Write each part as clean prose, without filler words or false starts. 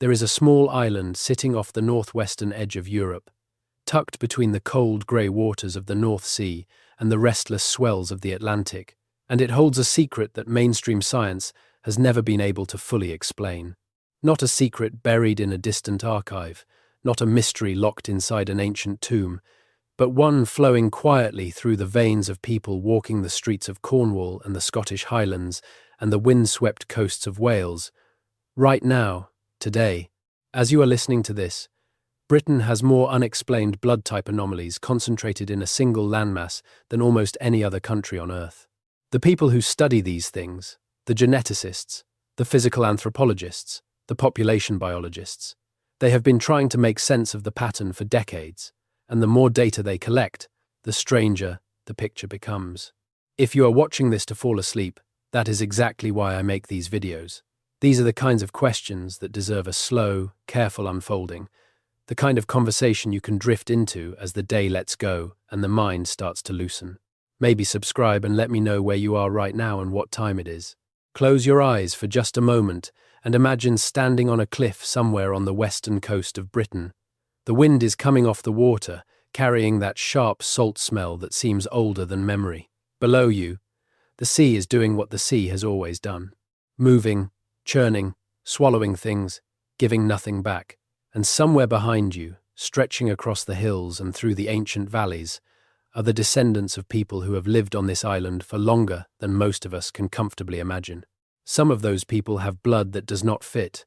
There is a small island sitting off the northwestern edge of Europe, tucked between the cold grey waters of the North Sea and the restless swells of the Atlantic, and it holds a secret that mainstream science has never been able to fully explain. Not a secret buried in a distant archive, not a mystery locked inside an ancient tomb, but one flowing quietly through the veins of people walking the streets of Cornwall and the Scottish Highlands and the wind-swept coasts of Wales. Right now, today, as you are listening to this, Britain has more unexplained blood type anomalies concentrated in a single landmass than almost any other country on Earth. The people who study these things, the geneticists, the physical anthropologists, the population biologists, they have been trying to make sense of the pattern for decades, and the more data they collect, the stranger the picture becomes. If you are watching this to fall asleep, that is exactly why I make these videos. These are the kinds of questions that deserve a slow, careful unfolding, the kind of conversation you can drift into as the day lets go and the mind starts to loosen. Maybe subscribe and let me know where you are right now and what time it is. Close your eyes for just a moment and imagine standing on a cliff somewhere on the western coast of Britain. The wind is coming off the water, carrying that sharp salt smell that seems older than memory. Below you, the sea is doing what the sea has always done. Moving, churning, swallowing things, giving nothing back. And somewhere behind you, stretching across the hills and through the ancient valleys, are the descendants of people who have lived on this island for longer than most of us can comfortably imagine. Some of those people have blood that does not fit,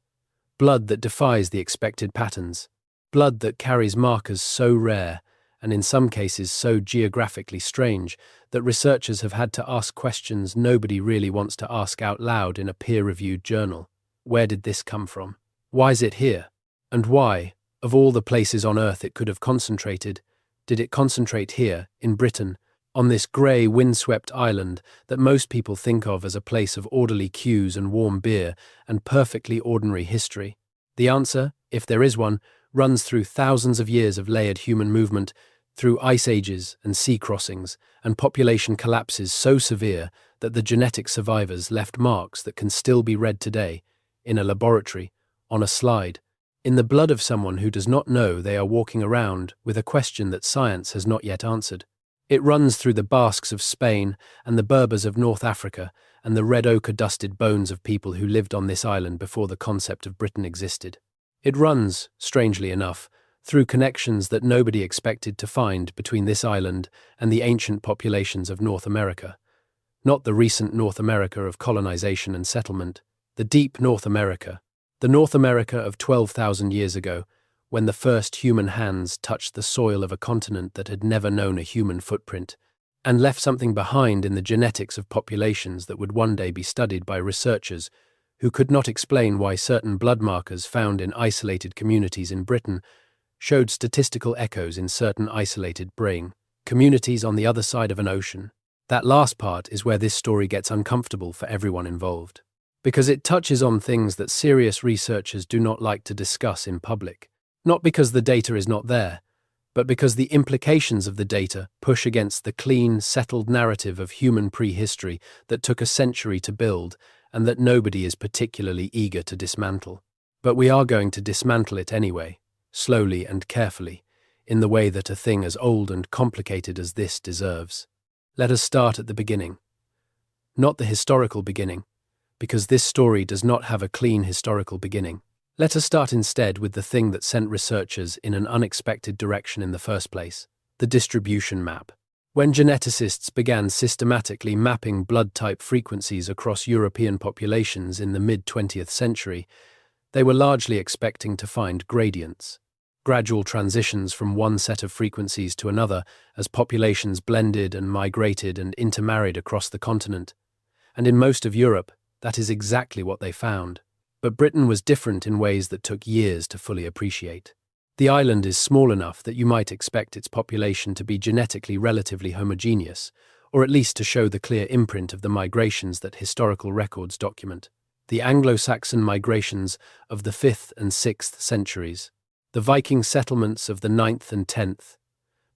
blood that defies the expected patterns, blood that carries markers so rare, and in some cases so geographically strange, that researchers have had to ask questions nobody really wants to ask out loud in a peer-reviewed journal. Where did this come from? Why is it here? And why, of all the places on Earth it could have concentrated, did it concentrate here, in Britain, on this grey, windswept island that most people think of as a place of orderly queues and warm beer and perfectly ordinary history? The answer, if there is one, runs through thousands of years of layered human movement, through ice ages and sea crossings, and population collapses so severe that the genetic survivors left marks that can still be read today, in a laboratory, on a slide, in the blood of someone who does not know they are walking around with a question that science has not yet answered. It runs through the Basques of Spain and the Berbers of North Africa and the red ochre-dusted bones of people who lived on this island before the concept of Britain existed. It runs, strangely enough, through connections that nobody expected to find between this island and the ancient populations of North America. Not the recent North America of colonization and settlement, the deep North America, the North America of 12,000 years ago, when the first human hands touched the soil of a continent that had never known a human footprint, and left something behind in the genetics of populations that would one day be studied by researchers who could not explain why certain blood markers found in isolated communities in Britain showed statistical echoes in certain isolated brain communities on the other side of an ocean. That last part is where this story gets uncomfortable for everyone involved, because it touches on things that serious researchers do not like to discuss in public. Not because the data is not there, but because the implications of the data push against the clean, settled narrative of human prehistory that took a century to build and that nobody is particularly eager to dismantle. But we are going to dismantle it anyway, slowly and carefully, in the way that a thing as old and complicated as this deserves. Let us start at the beginning. Not the historical beginning, because this story does not have a clean historical beginning. Let us start instead with the thing that sent researchers in an unexpected direction in the first place, the distribution map. When geneticists began systematically mapping blood type frequencies across European populations in the mid-20th century, they were largely expecting to find gradients, gradual transitions from one set of frequencies to another as populations blended and migrated and intermarried across the continent. And in most of Europe, that is exactly what they found. But Britain was different in ways that took years to fully appreciate. The island is small enough that you might expect its population to be genetically relatively homogeneous, or at least to show the clear imprint of the migrations that historical records document. The Anglo-Saxon migrations of the 5th and 6th centuries, the Viking settlements of the 9th and 10th,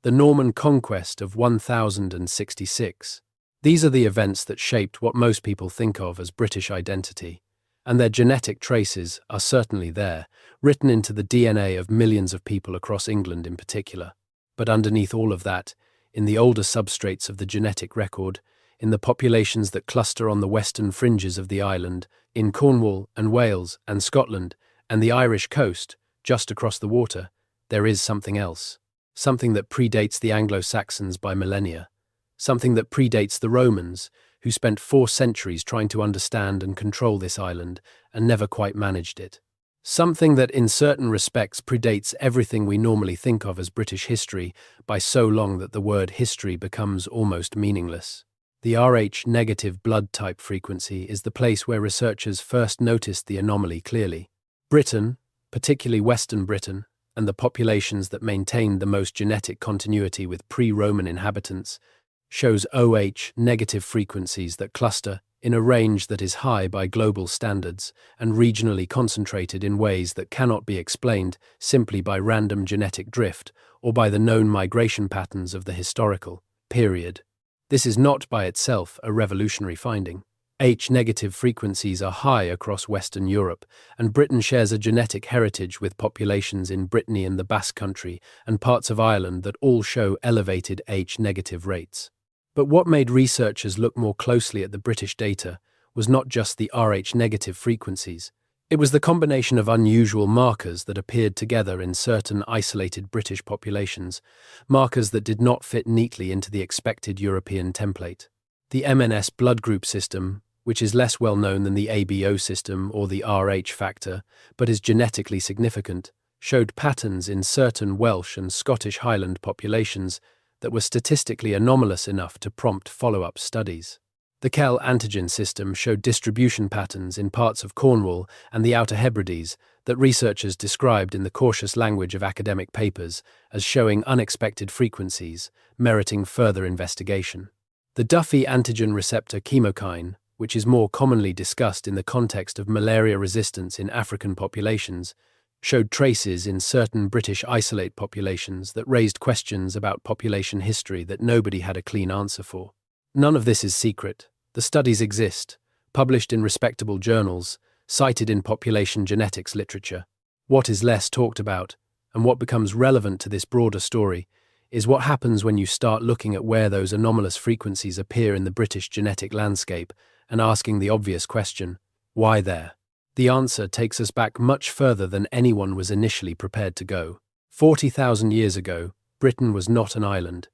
the Norman conquest of 1066. These are the events that shaped what most people think of as British identity, and their genetic traces are certainly there, written into the DNA of millions of people across England in particular. But underneath all of that, in the older substrates of the genetic record, in the populations that cluster on the western fringes of the island, in Cornwall and Wales and Scotland and the Irish coast, just across the water, there is something else. Something that predates the Anglo-Saxons by millennia. Something that predates the Romans, who spent 4 centuries trying to understand and control this island and never quite managed it. Something that in certain respects predates everything we normally think of as British history by so long that the word history becomes almost meaningless. The Rh negative blood type frequency is the place where researchers first noticed the anomaly clearly. Britain, particularly Western Britain, and the populations that maintained the most genetic continuity with pre-Roman inhabitants, shows OH negative frequencies that cluster in a range that is high by global standards and regionally concentrated in ways that cannot be explained simply by random genetic drift or by the known migration patterns of the historical period. This is not by itself a revolutionary finding. H-negative frequencies are high across Western Europe, and Britain shares a genetic heritage with populations in Brittany and the Basque Country and parts of Ireland that all show elevated H-negative rates. But what made researchers look more closely at the British data was not just the Rh-negative frequencies. It was the combination of unusual markers that appeared together in certain isolated British populations, markers that did not fit neatly into the expected European template. The MNS blood group system, which is less well known than the ABO system or the Rh factor, but is genetically significant, showed patterns in certain Welsh and Scottish Highland populations that were statistically anomalous enough to prompt follow-up studies. The Kell antigen system showed distribution patterns in parts of Cornwall and the Outer Hebrides that researchers described in the cautious language of academic papers as showing unexpected frequencies, meriting further investigation. The Duffy antigen receptor chemokine, which is more commonly discussed in the context of malaria resistance in African populations, showed traces in certain British isolate populations that raised questions about population history that nobody had a clean answer for. None of this is secret. The studies exist, published in respectable journals, cited in population genetics literature. What is less talked about, and what becomes relevant to this broader story, is what happens when you start looking at where those anomalous frequencies appear in the British genetic landscape and asking the obvious question, why there? The answer takes us back much further than anyone was initially prepared to go. 40,000 years ago, Britain was not an island.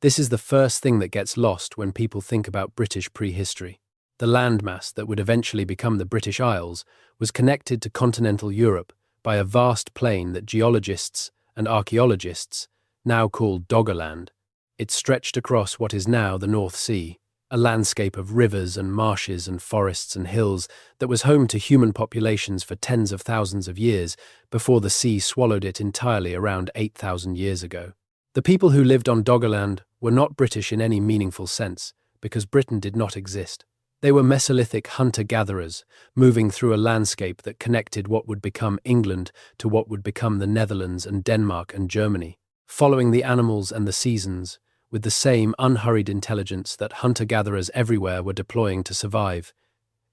This is the first thing that gets lost when people think about British prehistory. The landmass that would eventually become the British Isles was connected to continental Europe by a vast plain that geologists and archaeologists now call Doggerland. It stretched across what is now the North Sea, a landscape of rivers and marshes and forests and hills that was home to human populations for tens of thousands of years before the sea swallowed it entirely around 8,000 years ago. The people who lived on Doggerland were not British in any meaningful sense, because Britain did not exist. They were Mesolithic hunter-gatherers, moving through a landscape that connected what would become England to what would become the Netherlands and Denmark and Germany, following the animals and the seasons, with the same unhurried intelligence that hunter-gatherers everywhere were deploying to survive,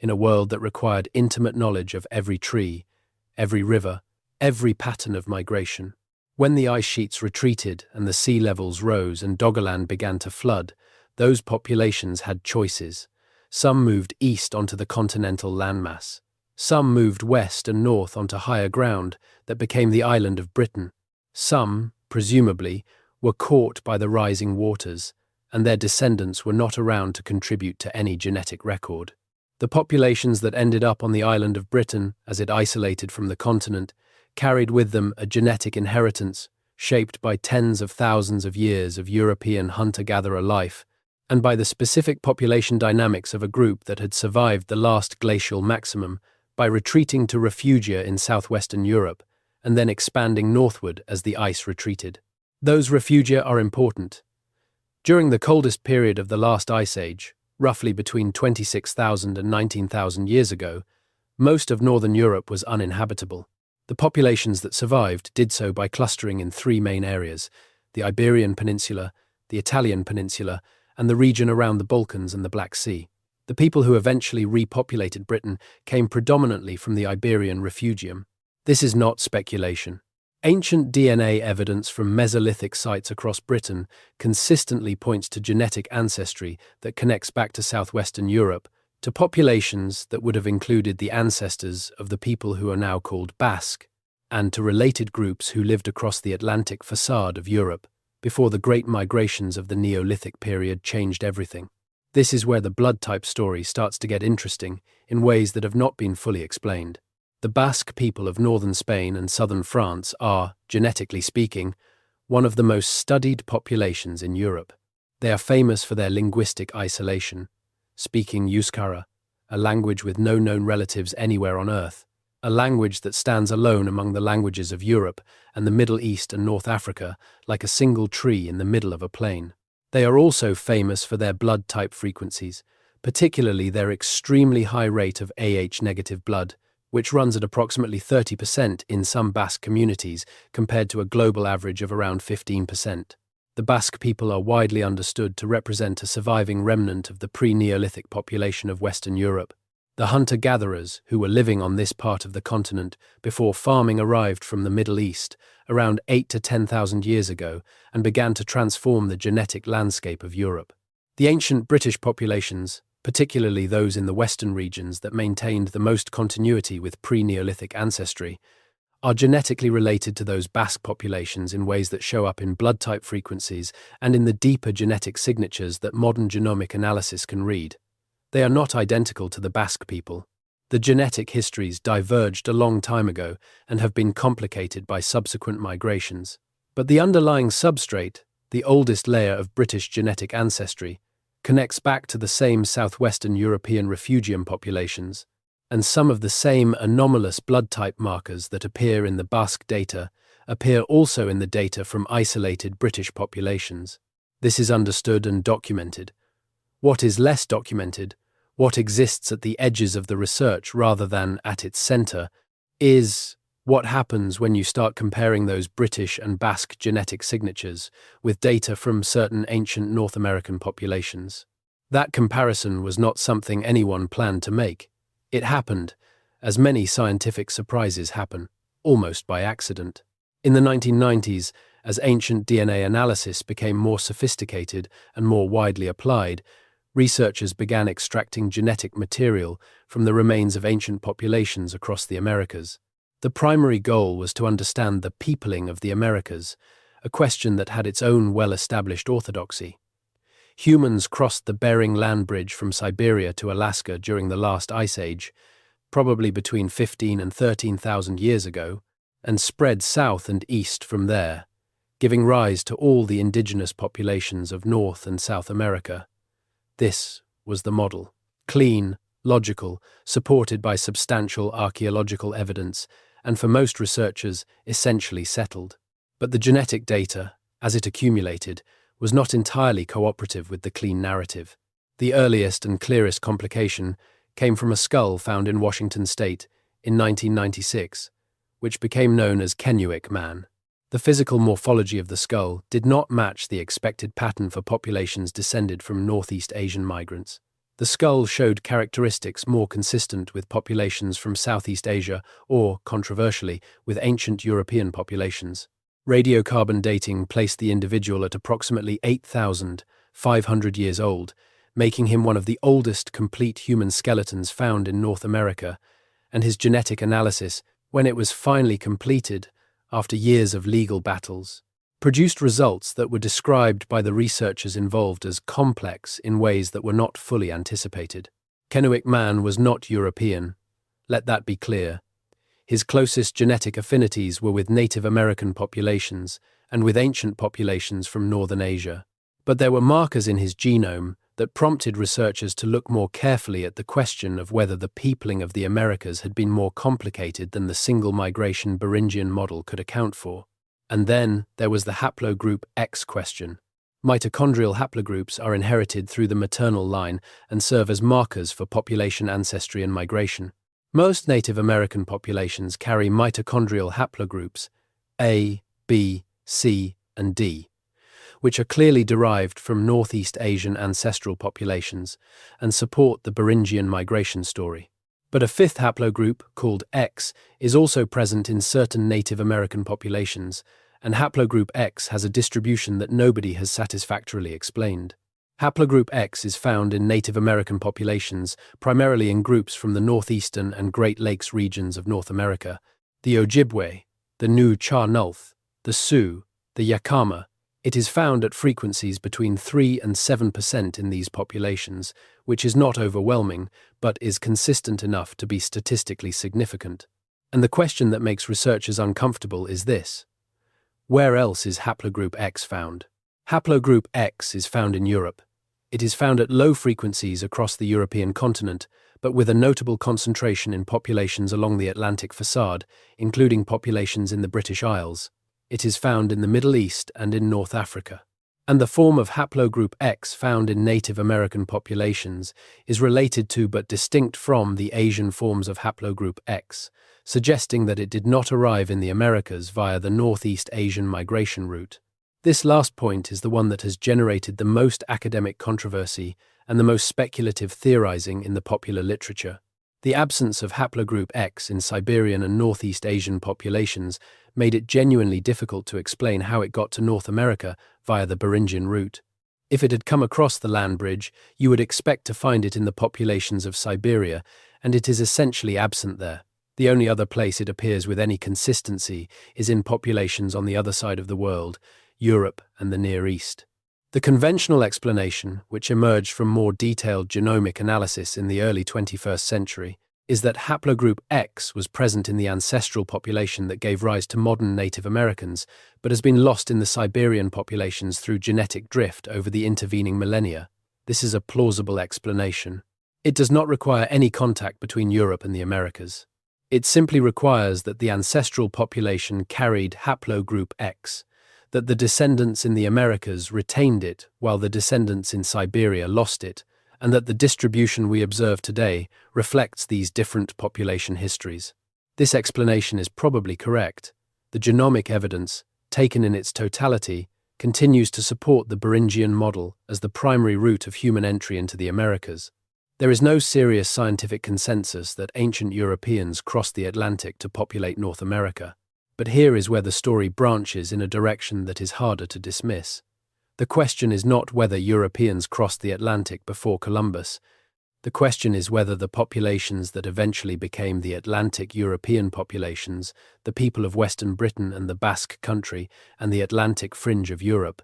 in a world that required intimate knowledge of every tree, every river, every pattern of migration. When the ice sheets retreated and the sea levels rose and Doggerland began to flood, those populations had choices. Some moved east onto the continental landmass. Some moved west and north onto higher ground that became the island of Britain. Some, presumably, were caught by the rising waters, and their descendants were not around to contribute to any genetic record. The populations that ended up on the island of Britain, as it isolated from the continent, carried with them a genetic inheritance shaped by tens of thousands of years of European hunter-gatherer life, and by the specific population dynamics of a group that had survived the last glacial maximum by retreating to refugia in southwestern Europe, and then expanding northward as the ice retreated. Those refugia are important. During the coldest period of the last ice age, roughly between 26,000 and 19,000 years ago, most of northern Europe was uninhabitable. The populations that survived did so by clustering in 3 main areas: the Iberian Peninsula, the Italian Peninsula, and the region around the Balkans and the Black Sea. The people who eventually repopulated Britain came predominantly from the Iberian refugium. This is not speculation. Ancient DNA evidence from Mesolithic sites across Britain consistently points to genetic ancestry that connects back to southwestern Europe, to populations that would have included the ancestors of the people who are now called Basque, and to related groups who lived across the Atlantic facade of Europe before the great migrations of the Neolithic period changed everything. This is where the blood type story starts to get interesting in ways that have not been fully explained. The Basque people of northern Spain and southern France are, genetically speaking, one of the most studied populations in Europe. They are famous for their linguistic isolation, speaking Euskara, a language with no known relatives anywhere on Earth, a language that stands alone among the languages of Europe and the Middle East and North Africa like a single tree in the middle of a plain. They are also famous for their blood type frequencies, particularly their extremely high rate of AH-negative blood, which runs at approximately 30% in some Basque communities compared to a global average of around 15%. The Basque people are widely understood to represent a surviving remnant of the pre-Neolithic population of Western Europe. The hunter-gatherers who were living on this part of the continent before farming arrived from the Middle East around 8 to 10,000 years ago and began to transform the genetic landscape of Europe. The ancient British populations, particularly those in the western regions that maintained the most continuity with pre-Neolithic ancestry, are genetically related to those Basque populations in ways that show up in blood type frequencies and in the deeper genetic signatures that modern genomic analysis can read. They are not identical to the Basque people. The genetic histories diverged a long time ago and have been complicated by subsequent migrations. But the underlying substrate, the oldest layer of British genetic ancestry, connects back to the same southwestern European refugium populations, and some of the same anomalous blood type markers that appear in the Basque data appear also in the data from isolated British populations. This is understood and documented. What is less documented, what exists at the edges of the research rather than at its center, is what happens when you start comparing those British and Basque genetic signatures with data from certain ancient North American populations. That comparison was not something anyone planned to make. It happened, as many scientific surprises happen, almost by accident. In the 1990s, as ancient DNA analysis became more sophisticated and more widely applied, researchers began extracting genetic material from the remains of ancient populations across the Americas. The primary goal was to understand the peopling of the Americas, a question that had its own well-established orthodoxy. Humans crossed the Bering Land Bridge from Siberia to Alaska during the last ice age, probably between 15 and 13,000 years ago, and spread south and east from there, giving rise to all the indigenous populations of North and South America. This was the model. Clean, logical, supported by substantial archaeological evidence, and for most researchers, essentially settled. But the genetic data, as it accumulated, was not entirely cooperative with the clean narrative. The earliest and clearest complication came from a skull found in Washington state in 1996, which became known as Kenuic man. The physical morphology of the skull did not match the expected pattern for populations descended from Northeast Asian migrants. The skull showed characteristics more consistent with populations from Southeast Asia or, controversially, with ancient European populations. Radiocarbon dating placed the individual at approximately 8,500 years old, making him one of the oldest complete human skeletons found in North America, and his genetic analysis, when it was finally completed, after years of legal battles, produced results that were described by the researchers involved as complex in ways that were not fully anticipated. Kenuic man was not European. Let that be clear. His closest genetic affinities were with Native American populations and with ancient populations from Northern Asia. But there were markers in his genome that prompted researchers to look more carefully at the question of whether the peopling of the Americas had been more complicated than the single migration Beringian model could account for. And then there was the haplogroup X question. Mitochondrial haplogroups are inherited through the maternal line and serve as markers for population ancestry and migration. Most Native American populations carry mitochondrial haplogroups A, B, C, and D, which are clearly derived from Northeast Asian ancestral populations and support the Beringian migration story. But a fifth haplogroup, called X, is also present in certain Native American populations, and haplogroup X has a distribution that nobody has satisfactorily explained. Haplogroup X is found in Native American populations, primarily in groups from the northeastern and Great Lakes regions of North America, the Ojibwe, the Nu-Chah-Nulth, the Sioux, the Yakama. It is found at frequencies between 3 and 7% in these populations, which is not overwhelming, but is consistent enough to be statistically significant. And the question that makes researchers uncomfortable is this: where else is haplogroup X found? Haplogroup X is found in Europe. It is found at low frequencies across the European continent, but with a notable concentration in populations along the Atlantic facade, including populations in the British Isles. It is found in the Middle East and in North Africa. And the form of haplogroup X found in Native American populations is related to but distinct from the Asian forms of haplogroup X, suggesting that it did not arrive in the Americas via the Northeast Asian migration route. This last point is the one that has generated the most academic controversy and the most speculative theorizing in the popular literature. The absence of haplogroup X in Siberian and Northeast Asian populations made it genuinely difficult to explain how it got to North America via the Beringian route. If it had come across the land bridge, you would expect to find it in the populations of Siberia, and it is essentially absent there. The only other place it appears with any consistency is in populations on the other side of the world, Europe and the Near East. The conventional explanation, which emerged from more detailed genomic analysis in the early 21st century, is that haplogroup X was present in the ancestral population that gave rise to modern Native Americans, but has been lost in the Siberian populations through genetic drift over the intervening millennia. This is a plausible explanation. It does not require any contact between Europe and the Americas. It simply requires that the ancestral population carried haplogroup X, that the descendants in the Americas retained it while the descendants in Siberia lost it, and that the distribution we observe today reflects these different population histories. This explanation is probably correct. The genomic evidence, taken in its totality, continues to support the Beringian model as the primary route of human entry into the Americas. There is no serious scientific consensus that ancient Europeans crossed the Atlantic to populate North America. But here is where the story branches in a direction that is harder to dismiss. The question is not whether Europeans crossed the Atlantic before Columbus. The question is whether the populations that eventually became the Atlantic European populations, the people of Western Britain and the Basque Country and the Atlantic fringe of Europe,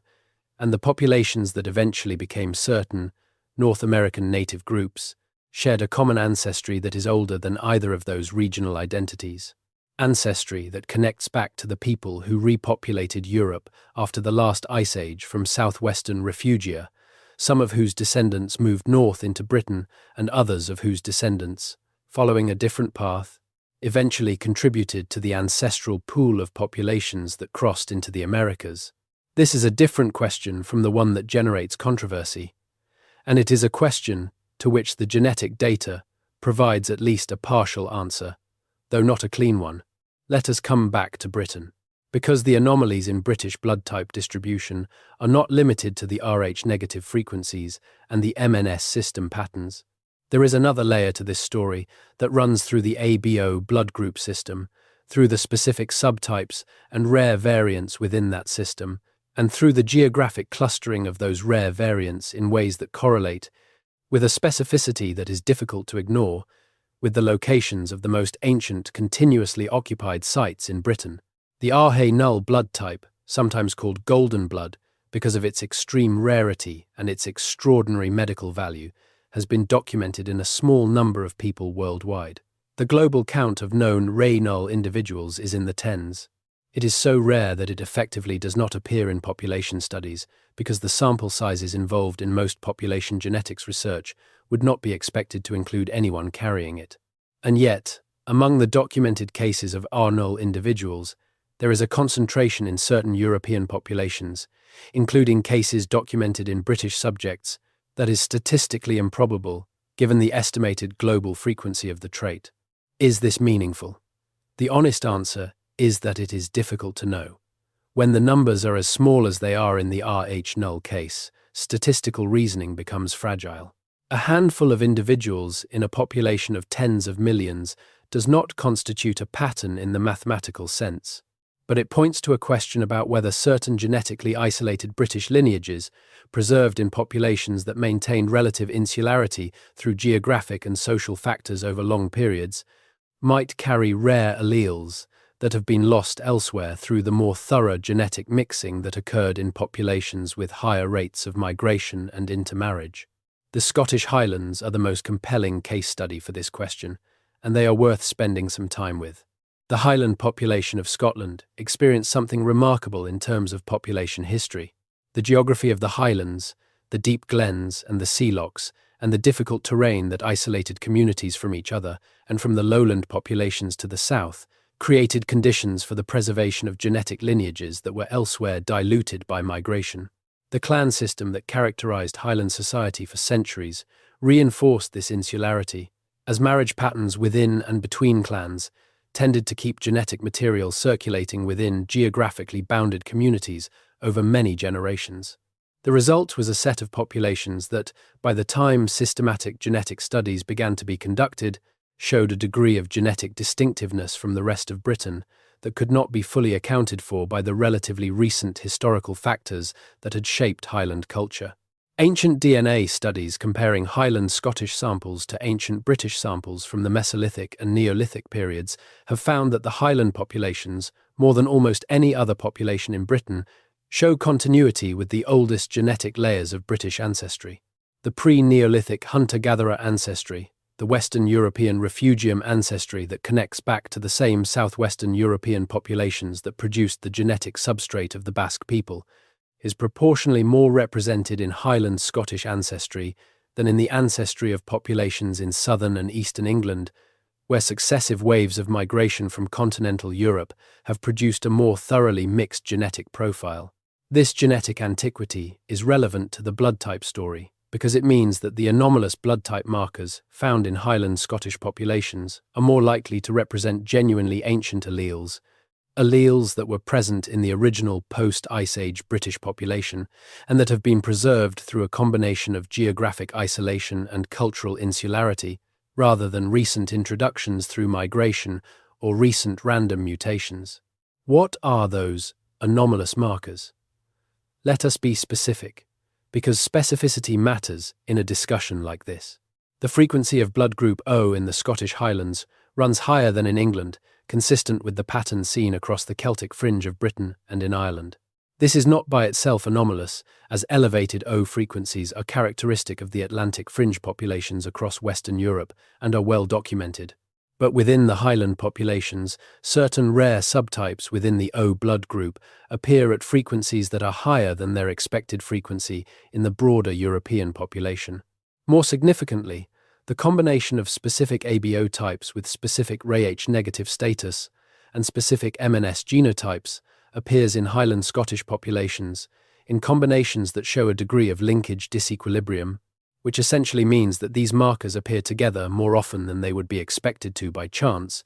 and the populations that eventually became certain North American native groups, shared a common ancestry that is older than either of those regional identities. Ancestry that connects back to the people who repopulated Europe after the last ice age from southwestern refugia, some of whose descendants moved north into Britain and others of whose descendants, following a different path, eventually contributed to the ancestral pool of populations that crossed into the Americas. This is a different question from the one that generates controversy, and it is a question to which the genetic data provides at least a partial answer, though not a clean one. Let us come back to Britain. Because the anomalies in British blood type distribution are not limited to the Rh-negative frequencies and the MNS system patterns, there is another layer to this story that runs through the ABO blood group system, through the specific subtypes and rare variants within that system, and through the geographic clustering of those rare variants in ways that correlate, with a specificity that is difficult to ignore, with the locations of the most ancient continuously occupied sites in Britain. The Rh null blood type, sometimes called golden blood because of its extreme rarity and its extraordinary medical value, has been documented in a small number of people worldwide. The global count of known Rh null individuals is in the tens. It is so rare that it effectively does not appear in population studies because the sample sizes involved in most population genetics research would not be expected to include anyone carrying it. And yet, among the documented cases of R null individuals, there is a concentration in certain European populations, including cases documented in British subjects, that is statistically improbable given the estimated global frequency of the trait. Is this meaningful? The honest answer is that it is difficult to know. When the numbers are as small as they are in the RH null case, statistical reasoning becomes fragile. A handful of individuals in a population of tens of millions does not constitute a pattern in the mathematical sense, but it points to a question about whether certain genetically isolated British lineages, preserved in populations that maintained relative insularity through geographic and social factors over long periods, might carry rare alleles that have been lost elsewhere through the more thorough genetic mixing that occurred in populations with higher rates of migration and intermarriage. The Scottish Highlands are the most compelling case study for this question, and they are worth spending some time with. The Highland population of Scotland experienced something remarkable in terms of population history. The geography of the Highlands, the deep glens and the sea lochs, and the difficult terrain that isolated communities from each other and from the lowland populations to the south, created conditions for the preservation of genetic lineages that were elsewhere diluted by migration. The clan system that characterized Highland society for centuries reinforced this insularity, as marriage patterns within and between clans tended to keep genetic material circulating within geographically bounded communities over many generations. The result was a set of populations that, by the time systematic genetic studies began to be conducted, showed a degree of genetic distinctiveness from the rest of Britain that could not be fully accounted for by the relatively recent historical factors that had shaped Highland culture. Ancient DNA studies comparing Highland Scottish samples to ancient British samples from the Mesolithic and Neolithic periods have found that the Highland populations, more than almost any other population in Britain, show continuity with the oldest genetic layers of British ancestry. The pre-Neolithic hunter-gatherer ancestry, the Western European refugium ancestry that connects back to the same southwestern European populations that produced the genetic substrate of the Basque people, is proportionally more represented in Highland Scottish ancestry than in the ancestry of populations in southern and eastern England, where successive waves of migration from continental Europe have produced a more thoroughly mixed genetic profile. This genetic antiquity is relevant to the blood type story because it means that the anomalous blood type markers found in Highland Scottish populations are more likely to represent genuinely ancient alleles that were present in the original post-Ice Age British population and that have been preserved through a combination of geographic isolation and cultural insularity, rather than recent introductions through migration or recent random mutations. What are those anomalous markers? Let us be specific, because specificity matters in a discussion like this. The frequency of blood group O in the Scottish Highlands runs higher than in England, consistent with the pattern seen across the Celtic fringe of Britain and in Ireland. This is not by itself anomalous, as elevated O frequencies are characteristic of the Atlantic fringe populations across Western Europe and are well documented. But within the Highland populations, certain rare subtypes within the O blood group appear at frequencies that are higher than their expected frequency in the broader European population. More significantly, the combination of specific ABO types with specific RAH negative status and specific MNS genotypes appears in Highland Scottish populations in combinations that show a degree of linkage disequilibrium, which essentially means that these markers appear together more often than they would be expected to by chance,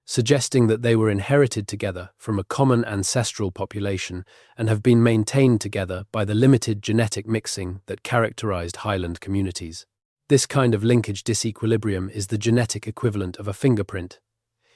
suggesting that they were inherited together from a common ancestral population and have been maintained together by the limited genetic mixing that characterized Highland communities. This kind of linkage disequilibrium is the genetic equivalent of a fingerprint.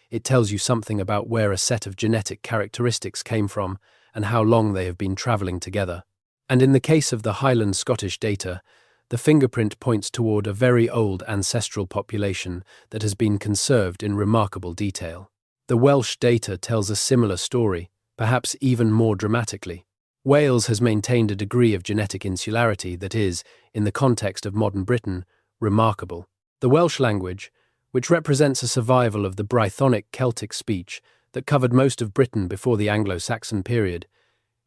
It tells you something about where a set of genetic characteristics came from and how long they have been traveling together. And in the case of the Highland Scottish data, the fingerprint points toward a very old ancestral population that has been conserved in remarkable detail. The Welsh data tells a similar story, perhaps even more dramatically. Wales has maintained a degree of genetic insularity that is, in the context of modern Britain, remarkable. The Welsh language, which represents a survival of the Brythonic Celtic speech that covered most of Britain before the Anglo-Saxon period,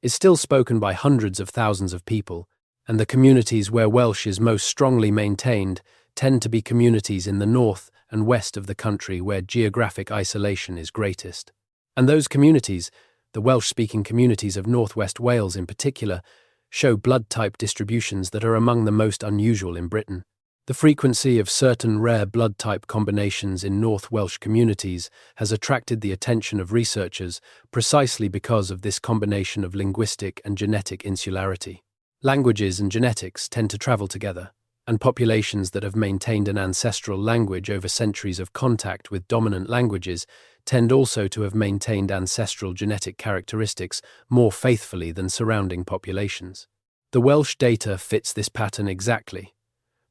is still spoken by hundreds of thousands of people, and the communities where Welsh is most strongly maintained tend to be communities in the north and west of the country where geographic isolation is greatest. And those communities, the Welsh-speaking communities of northwest Wales in particular, show blood type distributions that are among the most unusual in Britain. The frequency of certain rare blood type combinations in North Welsh communities has attracted the attention of researchers precisely because of this combination of linguistic and genetic insularity. Languages and genetics tend to travel together, and populations that have maintained an ancestral language over centuries of contact with dominant languages tend also to have maintained ancestral genetic characteristics more faithfully than surrounding populations. The Welsh data fits this pattern exactly.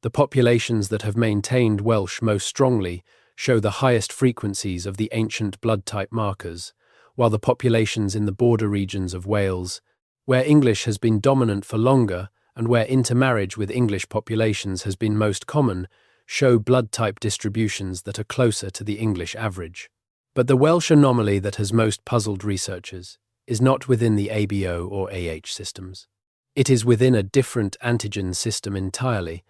The populations that have maintained Welsh most strongly show the highest frequencies of the ancient blood type markers, while the populations in the border regions of Wales, where English has been dominant for longer and where intermarriage with English populations has been most common, show blood type distributions that are closer to the English average. But the Welsh anomaly that has most puzzled researchers is not within the ABO or AH systems. It is within a different antigen system entirely,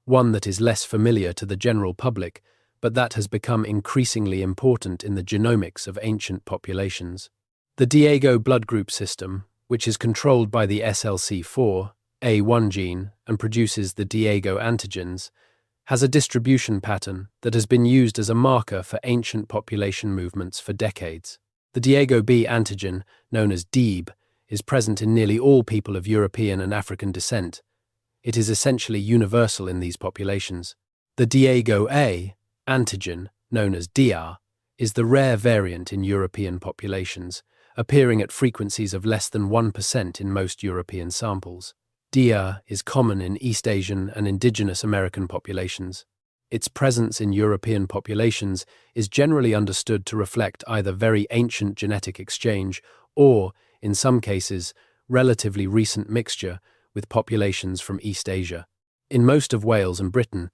one that is less familiar to the general public, but that has become increasingly important in the genomics of ancient populations. The Diego blood group system, which is controlled by the SLC4A1 gene and produces the Diego antigens, has a distribution pattern that has been used as a marker for ancient population movements for decades. The Diego B antigen, known as DEEB, is present in nearly all people of European and African descent. It is essentially universal in these populations. The Diego A antigen, known as DR, is the rare variant in European populations, appearing at frequencies of less than 1% in most European samples. DR is common in East Asian and indigenous American populations. Its presence in European populations is generally understood to reflect either very ancient genetic exchange or, in some cases, relatively recent mixture with populations from East Asia. In most of Wales and Britain,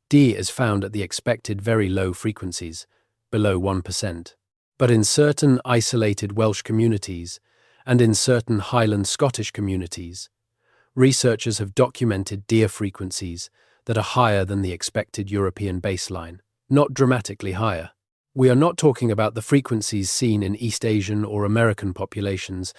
D is found at the expected very low frequencies, below 1%. But in certain isolated Welsh communities and in certain Highland Scottish communities, researchers have documented D frequencies that are higher than the expected European baseline, not dramatically higher. We are not talking about the frequencies seen in East Asian or American populations,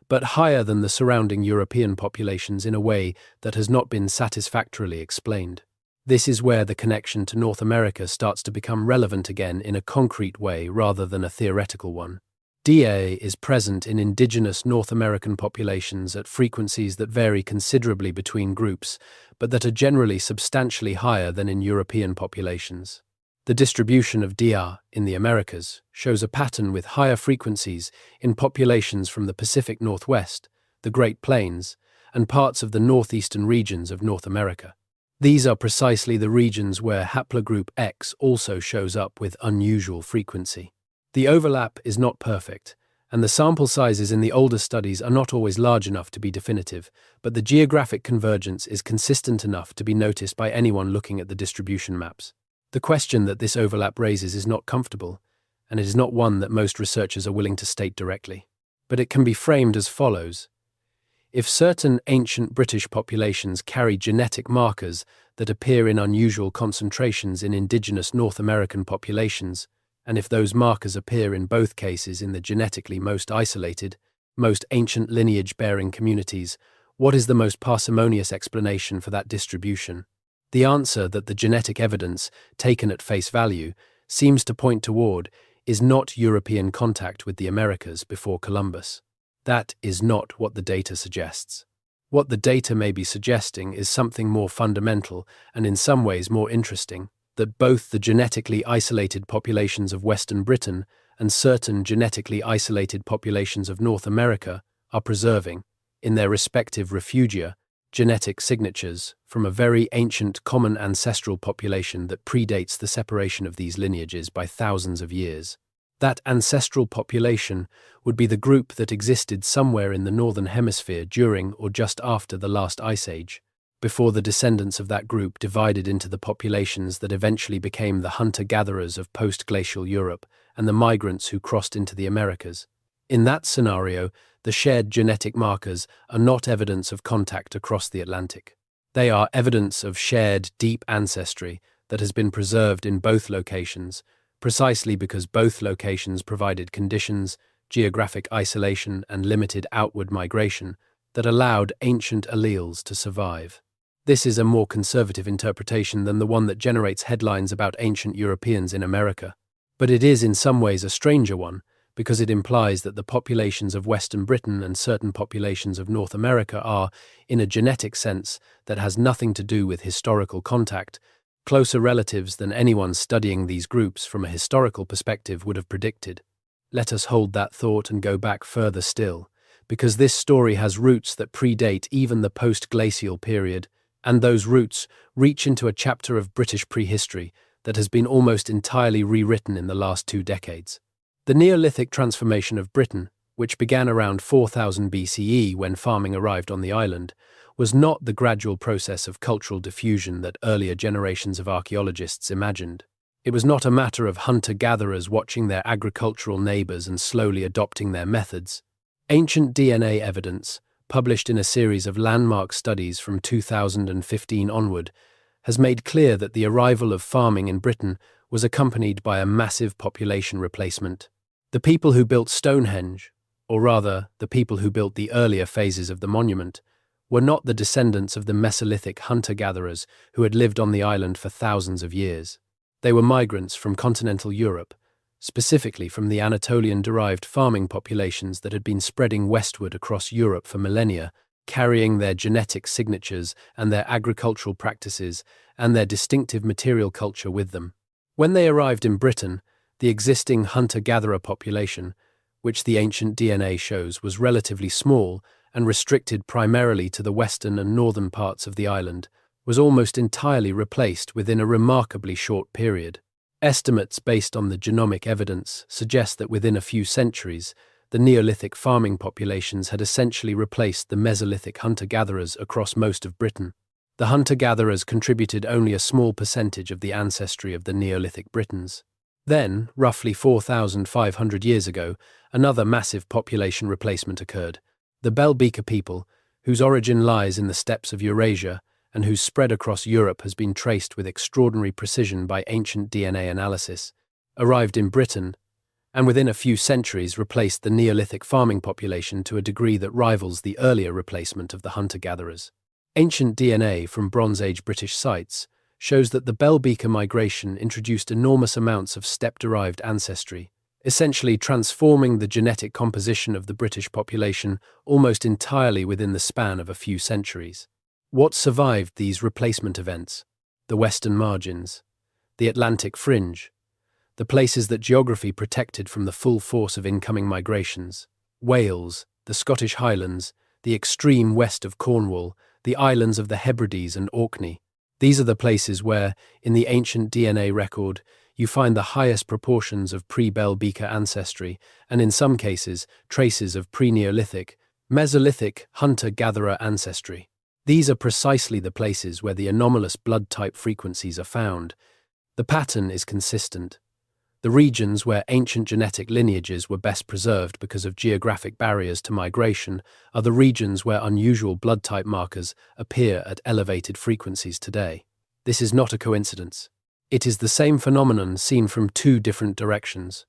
but higher than the surrounding European populations in a way that has not been satisfactorily explained. This is where the connection to North America starts to become relevant again in a concrete way rather than a theoretical one. DA is present in indigenous North American populations at frequencies that vary considerably between groups, but that are generally substantially higher than in European populations. The distribution of DR in the Americas shows a pattern with higher frequencies in populations from the Pacific Northwest, the Great Plains, and parts of the northeastern regions of North America. These are precisely the regions where haplogroup X also shows up with unusual frequency. The overlap is not perfect, and the sample sizes in the older studies are not always large enough to be definitive, but the geographic convergence is consistent enough to be noticed by anyone looking at the distribution maps. The question that this overlap raises is not comfortable, and it is not one that most researchers are willing to state directly. But it can be framed as follows. If certain ancient British populations carry genetic markers that appear in unusual concentrations in indigenous North American populations, and if those markers appear in both cases in the genetically most isolated, most ancient lineage-bearing communities, what is the most parsimonious explanation for that distribution? The answer that the genetic evidence, taken at face value, seems to point toward is not European contact with the Americas before Columbus. That is not what the data suggests. What the data may be suggesting is something more fundamental and in some ways more interesting, that both the genetically isolated populations of Western Britain and certain genetically isolated populations of North America are preserving, in their respective refugia, genetic signatures from a very ancient common ancestral population that predates the separation of these lineages by thousands of years. That ancestral population would be the group that existed somewhere in the Northern Hemisphere during or just after the last ice age, before the descendants of that group divided into the populations that eventually became the hunter-gatherers of post-glacial Europe and the migrants who crossed into the Americas. In that scenario, the shared genetic markers are not evidence of contact across the Atlantic. They are evidence of shared deep ancestry that has been preserved in both locations, precisely because both locations provided conditions, geographic isolation, and limited outward migration that allowed ancient alleles to survive. This is a more conservative interpretation than the one that generates headlines about ancient Europeans in America. But it is in some ways a stranger one, because it implies that the populations of Western Britain and certain populations of North America are, in a genetic sense that has nothing to do with historical contact, closer relatives than anyone studying these groups from a historical perspective would have predicted. Let us hold that thought and go back further still, because this story has roots that predate even the post-glacial period, and those roots reach into a chapter of British prehistory that has been almost entirely rewritten in the last 2 decades. The Neolithic transformation of Britain, which began around 4000 BCE when farming arrived on the island, was not the gradual process of cultural diffusion that earlier generations of archaeologists imagined. It was not a matter of hunter-gatherers watching their agricultural neighbours and slowly adopting their methods. Ancient DNA evidence, published in a series of landmark studies from 2015 onward, has made clear that the arrival of farming in Britain was accompanied by a massive population replacement. The people who built Stonehenge, or rather, the people who built the earlier phases of the monument, were not the descendants of the Mesolithic hunter-gatherers who had lived on the island for thousands of years. They were migrants from continental Europe, specifically from the Anatolian-derived farming populations that had been spreading westward across Europe for millennia, carrying their genetic signatures and their agricultural practices and their distinctive material culture with them. When they arrived in Britain, the existing hunter-gatherer population, which the ancient DNA shows was relatively small and restricted primarily to the western and northern parts of the island, was almost entirely replaced within a remarkably short period. Estimates based on the genomic evidence suggest that within a few centuries, the Neolithic farming populations had essentially replaced the Mesolithic hunter-gatherers across most of Britain. The hunter-gatherers contributed only a small percentage of the ancestry of the Neolithic Britons. Then, roughly 4,500 years ago, another massive population replacement occurred. The Belgica people, whose origin lies in the steppes of Eurasia and whose spread across Europe has been traced with extraordinary precision by ancient DNA analysis, arrived in Britain and within a few centuries replaced the Neolithic farming population to a degree that rivals the earlier replacement of the hunter-gatherers. Ancient DNA from Bronze Age British sites shows that the Belgica migration introduced enormous amounts of steppe-derived ancestry, essentially transforming the genetic composition of the British population almost entirely within the span of a few centuries. What survived these replacement events? The western margins, the Atlantic fringe, the places that geography protected from the full force of incoming migrations, Wales, the Scottish Highlands, the extreme west of Cornwall, the islands of the Hebrides and Orkney. These are the places where, in the ancient DNA record, you find the highest proportions of pre-Belgica ancestry and, in some cases, traces of pre-Neolithic, Mesolithic hunter-gatherer ancestry. These are precisely the places where the anomalous blood type frequencies are found. The pattern is consistent. The regions where ancient genetic lineages were best preserved because of geographic barriers to migration are the regions where unusual blood type markers appear at elevated frequencies today. This is not a coincidence. It is the same phenomenon seen from 2 different directions.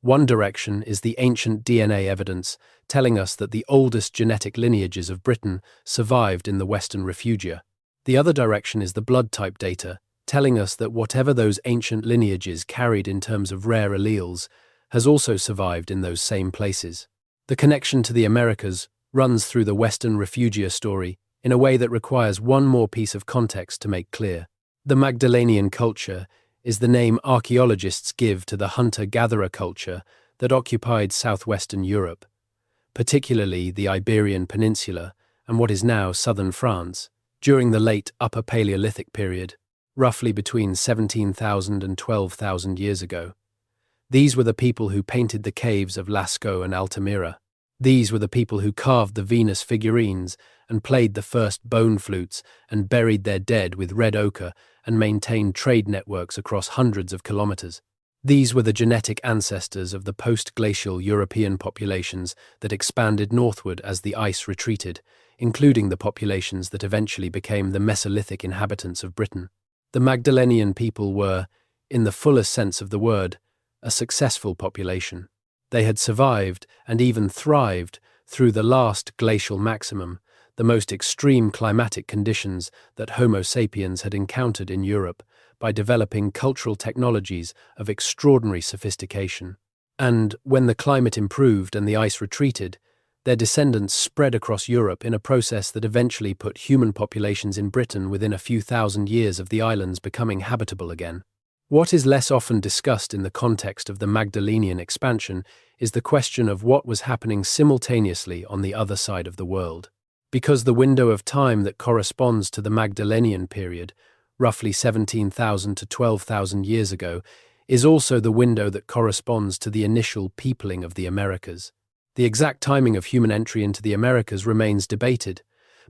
One direction is the ancient DNA evidence telling us that the oldest genetic lineages of Britain survived in the Western Refugia. The other direction is the blood type data, telling us that whatever those ancient lineages carried in terms of rare alleles has also survived in those same places. The connection to the Americas runs through the Western Refugia story in a way that requires one more piece of context to make clear. The Magdalenian culture is the name archaeologists give to the hunter-gatherer culture that occupied southwestern Europe, particularly the Iberian Peninsula and what is now southern France, during the late Upper Paleolithic period, roughly between 17,000 and 12,000 years ago. These were the people who painted the caves of Lascaux and Altamira. These were the people who carved the Venus figurines and played the first bone flutes and buried their dead with red ochre and maintained trade networks across hundreds of kilometers. These were the genetic ancestors of the post-glacial European populations that expanded northward as the ice retreated, including the populations that eventually became the Mesolithic inhabitants of Britain. The Magdalenian people were, in the fullest sense of the word, a successful population. They had survived and even thrived through the last glacial maximum, the most extreme climatic conditions that Homo sapiens had encountered in Europe by developing cultural technologies of extraordinary sophistication. And when the climate improved and the ice retreated, their descendants spread across Europe in a process that eventually put human populations in Britain within a few thousand years of the islands becoming habitable again. What is less often discussed in the context of the Magdalenian expansion is the question of what was happening simultaneously on the other side of the world. Because the window of time that corresponds to the Magdalenian period, roughly 17,000 to 12,000 years ago, is also the window that corresponds to the initial peopling of the Americas. The exact timing of human entry into the Americas remains debated,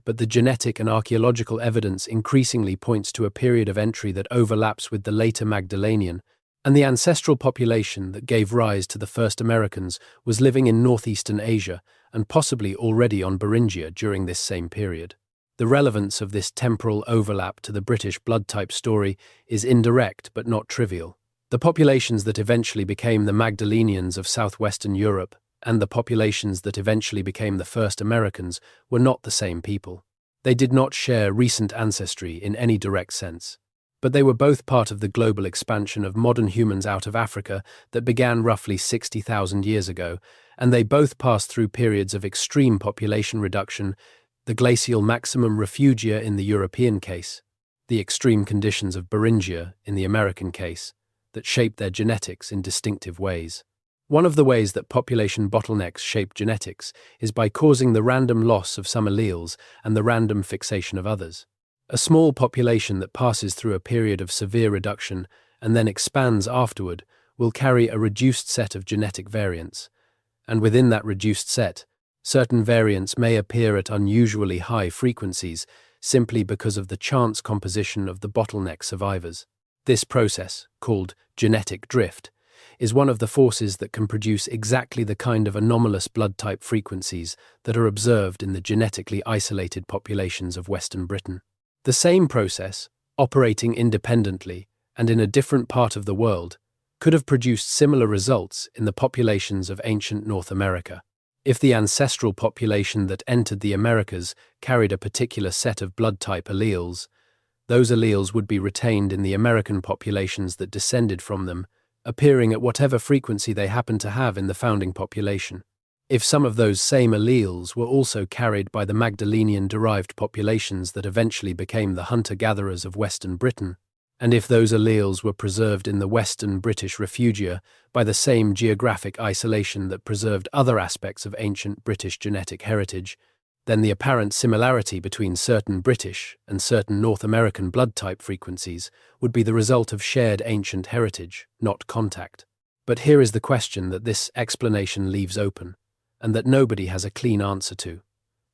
but the genetic and archaeological evidence increasingly points to a period of entry that overlaps with the later Magdalenian, and the ancestral population that gave rise to the first Americans was living in northeastern Asia and possibly already on Beringia during this same period. The relevance of this temporal overlap to the British blood type story is indirect but not trivial. The populations that eventually became the Magdalenians of southwestern Europe and the populations that eventually became the first Americans were not the same people. They did not share recent ancestry in any direct sense, but they were both part of the global expansion of modern humans out of Africa that began roughly 60,000 years ago, and they both passed through periods of extreme population reduction, the glacial maximum refugia in the European case, the extreme conditions of Beringia in the American case, that shaped their genetics in distinctive ways. One of the ways that population bottlenecks shape genetics is by causing the random loss of some alleles and the random fixation of others. A small population that passes through a period of severe reduction and then expands afterward will carry a reduced set of genetic variants, and within that reduced set, certain variants may appear at unusually high frequencies simply because of the chance composition of the bottleneck survivors. This process, called genetic drift, is one of the forces that can produce exactly the kind of anomalous blood type frequencies that are observed in the genetically isolated populations of Western Britain. The same process, operating independently and in a different part of the world, could have produced similar results in the populations of ancient North America. If the ancestral population that entered the Americas carried a particular set of blood type alleles, those alleles would be retained in the American populations that descended from them, appearing at whatever frequency they happened to have in the founding population. If some of those same alleles were also carried by the Magdalenian-derived populations that eventually became the hunter-gatherers of Western Britain, and if those alleles were preserved in the Western British refugia by the same geographic isolation that preserved other aspects of ancient British genetic heritage, then the apparent similarity between certain British and certain North American blood type frequencies would be the result of shared ancient heritage, not contact. But here is the question that this explanation leaves open, and that nobody has a clean answer to.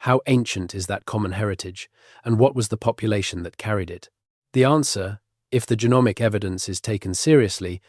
How ancient is that common heritage, and what was the population that carried it? The answer, if the genomic evidence is taken seriously,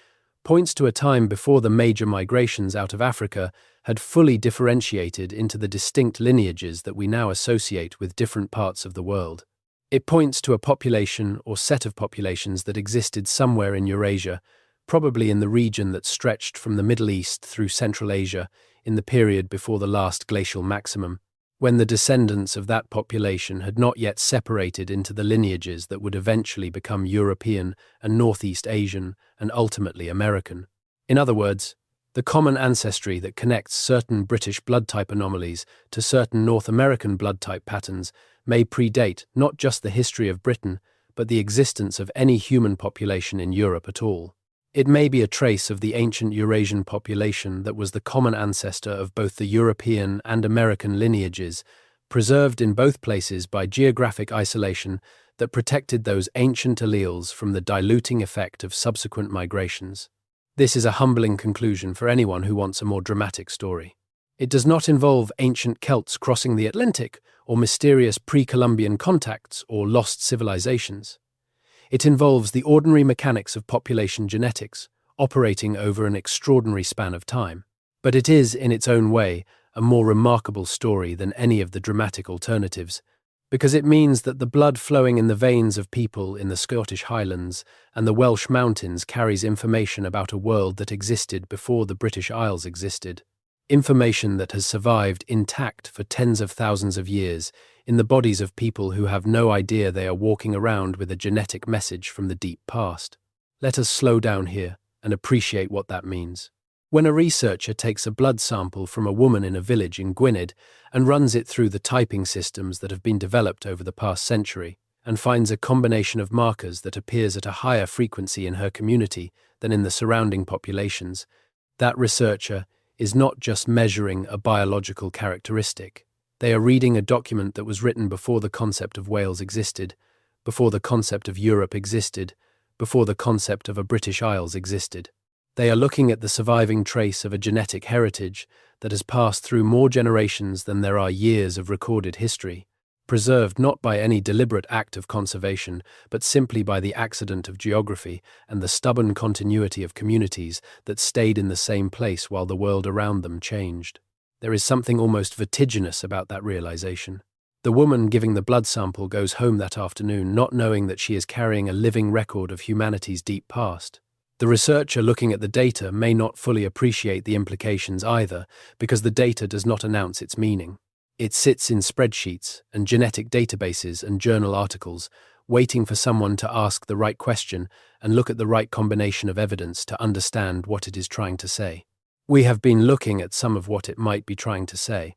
points to a time before the major migrations out of Africa had fully differentiated into the distinct lineages that we now associate with different parts of the world. It points to a population or set of populations that existed somewhere in Eurasia, probably in the region that stretched from the Middle East through Central Asia in the period before the last glacial maximum, when the descendants of that population had not yet separated into the lineages that would eventually become European and Northeast Asian and ultimately American. In other words, the common ancestry that connects certain British blood type anomalies to certain North American blood type patterns may predate not just the history of Britain, but the existence of any human population in Europe at all. It may be a trace of the ancient Eurasian population that was the common ancestor of both the European and American lineages, preserved in both places by geographic isolation that protected those ancient alleles from the diluting effect of subsequent migrations. This is a humbling conclusion for anyone who wants a more dramatic story. It does not involve ancient Celts crossing the Atlantic or mysterious pre-Columbian contacts or lost civilizations. It involves the ordinary mechanics of population genetics, operating over an extraordinary span of time. But it is, in its own way, a more remarkable story than any of the dramatic alternatives, because it means that the blood flowing in the veins of people in the Scottish Highlands and the Welsh mountains carries information about a world that existed before the British Isles existed, information that has survived intact for tens of thousands of years in the bodies of people who have no idea they are walking around with a genetic message from the deep past. Let us slow down here and appreciate what that means. When a researcher takes a blood sample from a woman in a village in Gwynedd and runs it through the typing systems that have been developed over the past century, and finds a combination of markers that appears at a higher frequency in her community than in the surrounding populations, that researcher is not just measuring a biological characteristic. They are reading a document that was written before the concept of Wales existed, before the concept of Europe existed, before the concept of a British Isles existed. They are looking at the surviving trace of a genetic heritage that has passed through more generations than there are years of recorded history, preserved not by any deliberate act of conservation, but simply by the accident of geography and the stubborn continuity of communities that stayed in the same place while the world around them changed. There is something almost vertiginous about that realization. The woman giving the blood sample goes home that afternoon not knowing that she is carrying a living record of humanity's deep past. The researcher looking at the data may not fully appreciate the implications either, because the data does not announce its meaning. It sits in spreadsheets and genetic databases and journal articles, waiting for someone to ask the right question and look at the right combination of evidence to understand what it is trying to say. We have been looking at some of what it might be trying to say,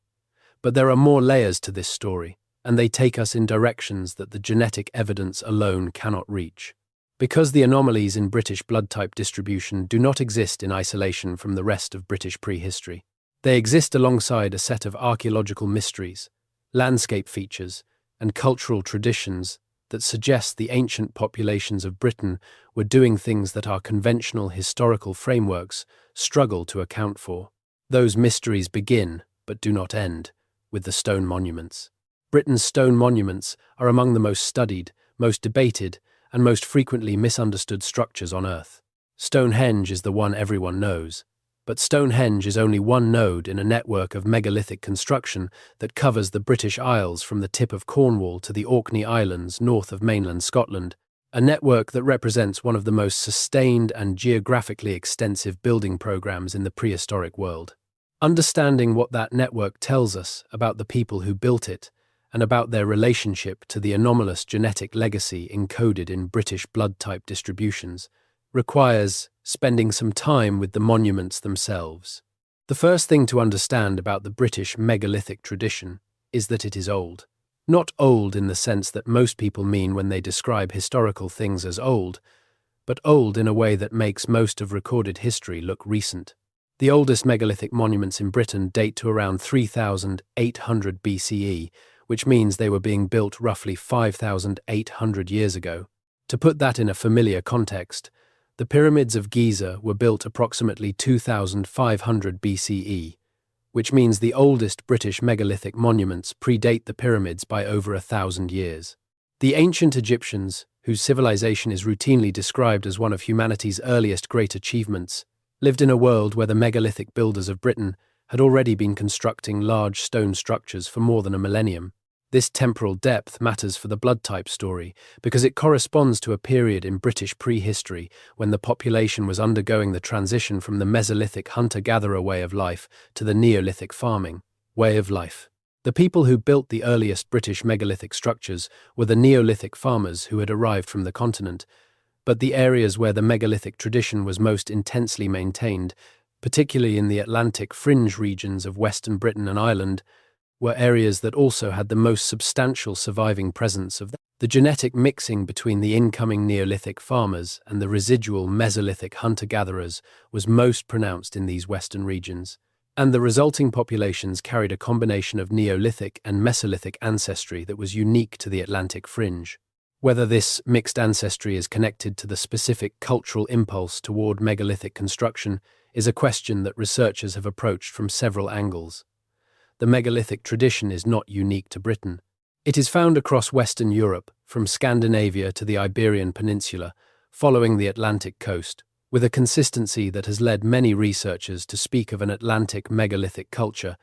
but there are more layers to this story, and they take us in directions that the genetic evidence alone cannot reach. Because the anomalies in British blood type distribution do not exist in isolation from the rest of British prehistory. They exist alongside a set of archaeological mysteries, landscape features, and cultural traditions that suggest the ancient populations of Britain were doing things that our conventional historical frameworks struggle to account for. Those mysteries begin, but do not end, with the stone monuments. Britain's stone monuments are among the most studied, most debated, and most frequently misunderstood structures on Earth. Stonehenge is the one everyone knows, but Stonehenge is only one node in a network of megalithic construction that covers the British Isles from the tip of Cornwall to the Orkney Islands north of mainland Scotland, a network that represents one of the most sustained and geographically extensive building programs in the prehistoric world. Understanding what that network tells us about the people who built it and about their relationship to the anomalous genetic legacy encoded in British blood type distributions requires spending some time with the monuments themselves. The first thing to understand about the British megalithic tradition is that it is old. Not old in the sense that most people mean when they describe historical things as old, but old in a way that makes most of recorded history look recent. The oldest megalithic monuments in Britain date to around 3,800 BCE, which means they were being built roughly 5,800 years ago. To put that in a familiar context, the pyramids of Giza were built approximately 2,500 BCE, which means the oldest British megalithic monuments predate the pyramids by over 1,000 years. The ancient Egyptians, whose civilization is routinely described as one of humanity's earliest great achievements, lived in a world where the megalithic builders of Britain had already been constructing large stone structures for more than a millennium. This temporal depth matters for the blood type story because it corresponds to a period in British prehistory when the population was undergoing the transition from the Mesolithic hunter-gatherer way of life to the Neolithic farming way of life. The people who built the earliest British megalithic structures were the Neolithic farmers who had arrived from the continent, but the areas where the megalithic tradition was most intensely maintained, particularly in the Atlantic fringe regions of Western Britain and Ireland, were areas that also had the most substantial surviving presence of the genetic mixing between the incoming Neolithic farmers and the residual Mesolithic hunter-gatherers was most pronounced in these western regions, and the resulting populations carried a combination of Neolithic and Mesolithic ancestry that was unique to the Atlantic fringe. Whether this mixed ancestry is connected to the specific cultural impulse toward megalithic construction is a question that researchers have approached from several angles. The megalithic tradition is not unique to Britain. It is found across Western Europe, from Scandinavia to the Iberian Peninsula, following the Atlantic coast, with a consistency that has led many researchers to speak of an Atlantic megalithic culture,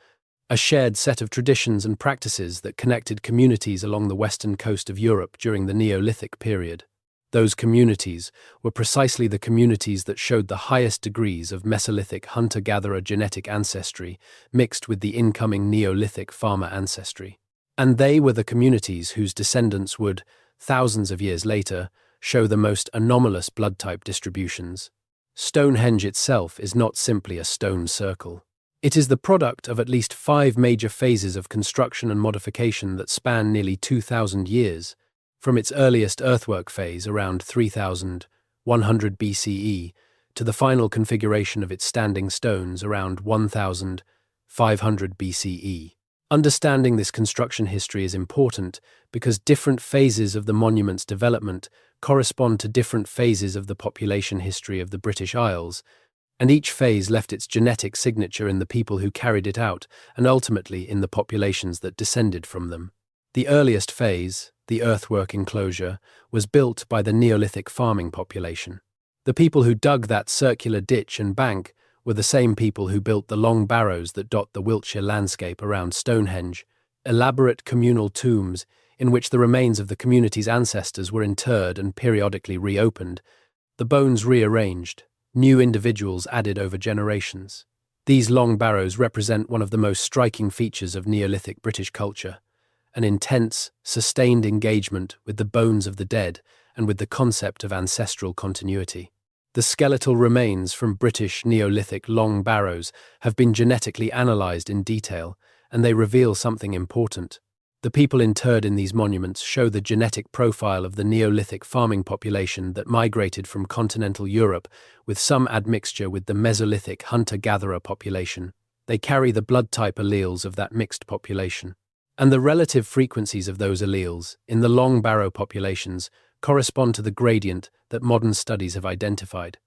a shared set of traditions and practices that connected communities along the western coast of Europe during the Neolithic period. Those communities were precisely the communities that showed the highest degrees of Mesolithic hunter-gatherer genetic ancestry mixed with the incoming Neolithic farmer ancestry. And they were the communities whose descendants would, thousands of years later, show the most anomalous blood type distributions. Stonehenge itself is not simply a stone circle. It is the product of at least 5 major phases of construction and modification that span nearly 2,000 years, from its earliest earthwork phase around 3,100 BCE to the final configuration of its standing stones around 1,500 BCE. Understanding this construction history is important because different phases of the monument's development correspond to different phases of the population history of the British Isles, and each phase left its genetic signature in the people who carried it out and ultimately in the populations that descended from them. The earliest phase, the earthwork enclosure, was built by the Neolithic farming population. The people who dug that circular ditch and bank were the same people who built the long barrows that dot the Wiltshire landscape around Stonehenge, elaborate communal tombs in which the remains of the community's ancestors were interred and periodically reopened, the bones rearranged, new individuals added over generations. These long barrows represent one of the most striking features of Neolithic British culture, an intense, sustained engagement with the bones of the dead and with the concept of ancestral continuity. The skeletal remains from British Neolithic long barrows have been genetically analysed in detail, and they reveal something important. The people interred in these monuments show the genetic profile of the Neolithic farming population that migrated from continental Europe, with some admixture with the Mesolithic hunter-gatherer population. They carry the blood type alleles of that mixed population. And the relative frequencies of those alleles in the long barrow populations correspond to the gradient that modern studies have identified.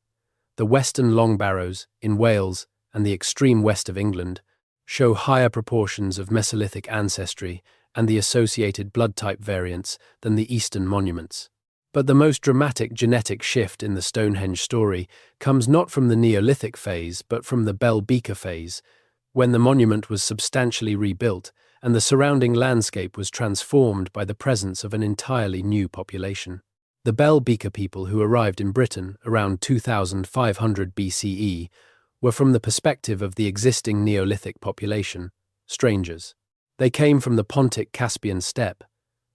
The western long barrows, in Wales and the extreme west of England, show higher proportions of Mesolithic ancestry and the associated blood type variants than the eastern monuments. But the most dramatic genetic shift in the Stonehenge story comes not from the Neolithic phase but from the Bell Beaker phase, when the monument was substantially rebuilt and the surrounding landscape was transformed by the presence of an entirely new population. The Bell Beaker people who arrived in Britain around 2500 BCE were, from the perspective of the existing Neolithic population, strangers. They came from the Pontic-Caspian steppe,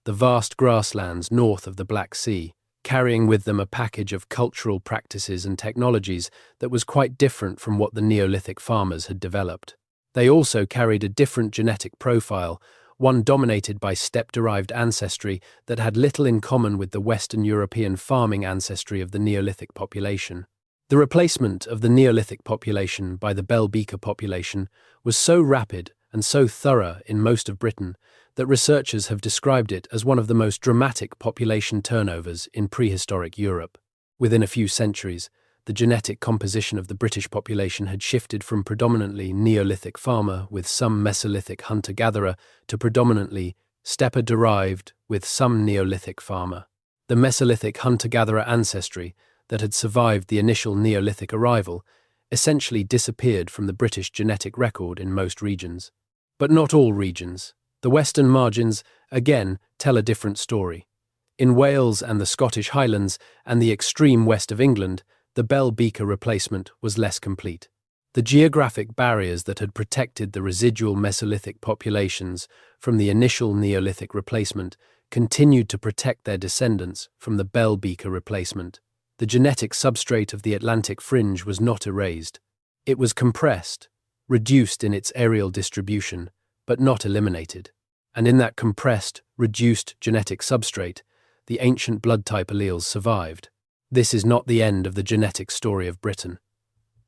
the vast grasslands north of the Black Sea, carrying with them a package of cultural practices and technologies that was quite different from what the Neolithic farmers had developed. They also carried a different genetic profile, one dominated by steppe-derived ancestry that had little in common with the Western European farming ancestry of the Neolithic population. The replacement of the Neolithic population by the Bell Beaker population was so rapid and so thorough in most of Britain that researchers have described it as one of the most dramatic population turnovers in prehistoric Europe. Within a few centuries, the genetic composition of the British population had shifted from predominantly Neolithic farmer with some Mesolithic hunter-gatherer to predominantly steppe-derived with some Neolithic farmer. The Mesolithic hunter-gatherer ancestry that had survived the initial Neolithic arrival essentially disappeared from the British genetic record in most regions. But not all regions. The western margins, again, tell a different story. In Wales and the Scottish Highlands and the extreme west of England, the Bell Beaker replacement was less complete. The geographic barriers that had protected the residual Mesolithic populations from the initial Neolithic replacement continued to protect their descendants from the Bell Beaker replacement. The genetic substrate of the Atlantic fringe was not erased. It was compressed, reduced in its areal distribution, but not eliminated. And in that compressed, reduced genetic substrate, the ancient blood type alleles survived. This is not the end of the genetic story of Britain.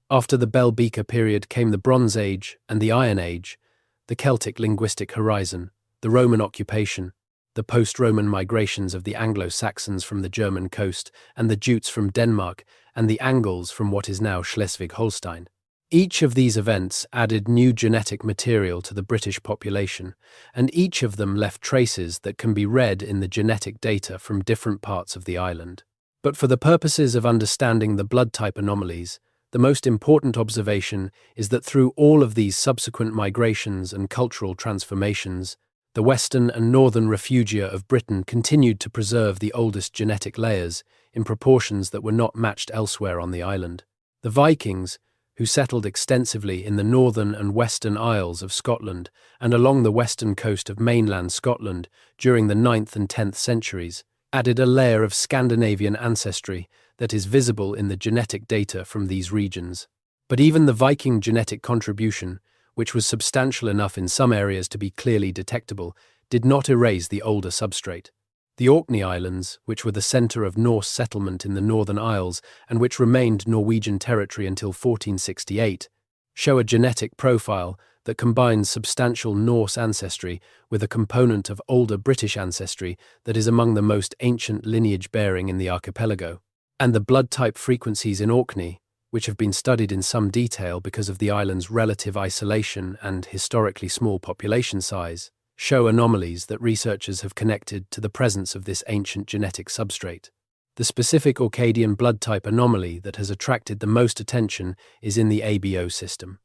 After the Bell Beaker period came the Bronze Age and the Iron Age, the Celtic linguistic horizon, the Roman occupation, the post-Roman migrations of the Anglo-Saxons from the German coast and the Jutes from Denmark and the Angles from what is now Schleswig-Holstein. Each of these events added new genetic material to the British population, and each of them left traces that can be read in the genetic data from different parts of the island. But for the purposes of understanding the blood type anomalies, the most important observation is that through all of these subsequent migrations and cultural transformations, the western and northern refugia of Britain continued to preserve the oldest genetic layers in proportions that were not matched elsewhere on the island. The Vikings, who settled extensively in the northern and western Isles of Scotland and along the western coast of mainland Scotland during the 9th and 10th centuries, added a layer of Scandinavian ancestry that is visible in the genetic data from these regions. But even the Viking genetic contribution, which was substantial enough in some areas to be clearly detectable, did not erase the older substrate. The Orkney Islands, which were the centre of Norse settlement in the Northern Isles and which remained Norwegian territory until 1468, show a genetic profile that combines substantial Norse ancestry with a component of older British ancestry that is among the most ancient lineage-bearing in the archipelago. And the blood-type frequencies in Orkney, which have been studied in some detail because of the island's relative isolation and historically small population size, show anomalies that researchers have connected to the presence of this ancient genetic substrate. The specific Orcadian blood type anomaly that has attracted the most attention is in the ABO system.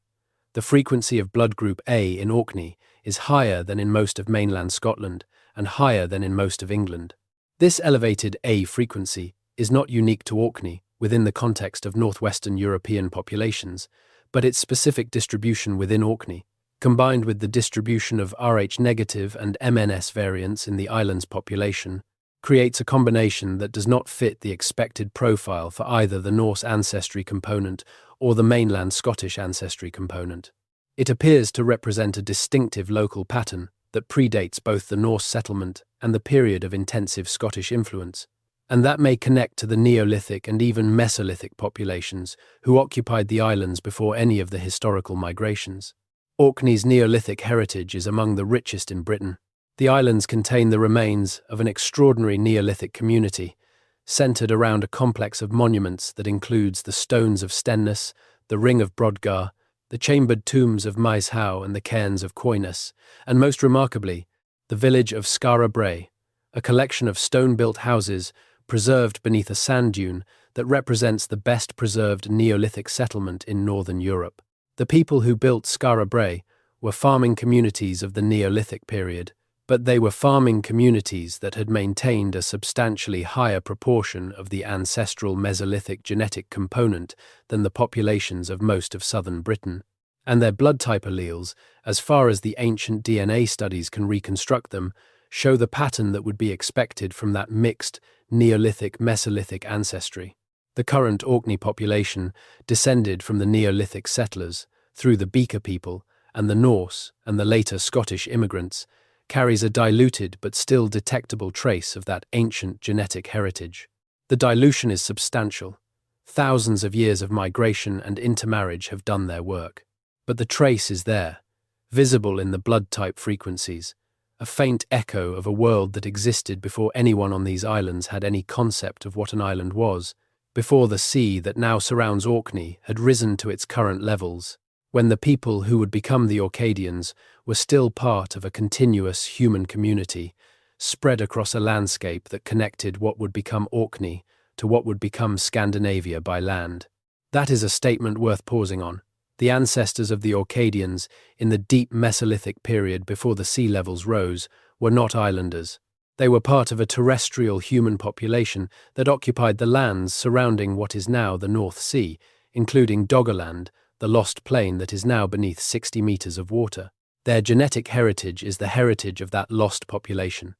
The frequency of blood group A in Orkney is higher than in most of mainland Scotland and higher than in most of England. This elevated A frequency is not unique to Orkney within the context of northwestern European populations, but its specific distribution within Orkney, combined with the distribution of Rh-negative and MNS variants in the island's population, creates a combination that does not fit the expected profile for either the Norse ancestry component or the mainland Scottish ancestry component. It appears to represent a distinctive local pattern that predates both the Norse settlement and the period of intensive Scottish influence, and that may connect to the Neolithic and even Mesolithic populations who occupied the islands before any of the historical migrations. Orkney's Neolithic heritage is among the richest in Britain. The islands contain the remains of an extraordinary Neolithic community, centred around a complex of monuments that includes the stones of Stenness, the ring of Brodgar, the chambered tombs of Maes Howe and the cairns of Coyness, and most remarkably, the village of Skara Brae, a collection of stone-built houses preserved beneath a sand dune that represents the best preserved Neolithic settlement in northern Europe. The people who built Skara Brae were farming communities of the Neolithic period, but they were farming communities that had maintained a substantially higher proportion of the ancestral Mesolithic genetic component than the populations of most of southern Britain, and their blood type alleles, as far as the ancient DNA studies can reconstruct them, show the pattern that would be expected from that mixed Neolithic-Mesolithic ancestry. The current Orkney population descended from the Neolithic settlers through the Beaker people and the Norse and the later Scottish immigrants, carries a diluted but still detectable trace of that ancient genetic heritage. The dilution is substantial. Thousands of years of migration and intermarriage have done their work. But the trace is there, visible in the blood type frequencies, a faint echo of a world that existed before anyone on these islands had any concept of what an island was, before the sea that now surrounds Orkney had risen to its current levels, when the people who would become the Orcadians were still part of a continuous human community, spread across a landscape that connected what would become Orkney to what would become Scandinavia by land. That is a statement worth pausing on. The ancestors of the Orcadians, in the deep Mesolithic period before the sea levels rose, were not islanders. They were part of a terrestrial human population that occupied the lands surrounding what is now the North Sea, including Doggerland, the lost plain that is now beneath 60 meters of water. Their genetic heritage is the heritage of that lost population,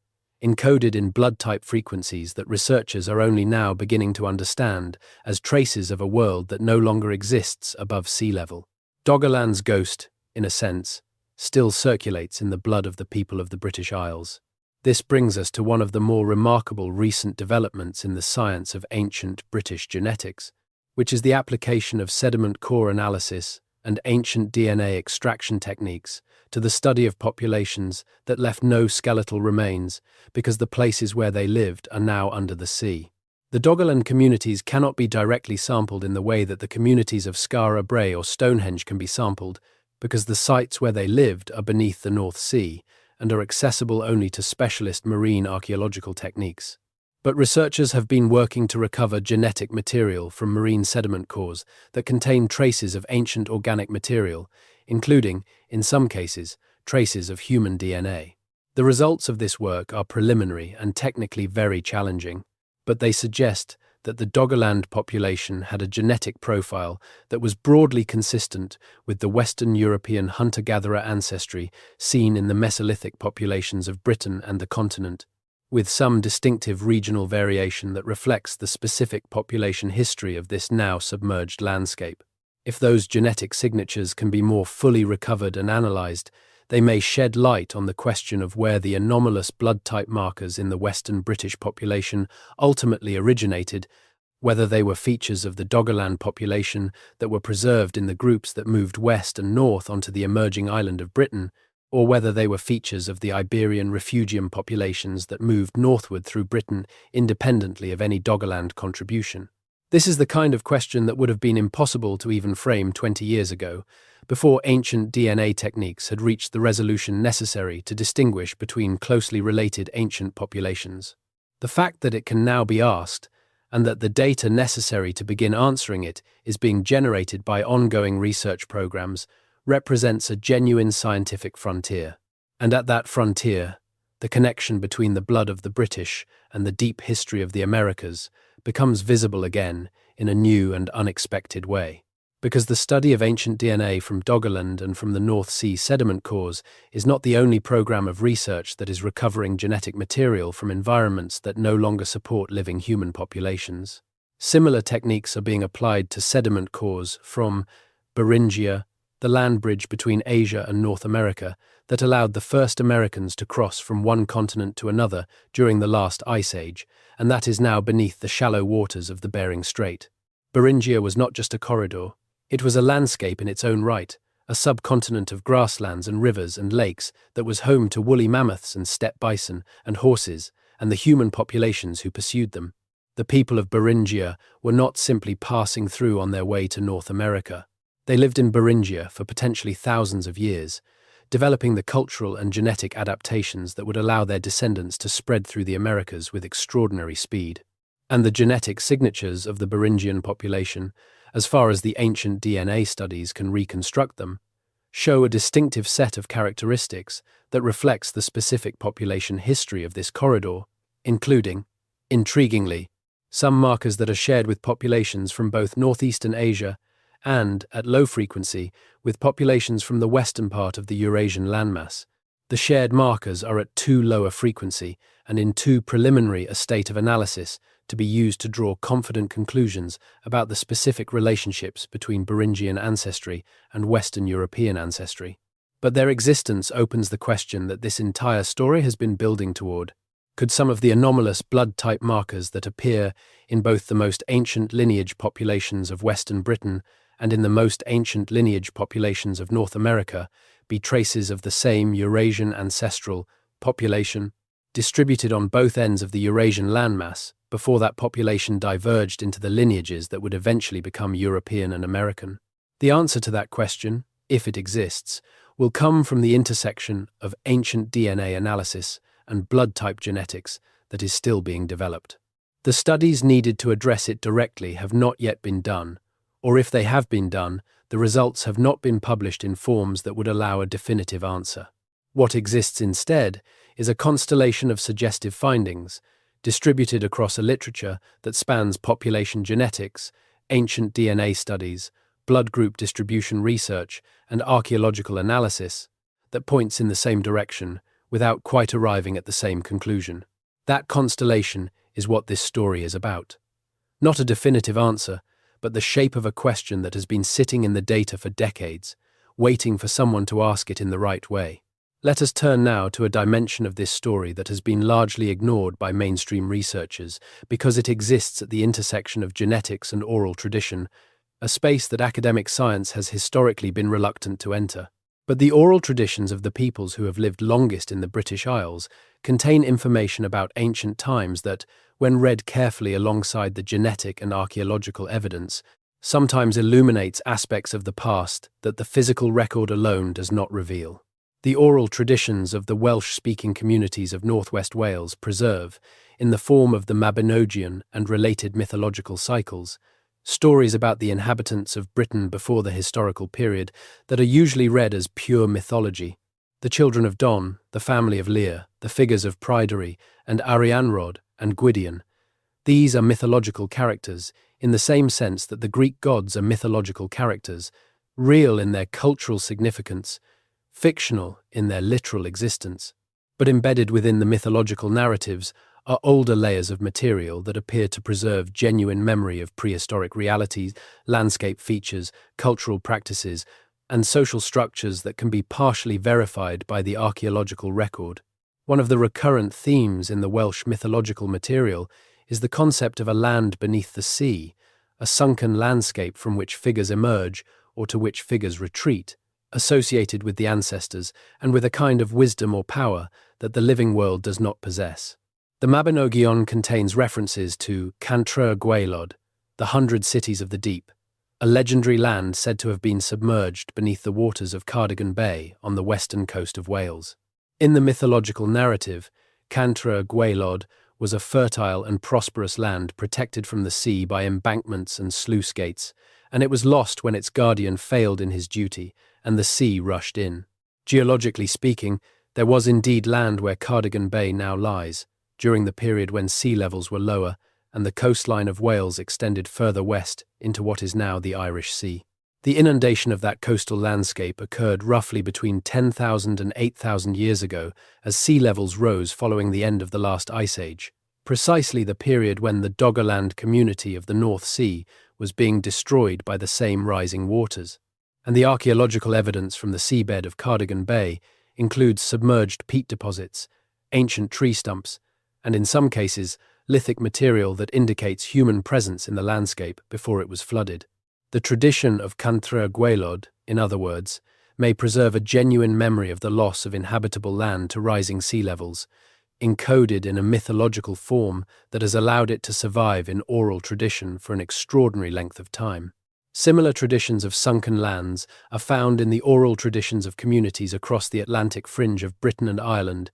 encoded in blood type frequencies that researchers are only now beginning to understand as traces of a world that no longer exists above sea level. Doggerland's ghost, in a sense, still circulates in the blood of the people of the British Isles. This brings us to one of the more remarkable recent developments in the science of ancient British genetics, which is the application of sediment core analysis and ancient DNA extraction techniques to the study of populations that left no skeletal remains because the places where they lived are now under the sea. The Doggerland communities cannot be directly sampled in the way that the communities of Skara Brae or Stonehenge can be sampled because the sites where they lived are beneath the North Sea and are accessible only to specialist marine archaeological techniques. But researchers have been working to recover genetic material from marine sediment cores that contain traces of ancient organic material, including, in some cases, traces of human DNA. The results of this work are preliminary and technically very challenging, but they suggest that the Doggerland population had a genetic profile that was broadly consistent with the Western European hunter-gatherer ancestry seen in the Mesolithic populations of Britain and the continent, with some distinctive regional variation that reflects the specific population history of this now submerged landscape. If those genetic signatures can be more fully recovered and analysed, they may shed light on the question of where the anomalous blood type markers in the Western British population ultimately originated, whether they were features of the Doggerland population that were preserved in the groups that moved west and north onto the emerging island of Britain, or whether they were features of the Iberian refugium populations that moved northward through Britain independently of any Doggerland contribution. This is the kind of question that would have been impossible to even frame 20 years ago, before ancient DNA techniques had reached the resolution necessary to distinguish between closely related ancient populations. The fact that it can now be asked, and that the data necessary to begin answering it is being generated by ongoing research programs, represents a genuine scientific frontier. And at that frontier, the connection between the blood of the British and the deep history of the Americas becomes visible again in a new and unexpected way. Because the study of ancient DNA from Doggerland and from the North Sea sediment cores is not the only program of research that is recovering genetic material from environments that no longer support living human populations. Similar techniques are being applied to sediment cores from Beringia, the land bridge between Asia and North America that allowed the first Americans to cross from one continent to another during the last ice age, and that is now beneath the shallow waters of the Bering Strait. Beringia was not just a corridor, it was a landscape in its own right, a subcontinent of grasslands and rivers and lakes that was home to woolly mammoths and steppe bison and horses and the human populations who pursued them. The people of Beringia were not simply passing through on their way to North America. They lived in Beringia for potentially thousands of years, developing the cultural and genetic adaptations that would allow their descendants to spread through the Americas with extraordinary speed. And the genetic signatures of the Beringian population, as far as the ancient DNA studies can reconstruct them, show a distinctive set of characteristics that reflects the specific population history of this corridor, including, intriguingly, some markers that are shared with populations from both northeastern Asia and, at low frequency, with populations from the western part of the Eurasian landmass. The shared markers are at too low a frequency and in too preliminary a state of analysis to be used to draw confident conclusions about the specific relationships between Beringian ancestry and Western European ancestry. But their existence opens the question that this entire story has been building toward. Could some of the anomalous blood-type markers that appear in both the most ancient lineage populations of Western Britain and in the most ancient lineage populations of North America be traces of the same Eurasian ancestral population, distributed on both ends of the Eurasian landmass, before that population diverged into the lineages that would eventually become European and American? The answer to that question, if it exists, will come from the intersection of ancient DNA analysis and blood-type genetics that is still being developed. The studies needed to address it directly have not yet been done, or if they have been done, the results have not been published in forms that would allow a definitive answer. What exists instead is a constellation of suggestive findings, distributed across a literature that spans population genetics, ancient DNA studies, blood group distribution research, and archaeological analysis, that points in the same direction without quite arriving at the same conclusion. That constellation is what this story is about. Not a definitive answer, but the shape of a question that has been sitting in the data for decades, waiting for someone to ask it in the right way. Let us turn now to a dimension of this story that has been largely ignored by mainstream researchers because it exists at the intersection of genetics and oral tradition, a space that academic science has historically been reluctant to enter. But the oral traditions of the peoples who have lived longest in the British Isles contain information about ancient times that, when read carefully alongside the genetic and archaeological evidence, sometimes illuminates aspects of the past that the physical record alone does not reveal. The oral traditions of the Welsh-speaking communities of northwest Wales preserve, in the form of the Mabinogion and related mythological cycles, stories about the inhabitants of Britain before the historical period that are usually read as pure mythology. The children of Don, the family of Lear, the figures of Pryderi and Arianrhod and Gwydion, These are mythological characters, in the same sense that the Greek gods are mythological characters, real in their cultural significance, fictional in their literal existence. But embedded within the mythological narratives are older layers of material that appear to preserve genuine memory of prehistoric realities, landscape features, cultural practices, and social structures that can be partially verified by the archaeological record. One of the recurrent themes in the Welsh mythological material is the concept of a land beneath the sea, a sunken landscape from which figures emerge or to which figures retreat, associated with the ancestors and with a kind of wisdom or power that the living world does not possess. The Mabinogion contains references to Cantre'r Gwaelod, the 100 cities of the deep, a legendary land said to have been submerged beneath the waters of Cardigan Bay on the western coast of Wales. In the mythological narrative, Cantre'r Gwaelod was a fertile and prosperous land protected from the sea by embankments and sluice gates, and it was lost when its guardian failed in his duty and the sea rushed in. Geologically speaking, there was indeed land where Cardigan Bay now lies, during the period when sea levels were lower and the coastline of Wales extended further west into what is now the Irish Sea. The inundation of that coastal landscape occurred roughly between 10,000 and 8,000 years ago as sea levels rose following the end of the last ice age, precisely the period when the Doggerland community of the North Sea was being destroyed by the same rising waters. And the archaeological evidence from the seabed of Cardigan Bay includes submerged peat deposits, ancient tree stumps, and in some cases, lithic material that indicates human presence in the landscape before it was flooded. The tradition of Cantre'r Gwaelod, in other words, may preserve a genuine memory of the loss of inhabitable land to rising sea levels, encoded in a mythological form that has allowed it to survive in oral tradition for an extraordinary length of time. Similar traditions of sunken lands are found in the oral traditions of communities across the Atlantic fringe of Britain and Ireland,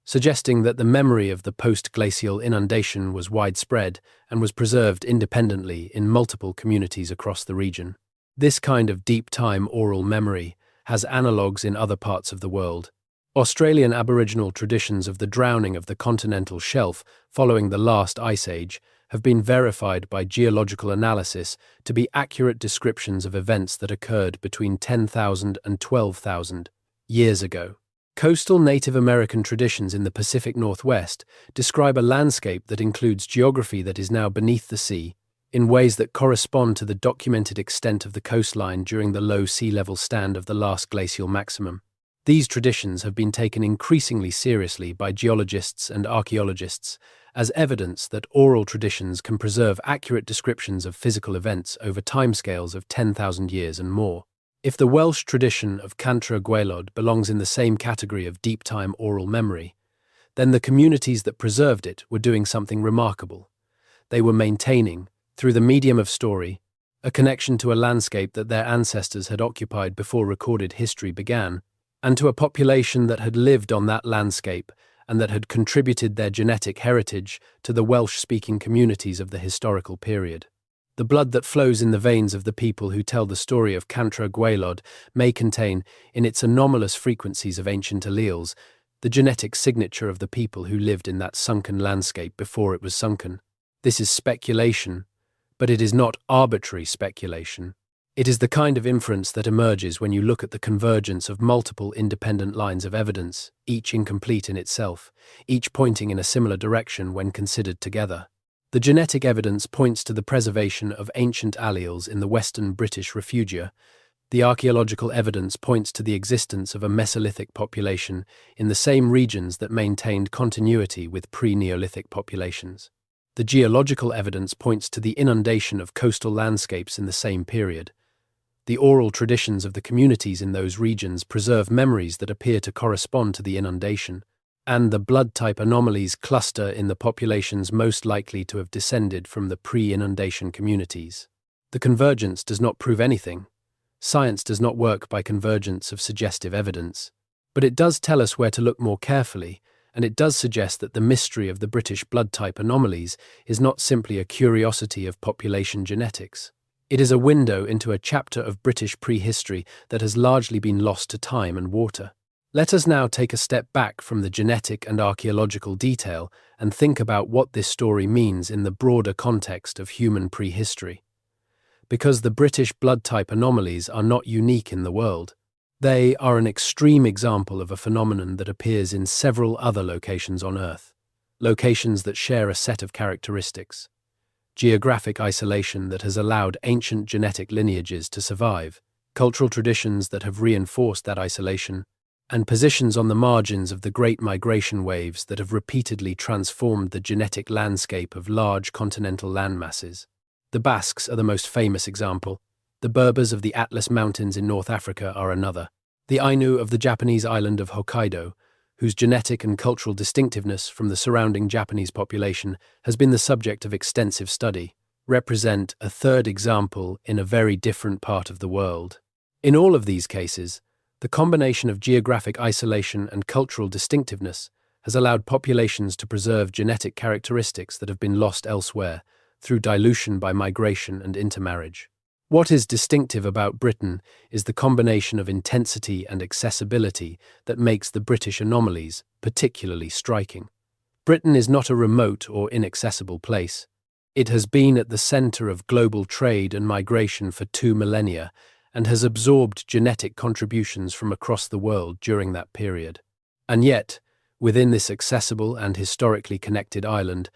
suggesting that the memory of the post-glacial inundation was widespread and was preserved independently in multiple communities across the region. This kind of deep-time oral memory has analogues in other parts of the world. Australian Aboriginal traditions of the drowning of the continental shelf following the last ice age have been verified by geological analysis to be accurate descriptions of events that occurred between 10,000 and 12,000 years ago. Coastal Native American traditions in the Pacific Northwest describe a landscape that includes geography that is now beneath the sea, in ways that correspond to the documented extent of the coastline during the low sea level stand of the last glacial maximum. These traditions have been taken increasingly seriously by geologists and archaeologists as evidence that oral traditions can preserve accurate descriptions of physical events over timescales of 10,000 years and more. If the Welsh tradition of Cantre'r Gwaelod belongs in the same category of deep-time oral memory, then the communities that preserved it were doing something remarkable. They were maintaining, through the medium of story, a connection to a landscape that their ancestors had occupied before recorded history began, and to a population that had lived on that landscape and that had contributed their genetic heritage to the Welsh-speaking communities of the historical period. The blood that flows in the veins of the people who tell the story of Cantre'r Gwaelod may contain, in its anomalous frequencies of ancient alleles, the genetic signature of the people who lived in that sunken landscape before it was sunken. This is speculation, but it is not arbitrary speculation. It is the kind of inference that emerges when you look at the convergence of multiple independent lines of evidence, each incomplete in itself, each pointing in a similar direction when considered together. The genetic evidence points to the preservation of ancient alleles in the western British refugia. The archaeological evidence points to the existence of a Mesolithic population in the same regions that maintained continuity with pre-Neolithic populations. The geological evidence points to the inundation of coastal landscapes in the same period. The oral traditions of the communities in those regions preserve memories that appear to correspond to the inundation, and the blood-type anomalies cluster in the populations most likely to have descended from the pre-inundation communities. The convergence does not prove anything. Science does not work by convergence of suggestive evidence, but it does tell us where to look more carefully, and it does suggest that the mystery of the British blood-type anomalies is not simply a curiosity of population genetics. It is a window into a chapter of British prehistory that has largely been lost to time and water. Let us now take a step back from the genetic and archaeological detail and think about what this story means in the broader context of human prehistory. Because the British blood type anomalies are not unique in the world. They are an extreme example of a phenomenon that appears in several other locations on Earth, locations that share a set of characteristics. Geographic isolation that has allowed ancient genetic lineages to survive, cultural traditions that have reinforced that isolation, and positions on the margins of the great migration waves that have repeatedly transformed the genetic landscape of large continental landmasses. The Basques are the most famous example. The Berbers of the Atlas Mountains in North Africa are another. The Ainu of the Japanese island of Hokkaido, whose genetic and cultural distinctiveness from the surrounding Japanese population has been the subject of extensive study, represent a third example in a very different part of the world. In all of these cases, the combination of geographic isolation and cultural distinctiveness has allowed populations to preserve genetic characteristics that have been lost elsewhere through dilution by migration and intermarriage. What is distinctive about Britain is the combination of intensity and accessibility that makes the British anomalies particularly striking. Britain is not a remote or inaccessible place. It has been at the center of global trade and migration for 2 millennia and has absorbed genetic contributions from across the world during that period. And yet, within this accessible and historically connected island,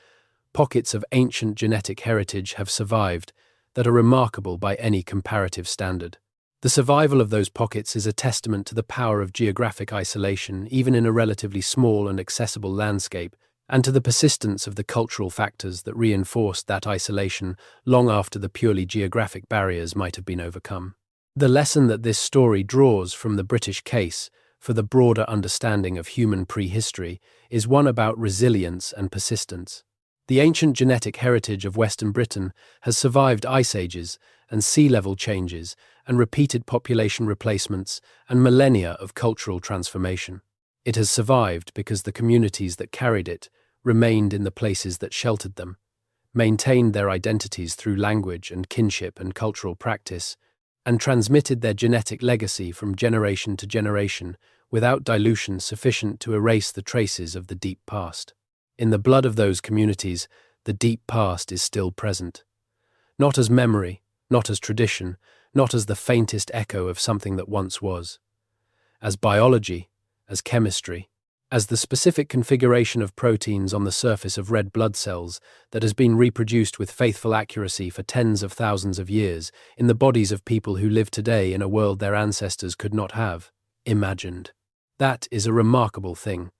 pockets of ancient genetic heritage have survived that are remarkable by any comparative standard. The survival of those pockets is a testament to the power of geographic isolation, even in a relatively small and accessible landscape, and to the persistence of the cultural factors that reinforced that isolation long after the purely geographic barriers might have been overcome. The lesson that this story draws from the British case for the broader understanding of human prehistory is one about resilience and persistence. The ancient genetic heritage of Western Britain has survived ice ages and sea level changes and repeated population replacements and millennia of cultural transformation. It has survived because the communities that carried it remained in the places that sheltered them, maintained their identities through language and kinship and cultural practice, and transmitted their genetic legacy from generation to generation without dilution sufficient to erase the traces of the deep past. In the blood of those communities, the deep past is still present. Not as memory, not as tradition, not as the faintest echo of something that once was. As biology, as chemistry, as the specific configuration of proteins on the surface of red blood cells that has been reproduced with faithful accuracy for tens of thousands of years in the bodies of people who live today in a world their ancestors could not have imagined. That is a remarkable thing,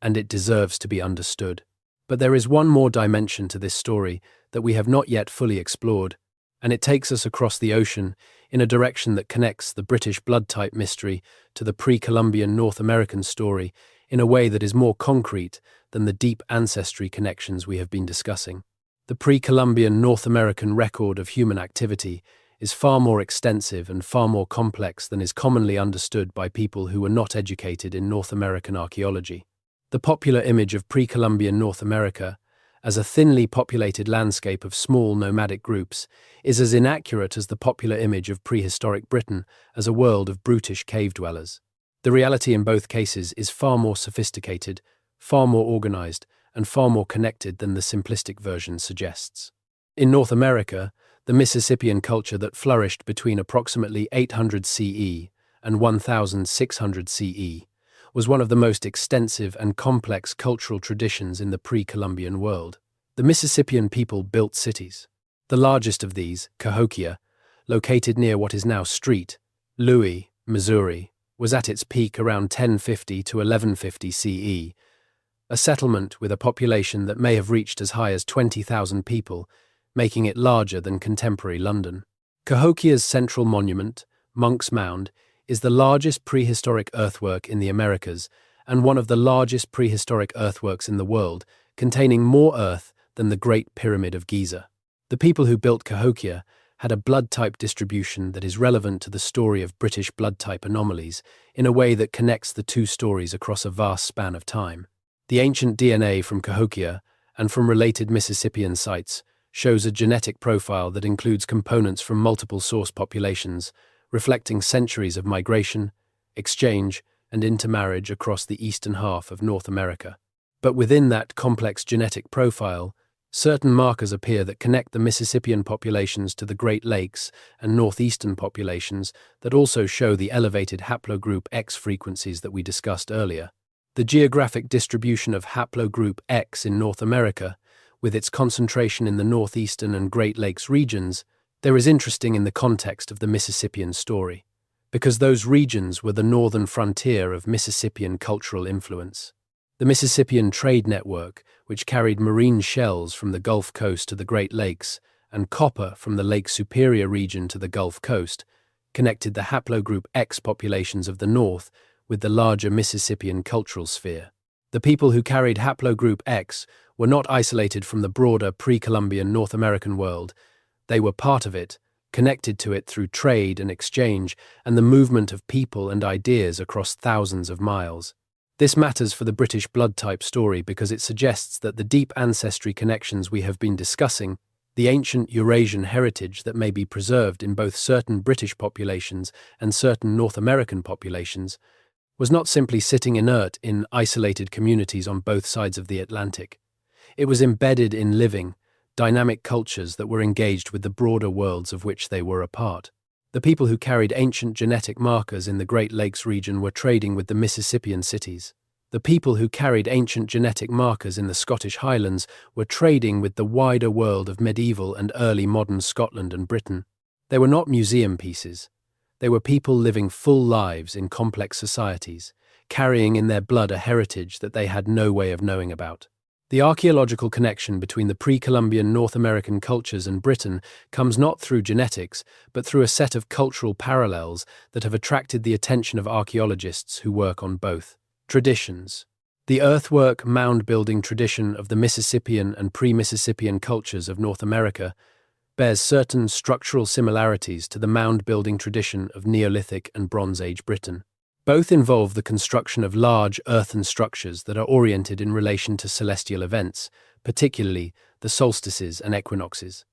and it deserves to be understood. But there is one more dimension to this story that we have not yet fully explored, and it takes us across the ocean in a direction that connects the British blood type mystery to the pre-Columbian North American story in a way that is more concrete than the deep ancestry connections we have been discussing. The pre-Columbian North American record of human activity is far more extensive and far more complex than is commonly understood by people who were not educated in North American archaeology. The popular image of pre-Columbian North America as a thinly populated landscape of small nomadic groups is as inaccurate as the popular image of prehistoric Britain as a world of brutish cave dwellers. The reality in both cases is far more sophisticated, far more organized, and far more connected than the simplistic version suggests. In North America, the Mississippian culture that flourished between approximately 800 CE and 1600 CE was one of the most extensive and complex cultural traditions in the pre-Columbian world. The Mississippian people built cities. The largest of these, Cahokia, located near what is now St. Louis, Missouri, was at its peak around 1050 to 1150 CE, a settlement with a population that may have reached as high as 20,000 people, making it larger than contemporary London. Cahokia's central monument, Monk's Mound, is the largest prehistoric earthwork in the Americas and one of the largest prehistoric earthworks in the world, containing more earth than the Great Pyramid of Giza. The people who built Cahokia had a blood type distribution that is relevant to the story of British blood type anomalies in a way that connects the two stories across a vast span of time. The ancient DNA from Cahokia and from related Mississippian sites shows a genetic profile that includes components from multiple source populations, reflecting centuries of migration, exchange, and intermarriage across the eastern half of North America. But within that complex genetic profile, certain markers appear that connect the Mississippian populations to the Great Lakes and northeastern populations that also show the elevated haplogroup X frequencies that we discussed earlier. The geographic distribution of haplogroup X in North America, with its concentration in the northeastern and Great Lakes regions, there is interesting in the context of the Mississippian story, because those regions were the northern frontier of Mississippian cultural influence. The Mississippian trade network, which carried marine shells from the Gulf Coast to the Great Lakes and copper from the Lake Superior region to the Gulf Coast, connected the haplogroup X populations of the north with the larger Mississippian cultural sphere. The people who carried haplogroup X were not isolated from the broader pre-Columbian North American world. They were part of it, connected to it through trade and exchange and the movement of people and ideas across thousands of miles. This matters for the British blood type story because it suggests that the deep ancestry connections we have been discussing, the ancient Eurasian heritage that may be preserved in both certain British populations and certain North American populations, was not simply sitting inert in isolated communities on both sides of the Atlantic. It was embedded in living, dynamic cultures that were engaged with the broader worlds of which they were a part. The people who carried ancient genetic markers in the Great Lakes region were trading with the Mississippian cities. The people who carried ancient genetic markers in the Scottish Highlands were trading with the wider world of medieval and early modern Scotland and Britain. They were not museum pieces. They were people living full lives in complex societies, carrying in their blood a heritage that they had no way of knowing about. The archaeological connection between the pre-Columbian North American cultures and Britain comes not through genetics, but through a set of cultural parallels that have attracted the attention of archaeologists who work on both. Traditions. The earthwork mound-building tradition of the Mississippian and pre-Mississippian cultures of North America bears certain structural similarities to the mound-building tradition of Neolithic and Bronze Age Britain. Both involve the construction of large earthen structures that are oriented in relation to celestial events, particularly the solstices and equinoxes.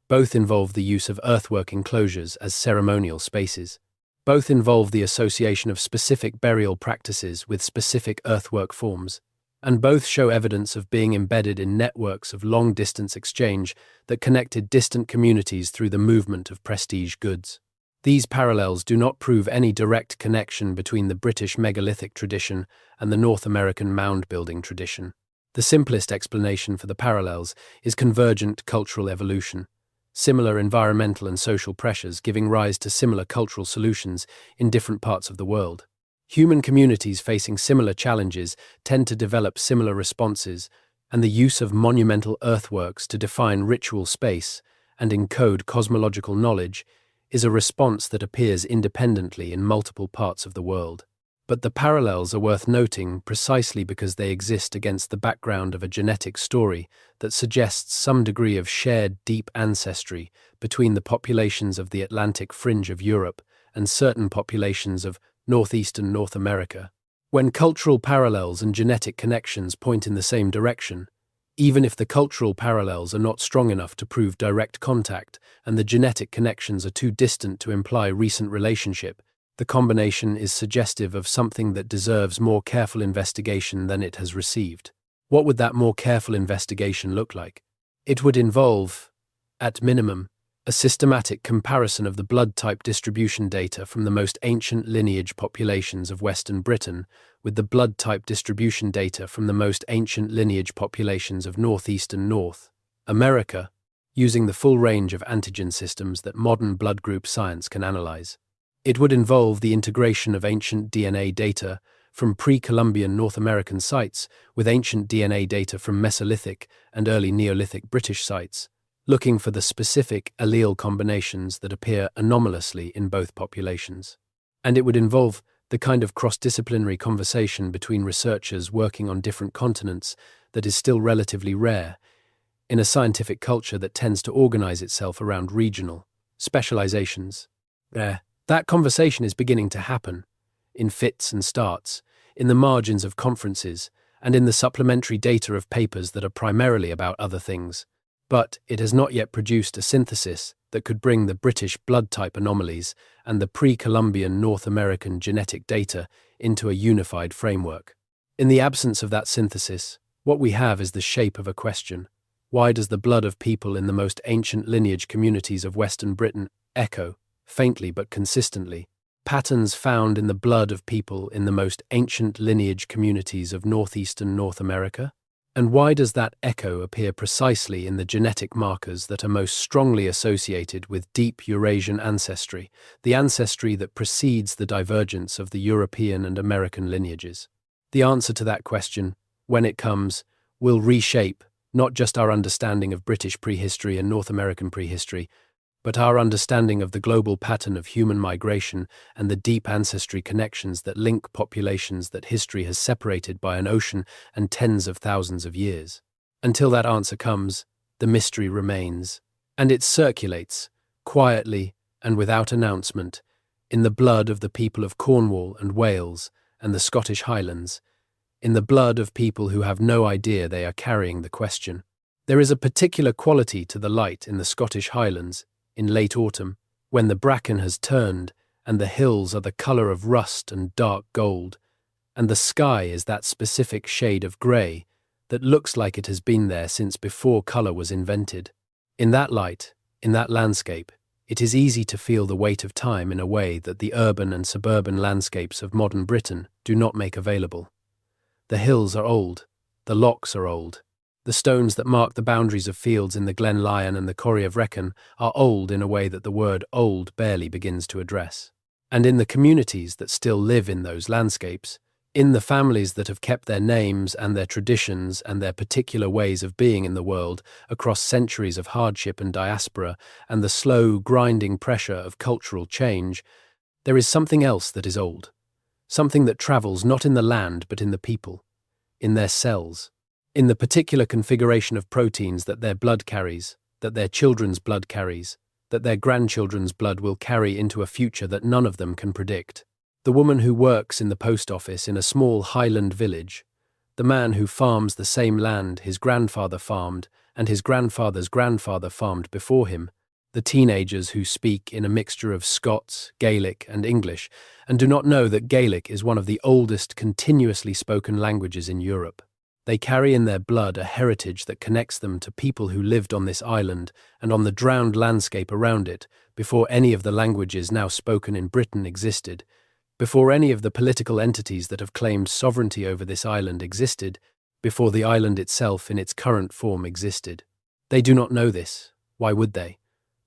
Both involve the use of earthwork enclosures as ceremonial spaces. Both involve the association of specific burial practices with specific earthwork forms, and both show evidence of being embedded in networks of long-distance exchange that connected distant communities through the movement of prestige goods. These parallels do not prove any direct connection between the British megalithic tradition and the North American mound-building tradition. The simplest explanation for the parallels is convergent cultural evolution, similar environmental and social pressures giving rise to similar cultural solutions in different parts of the world. Human communities facing similar challenges tend to develop similar responses, and the use of monumental earthworks to define ritual space and encode cosmological knowledge is a response that appears independently in multiple parts of the world. But the parallels are worth noting precisely because they exist against the background of a genetic story that suggests some degree of shared deep ancestry between the populations of the Atlantic fringe of Europe and certain populations of northeastern North America. When cultural parallels and genetic connections point in the same direction, even if the cultural parallels are not strong enough to prove direct contact and the genetic connections are too distant to imply recent relationship, the combination is suggestive of something that deserves more careful investigation than it has received. What would that more careful investigation look like? It would involve, at minimum, a systematic comparison of the blood type distribution data from the most ancient lineage populations of Western Britain with the blood type distribution data from the most ancient lineage populations of northeastern North America, using the full range of antigen systems that modern blood group science can analyze. It would involve the integration of ancient DNA data from pre-Columbian North American sites with ancient DNA data from Mesolithic and early Neolithic British sites, looking for the specific allele combinations that appear anomalously in both populations. And it would involve the kind of cross-disciplinary conversation between researchers working on different continents that is still relatively rare in a scientific culture that tends to organize itself around regional specializations. That conversation is beginning to happen, in fits and starts, in the margins of conferences, and in the supplementary data of papers that are primarily about other things. But it has not yet produced a synthesis that could bring the British blood type anomalies and the pre-Columbian North American genetic data into a unified framework. In the absence of that synthesis, what we have is the shape of a question. Why does the blood of people in the most ancient lineage communities of Western Britain echo, faintly but consistently, patterns found in the blood of people in the most ancient lineage communities of northeastern North America? And why does that echo appear precisely in the genetic markers that are most strongly associated with deep Eurasian ancestry, the ancestry that precedes the divergence of the European and American lineages? The answer to that question, when it comes, will reshape not just our understanding of British prehistory and North American prehistory, but our understanding of the global pattern of human migration and the deep ancestry connections that link populations that history has separated by an ocean and tens of thousands of years. Until that answer comes, the mystery remains, and it circulates, quietly and without announcement, in the blood of the people of Cornwall and Wales and the Scottish Highlands, in the blood of people who have no idea they are carrying the question. There is a particular quality to the light in the Scottish Highlands, in late autumn, when the bracken has turned and the hills are the colour of rust and dark gold, and the sky is that specific shade of grey that looks like it has been there since before colour was invented. In that light, in that landscape, it is easy to feel the weight of time in a way that the urban and suburban landscapes of modern Britain do not make available. The hills are old, the lochs are old. The stones that mark the boundaries of fields in the Glen Lyon and the Corrie of Wrekin are old in a way that the word old barely begins to address. And in the communities that still live in those landscapes, in the families that have kept their names and their traditions and their particular ways of being in the world across centuries of hardship and diaspora and the slow, grinding pressure of cultural change, there is something else that is old. Something that travels not in the land but in the people, in their cells, in the particular configuration of proteins that their blood carries, that their children's blood carries, that their grandchildren's blood will carry into a future that none of them can predict. The woman who works in the post office in a small highland village, the man who farms the same land his grandfather farmed and his grandfather's grandfather farmed before him, the teenagers who speak in a mixture of Scots, Gaelic, and English, and do not know that Gaelic is one of the oldest continuously spoken languages in Europe. They carry in their blood a heritage that connects them to people who lived on this island and on the drowned landscape around it before any of the languages now spoken in Britain existed, before any of the political entities that have claimed sovereignty over this island existed, before the island itself in its current form existed. They do not know this. Why would they?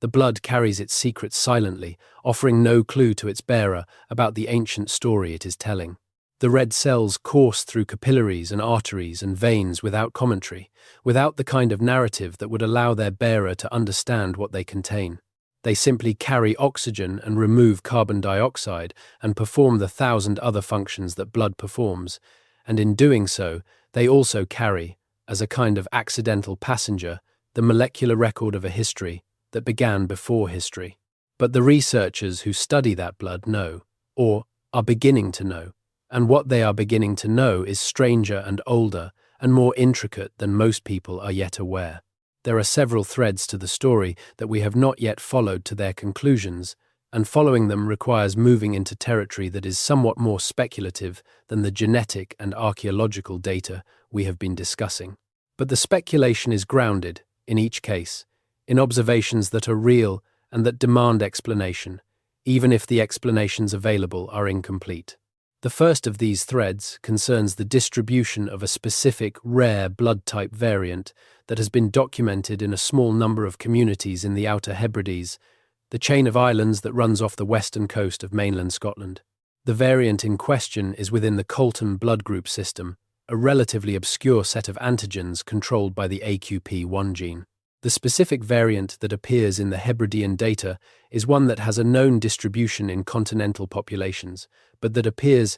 The blood carries its secrets silently, offering no clue to its bearer about the ancient story it is telling. The red cells course through capillaries and arteries and veins without commentary, without the kind of narrative that would allow their bearer to understand what they contain. They simply carry oxygen and remove carbon dioxide and perform the 1,000 other functions that blood performs, and in doing so, they also carry, as a kind of accidental passenger, the molecular record of a history that began before history. But the researchers who study that blood know, or are beginning to know, and what they are beginning to know is stranger and older and more intricate than most people are yet aware. There are several threads to the story that we have not yet followed to their conclusions, and following them requires moving into territory that is somewhat more speculative than the genetic and archaeological data we have been discussing. But the speculation is grounded, in each case, in observations that are real and that demand explanation, even if the explanations available are incomplete. The first of these threads concerns the distribution of a specific rare blood type variant that has been documented in a small number of communities in the Outer Hebrides, the chain of islands that runs off the western coast of mainland Scotland. The variant in question is within the Colton blood group system, a relatively obscure set of antigens controlled by the AQP1 gene. The specific variant that appears in the Hebridean data is one that has a known distribution in continental populations, but that appears,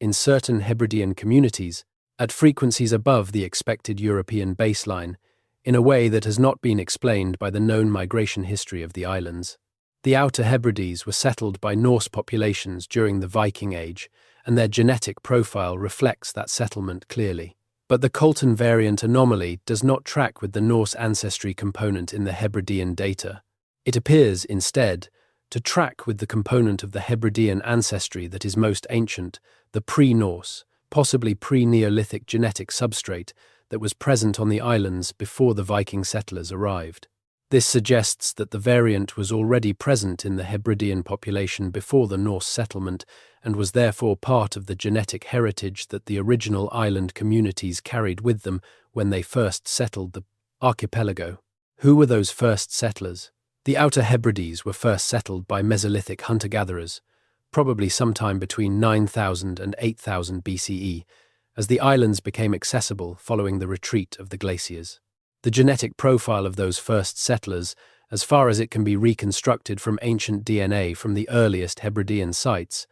in certain Hebridean communities, at frequencies above the expected European baseline, in a way that has not been explained by the known migration history of the islands. The Outer Hebrides were settled by Norse populations during the Viking Age, and their genetic profile reflects that settlement clearly. But the Colton variant anomaly does not track with the Norse ancestry component in the Hebridean data. It appears, instead, to track with the component of the Hebridean ancestry that is most ancient, the pre-Norse, possibly pre-Neolithic genetic substrate that was present on the islands before the Viking settlers arrived. This suggests that the variant was already present in the Hebridean population before the Norse settlement and was therefore part of the genetic heritage that the original island communities carried with them when they first settled the archipelago. Who were those first settlers? The Outer Hebrides were first settled by Mesolithic hunter-gatherers, probably sometime between 9000 and 8000 BCE, as the islands became accessible following the retreat of the glaciers. The genetic profile of those first settlers, as far as it can be reconstructed from ancient DNA from the earliest Hebridean sites,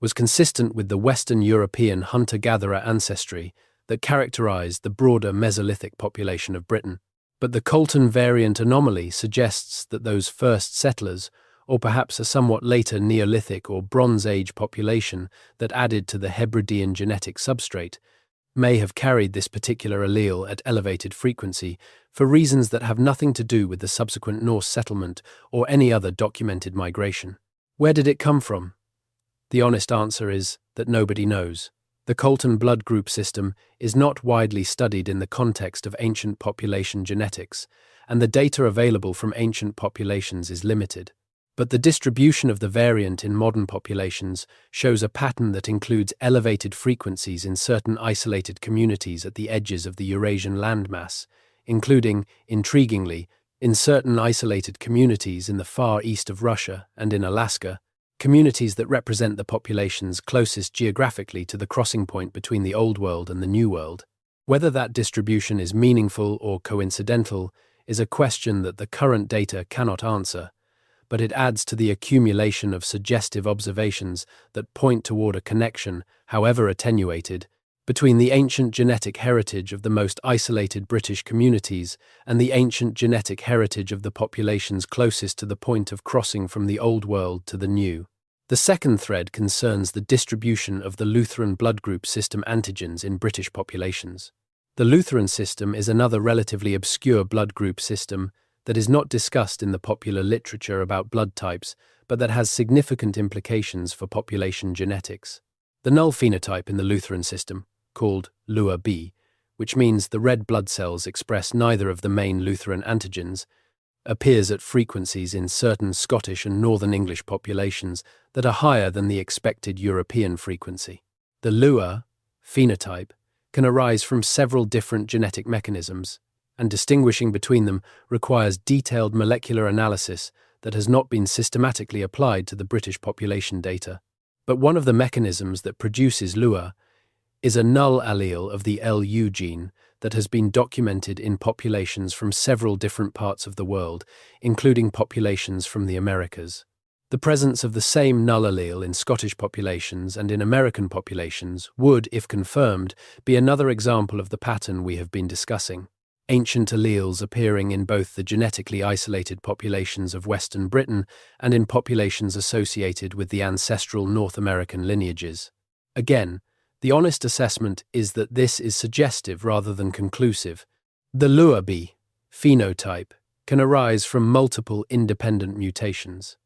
was consistent with the Western European hunter-gatherer ancestry that characterized the broader Mesolithic population of Britain. But the Colton variant anomaly suggests that those first settlers, or perhaps a somewhat later Neolithic or Bronze Age population that added to the Hebridean genetic substrate, may have carried this particular allele at elevated frequency for reasons that have nothing to do with the subsequent Norse settlement or any other documented migration. Where did it come from? The honest answer is that nobody knows. The Colton blood group system is not widely studied in the context of ancient population genetics, and the data available from ancient populations is limited. But the distribution of the variant in modern populations shows a pattern that includes elevated frequencies in certain isolated communities at the edges of the Eurasian landmass, including, intriguingly, in certain isolated communities in the far east of Russia and in Alaska, communities that represent the populations closest geographically to the crossing point between the Old World and the New World. Whether that distribution is meaningful or coincidental is a question that the current data cannot answer, but it adds to the accumulation of suggestive observations that point toward a connection, however attenuated, between the ancient genetic heritage of the most isolated British communities and the ancient genetic heritage of the populations closest to the point of crossing from the Old World to the New. The second thread concerns the distribution of the Lutheran blood group system antigens in British populations. The Lutheran system is another relatively obscure blood group system that is not discussed in the popular literature about blood types, but that has significant implications for population genetics. The null phenotype in the Lutheran system, called LUA-B, which means the red blood cells express neither of the main Lutheran antigens, appears at frequencies in certain Scottish and Northern English populations that are higher than the expected European frequency. The LUA phenotype can arise from several different genetic mechanisms, and distinguishing between them requires detailed molecular analysis that has not been systematically applied to the British population data. But one of the mechanisms that produces LUA is a null allele of the LU gene that has been documented in populations from several different parts of the world, including populations from the Americas. The presence of the same null allele in Scottish populations and in American populations would, if confirmed, be another example of the pattern we have been discussing. Ancient alleles appearing in both the genetically isolated populations of Western Britain and in populations associated with the ancestral North American lineages. Again, the honest assessment is that this is suggestive rather than conclusive. The LUA-B phenotype can arise from multiple independent mutations,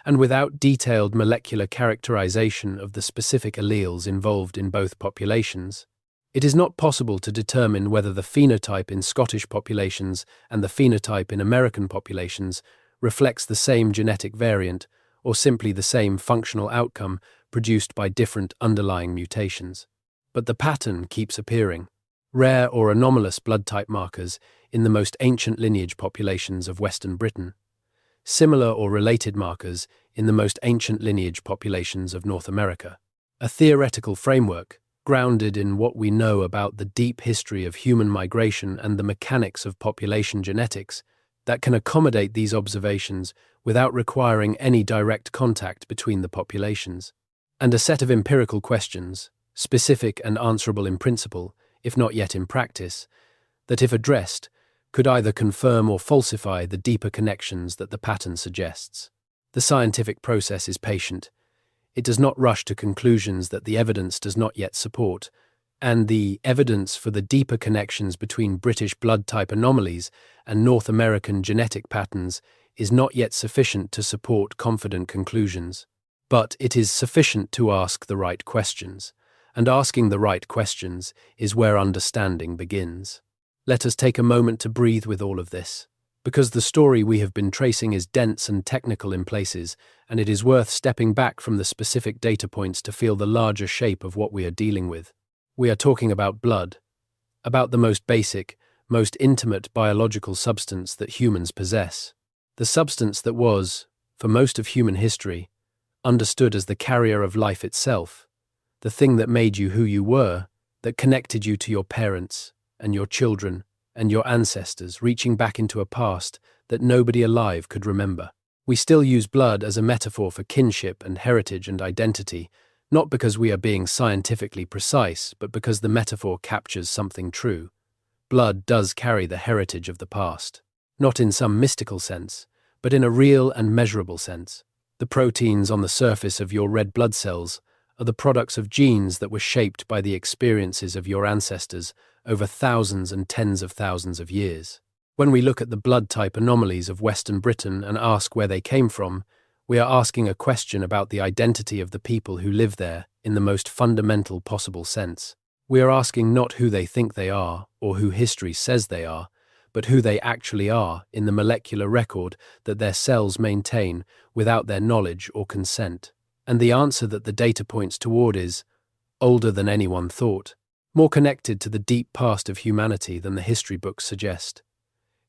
and without detailed molecular characterization of the specific alleles involved in both populations, it is not possible to determine whether the phenotype in Scottish populations and the phenotype in American populations reflects the same genetic variant or simply the same functional outcome produced by different underlying mutations. But the pattern keeps appearing. Rare or anomalous blood type markers in the most ancient lineage populations of Western Britain. Similar or related markers in the most ancient lineage populations of North America. A theoretical framework grounded in what we know about the deep history of human migration and the mechanics of population genetics that can accommodate these observations without requiring any direct contact between the populations. And a set of empirical questions, specific and answerable in principle, if not yet in practice, that if addressed, could either confirm or falsify the deeper connections that the pattern suggests. The scientific process is patient. It does not rush to conclusions that the evidence does not yet support, and the evidence for the deeper connections between British blood type anomalies and North American genetic patterns is not yet sufficient to support confident conclusions. But it is sufficient to ask the right questions, and asking the right questions is where understanding begins. Let us take a moment to breathe with all of this, because the story we have been tracing is dense and technical in places, and it is worth stepping back from the specific data points to feel the larger shape of what we are dealing with. We are talking about blood, about the most basic, most intimate biological substance that humans possess. The substance that was, for most of human history, understood as the carrier of life itself, the thing that made you who you were, that connected you to your parents and your children and your ancestors, reaching back into a past that nobody alive could remember. We still use blood as a metaphor for kinship and heritage and identity, not because we are being scientifically precise, but because the metaphor captures something true. Blood does carry the heritage of the past, not in some mystical sense, but in a real and measurable sense. The proteins on the surface of your red blood cells are the products of genes that were shaped by the experiences of your ancestors over thousands and tens of thousands of years. When we look at the blood type anomalies of Western Britain and ask where they came from, we are asking a question about the identity of the people who live there in the most fundamental possible sense. We are asking not who they think they are or who history says they are, but who they actually are in the molecular record that their cells maintain without their knowledge or consent. And the answer that the data points toward is older than anyone thought, more connected to the deep past of humanity than the history books suggest,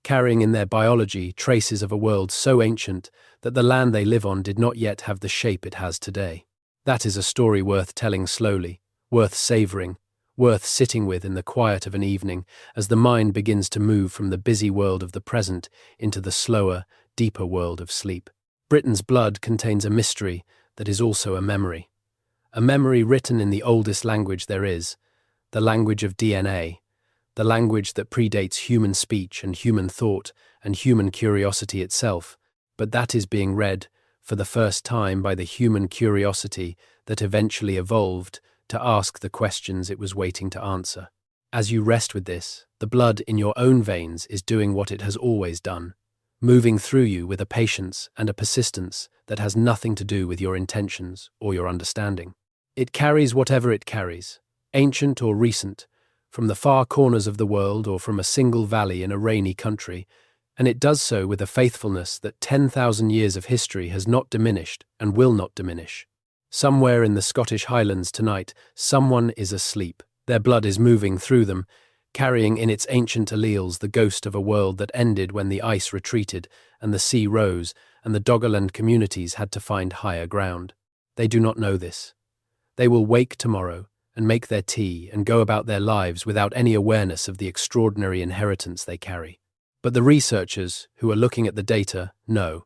carrying in their biology traces of a world so ancient that the land they live on did not yet have the shape it has today. That is a story worth telling slowly, worth savoring, worth sitting with in the quiet of an evening as the mind begins to move from the busy world of the present into the slower, deeper world of sleep. Britain's blood contains a mystery that is also a memory written in the oldest language there is, the language of DNA, the language that predates human speech and human thought and human curiosity itself, but that is being read for the first time by the human curiosity that eventually evolved to ask the questions it was waiting to answer. As you rest with this, the blood in your own veins is doing what it has always done, moving through you with a patience and a persistence that has nothing to do with your intentions or your understanding. It carries whatever it carries, ancient or recent, from the far corners of the world or from a single valley in a rainy country, and it does so with a faithfulness that 10,000 years of history has not diminished and will not diminish. Somewhere in the Scottish Highlands tonight, someone is asleep. Their blood is moving through them, carrying in its ancient alleles the ghost of a world that ended when the ice retreated and the sea rose and the Doggerland communities had to find higher ground. They do not know this. They will wake tomorrow and make their tea and go about their lives without any awareness of the extraordinary inheritance they carry. But the researchers who are looking at the data know.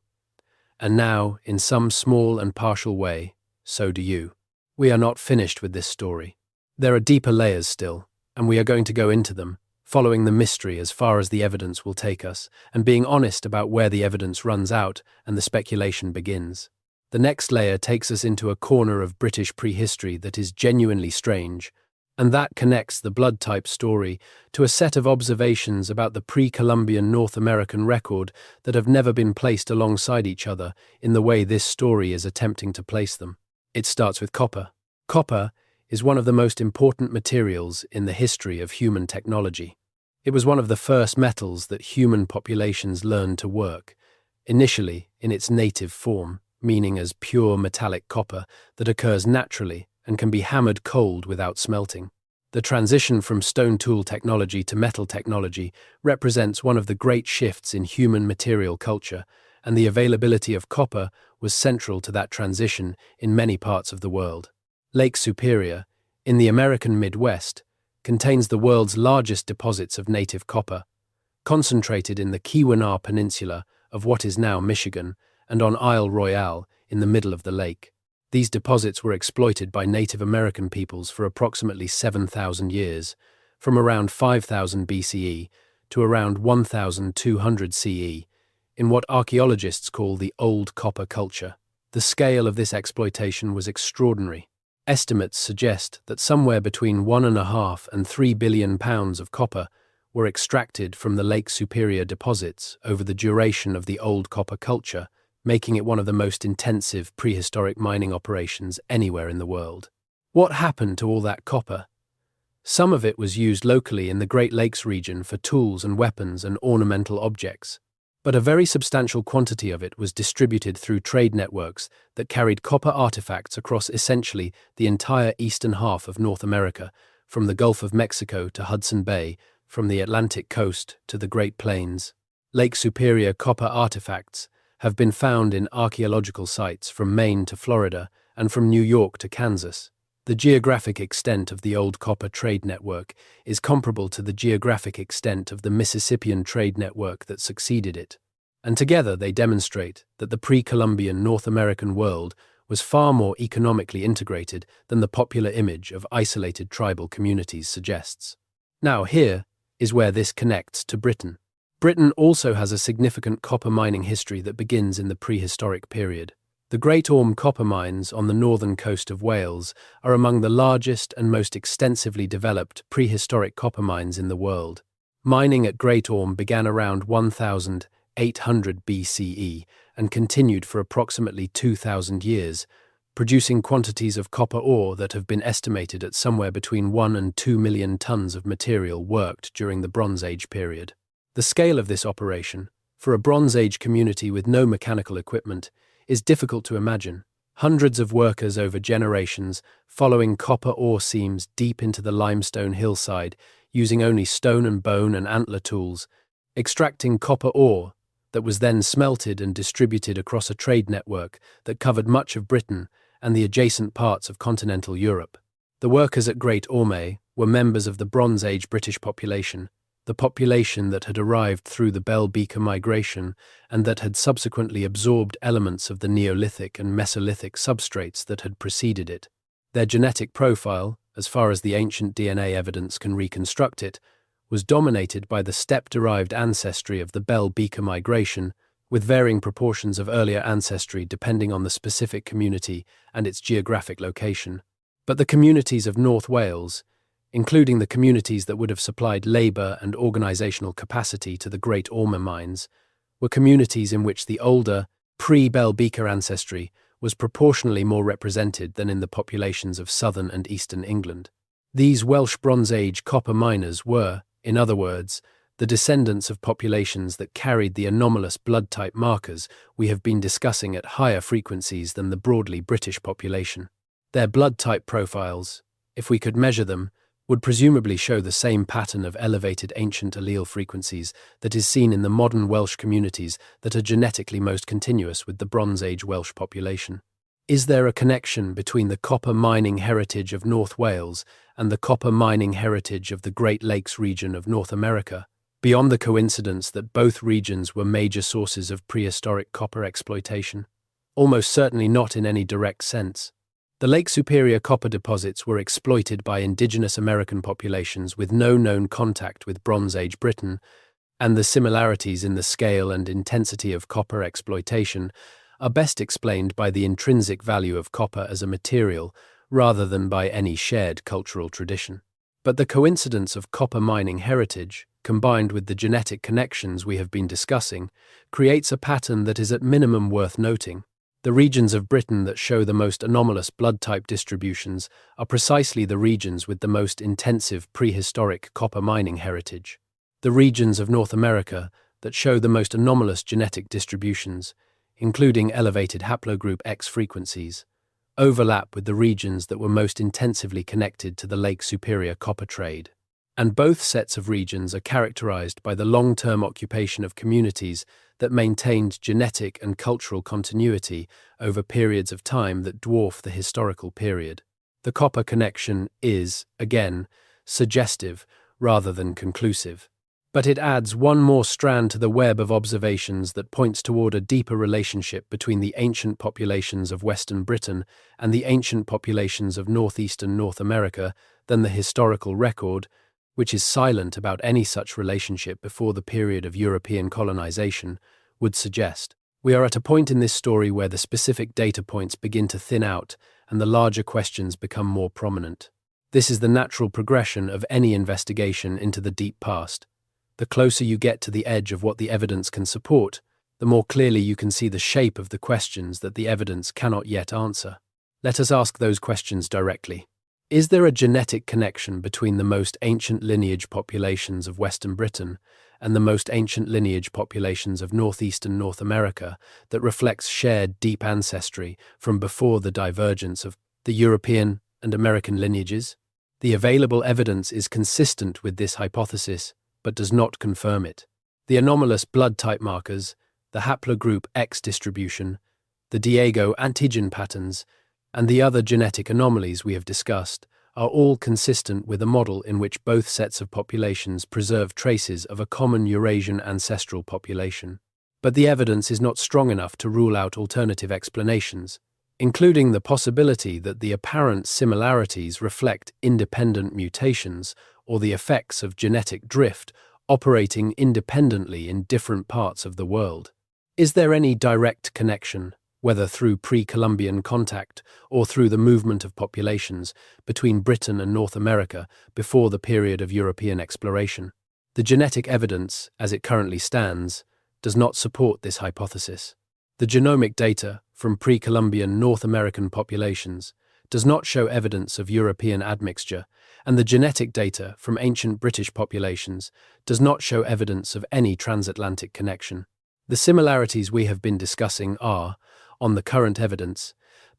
And now, in some small and partial way, so do you. We are not finished with this story. There are deeper layers still, and we are going to go into them, following the mystery as far as the evidence will take us, and being honest about where the evidence runs out and the speculation begins. The next layer takes us into a corner of British prehistory that is genuinely strange, and that connects the blood type story to a set of observations about the pre-Columbian North American record that have never been placed alongside each other in the way this story is attempting to place them. It starts with copper. Copper is one of the most important materials in the history of human technology. It was one of the first metals that human populations learned to work, initially in its native form, meaning as pure metallic copper that occurs naturally and can be hammered cold without smelting. The transition from stone tool technology to metal technology represents one of the great shifts in human material culture, and the availability of copper was central to that transition in many parts of the world. Lake Superior, in the American Midwest, contains the world's largest deposits of native copper, concentrated in the Keweenaw Peninsula of what is now Michigan and on Isle Royale in the middle of the lake. These deposits were exploited by Native American peoples for approximately 7,000 years, from around 5000 BCE to around 1200 CE, in what archaeologists call the Old Copper Culture. The scale of this exploitation was extraordinary. Estimates suggest that somewhere between 1.5 and 3 billion pounds of copper were extracted from the Lake Superior deposits over the duration of the Old Copper culture, making it one of the most intensive prehistoric mining operations anywhere in the world. What happened to all that copper? Some of it was used locally in the Great Lakes region for tools and weapons and ornamental objects, but a very substantial quantity of it was distributed through trade networks that carried copper artifacts across essentially the entire eastern half of North America, from the Gulf of Mexico to Hudson Bay, from the Atlantic coast to the Great Plains. Lake Superior copper artifacts have been found in archaeological sites from Maine to Florida and from New York to Kansas. The geographic extent of the old copper trade network is comparable to the geographic extent of the Mississippian trade network that succeeded it, and together they demonstrate that the pre-Columbian North American world was far more economically integrated than the popular image of isolated tribal communities suggests. Now here is where this connects to Britain. Britain also has a significant copper mining history that begins in the prehistoric period. The Great Orme copper mines on the northern coast of Wales are among the largest and most extensively developed prehistoric copper mines in the world. Mining at Great Orme began around 1800 BCE and continued for approximately 2,000 years, producing quantities of copper ore that have been estimated at somewhere between 1 and 2 million tons of material worked during the Bronze Age period. The scale of this operation, for a Bronze Age community with no mechanical equipment, is difficult to imagine. Hundreds of workers over generations following copper ore seams deep into the limestone hillside, using only stone and bone and antler tools, extracting copper ore that was then smelted and distributed across a trade network that covered much of Britain and the adjacent parts of continental Europe. The workers at Great Orme were members of the Bronze Age British population, the population that had arrived through the Bell Beaker migration and that had subsequently absorbed elements of the Neolithic and Mesolithic substrates that had preceded it. Their genetic profile, as far as the ancient DNA evidence can reconstruct it, was dominated by the steppe-derived ancestry of the Bell Beaker migration, with varying proportions of earlier ancestry depending on the specific community and its geographic location. But the communities of North Wales, including the communities that would have supplied labour and organisational capacity to the Great Orme mines, were communities in which the older, pre-Bell Beaker ancestry was proportionally more represented than in the populations of southern and eastern England. These Welsh Bronze Age copper miners were, in other words, the descendants of populations that carried the anomalous blood type markers we have been discussing at higher frequencies than the broadly British population. Their blood type profiles, if we could measure them, would presumably show the same pattern of elevated ancient allele frequencies that is seen in the modern Welsh communities that are genetically most continuous with the Bronze Age Welsh population. Is there a connection between the copper mining heritage of North Wales and the copper mining heritage of the Great Lakes region of North America, beyond the coincidence that both regions were major sources of prehistoric copper exploitation? Almost certainly not in any direct sense. The Lake Superior copper deposits were exploited by indigenous American populations with no known contact with Bronze Age Britain, and the similarities in the scale and intensity of copper exploitation are best explained by the intrinsic value of copper as a material rather than by any shared cultural tradition. But the coincidence of copper mining heritage, combined with the genetic connections we have been discussing, creates a pattern that is at minimum worth noting. The regions of Britain that show the most anomalous blood type distributions are precisely the regions with the most intensive prehistoric copper mining heritage. The regions of North America that show the most anomalous genetic distributions, including elevated haplogroup X frequencies, overlap with the regions that were most intensively connected to the Lake Superior copper trade. And both sets of regions are characterized by the long-term occupation of communities that maintained genetic and cultural continuity over periods of time that dwarf the historical period. The copper connection is, again, suggestive rather than conclusive. But it adds one more strand to the web of observations that points toward a deeper relationship between the ancient populations of Western Britain and the ancient populations of northeastern North America than the historical record, which is silent about any such relationship before the period of European colonization, would suggest. We are at a point in this story where the specific data points begin to thin out and the larger questions become more prominent. This is the natural progression of any investigation into the deep past. The closer you get to the edge of what the evidence can support, the more clearly you can see the shape of the questions that the evidence cannot yet answer. Let us ask those questions directly. Is there a genetic connection between the most ancient lineage populations of Western Britain and the most ancient lineage populations of northeastern North America that reflects shared deep ancestry from before the divergence of the European and American lineages? The available evidence is consistent with this hypothesis, but does not confirm it. The anomalous blood type markers, the haplogroup X distribution, the Diego antigen patterns, and the other genetic anomalies we have discussed are all consistent with a model in which both sets of populations preserve traces of a common Eurasian ancestral population. But the evidence is not strong enough to rule out alternative explanations, including the possibility that the apparent similarities reflect independent mutations or the effects of genetic drift operating independently in different parts of the world. Is there any direct connection, whether through pre-Columbian contact or through the movement of populations between Britain and North America before the period of European exploration? The genetic evidence, as it currently stands, does not support this hypothesis. The genomic data from pre-Columbian North American populations does not show evidence of European admixture, and the genetic data from ancient British populations does not show evidence of any transatlantic connection. The similarities we have been discussing are, on the current evidence,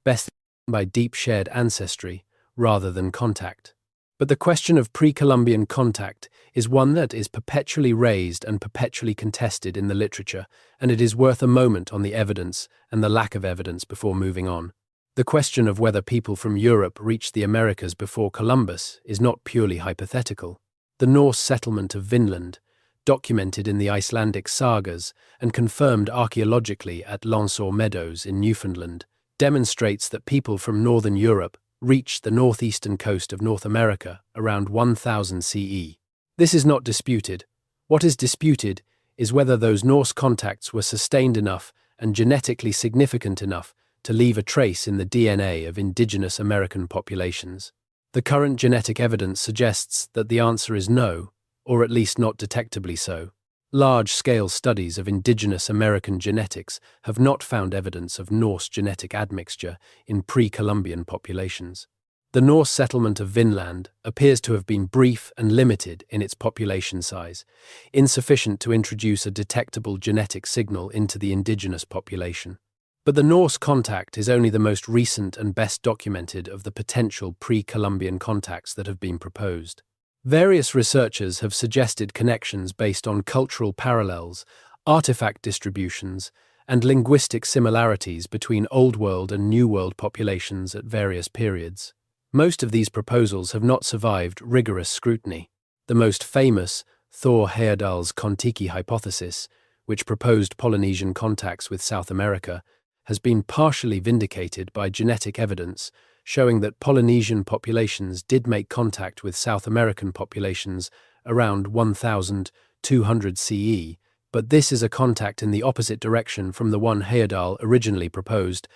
best by deep shared ancestry rather than contact. But the question of pre-Columbian contact is one that is perpetually raised and perpetually contested in the literature, and it is worth a moment on the evidence and the lack of evidence before moving on. The question of whether people from Europe reached the Americas before Columbus is not purely hypothetical. The Norse settlement of Vinland, documented in the Icelandic sagas and confirmed archaeologically at Lonsor Meadows in Newfoundland, demonstrates that people from northern Europe reached the northeastern coast of North America around 1000 CE. This is not disputed. What is disputed is whether those Norse contacts were sustained enough and genetically significant enough to leave a trace in the DNA of indigenous American populations. The current genetic evidence suggests that the answer is no, or at least not detectably so. Large-scale studies of indigenous American genetics have not found evidence of Norse genetic admixture in pre-Columbian populations. The Norse settlement of Vinland appears to have been brief and limited in its population size, insufficient to introduce a detectable genetic signal into the indigenous population. But the Norse contact is only the most recent and best documented of the potential pre-Columbian contacts that have been proposed. Various researchers have suggested connections based on cultural parallels, artifact distributions, and linguistic similarities between Old World and New World populations at various periods. Most of these proposals have not survived rigorous scrutiny. The most famous, Thor Heyerdahl's Kon-Tiki hypothesis, which proposed Polynesian contacts with South America, has been partially vindicated by genetic evidence showing that Polynesian populations did make contact with South American populations around 1200 CE, but this is a contact in the opposite direction from the one Heyerdahl originally proposed,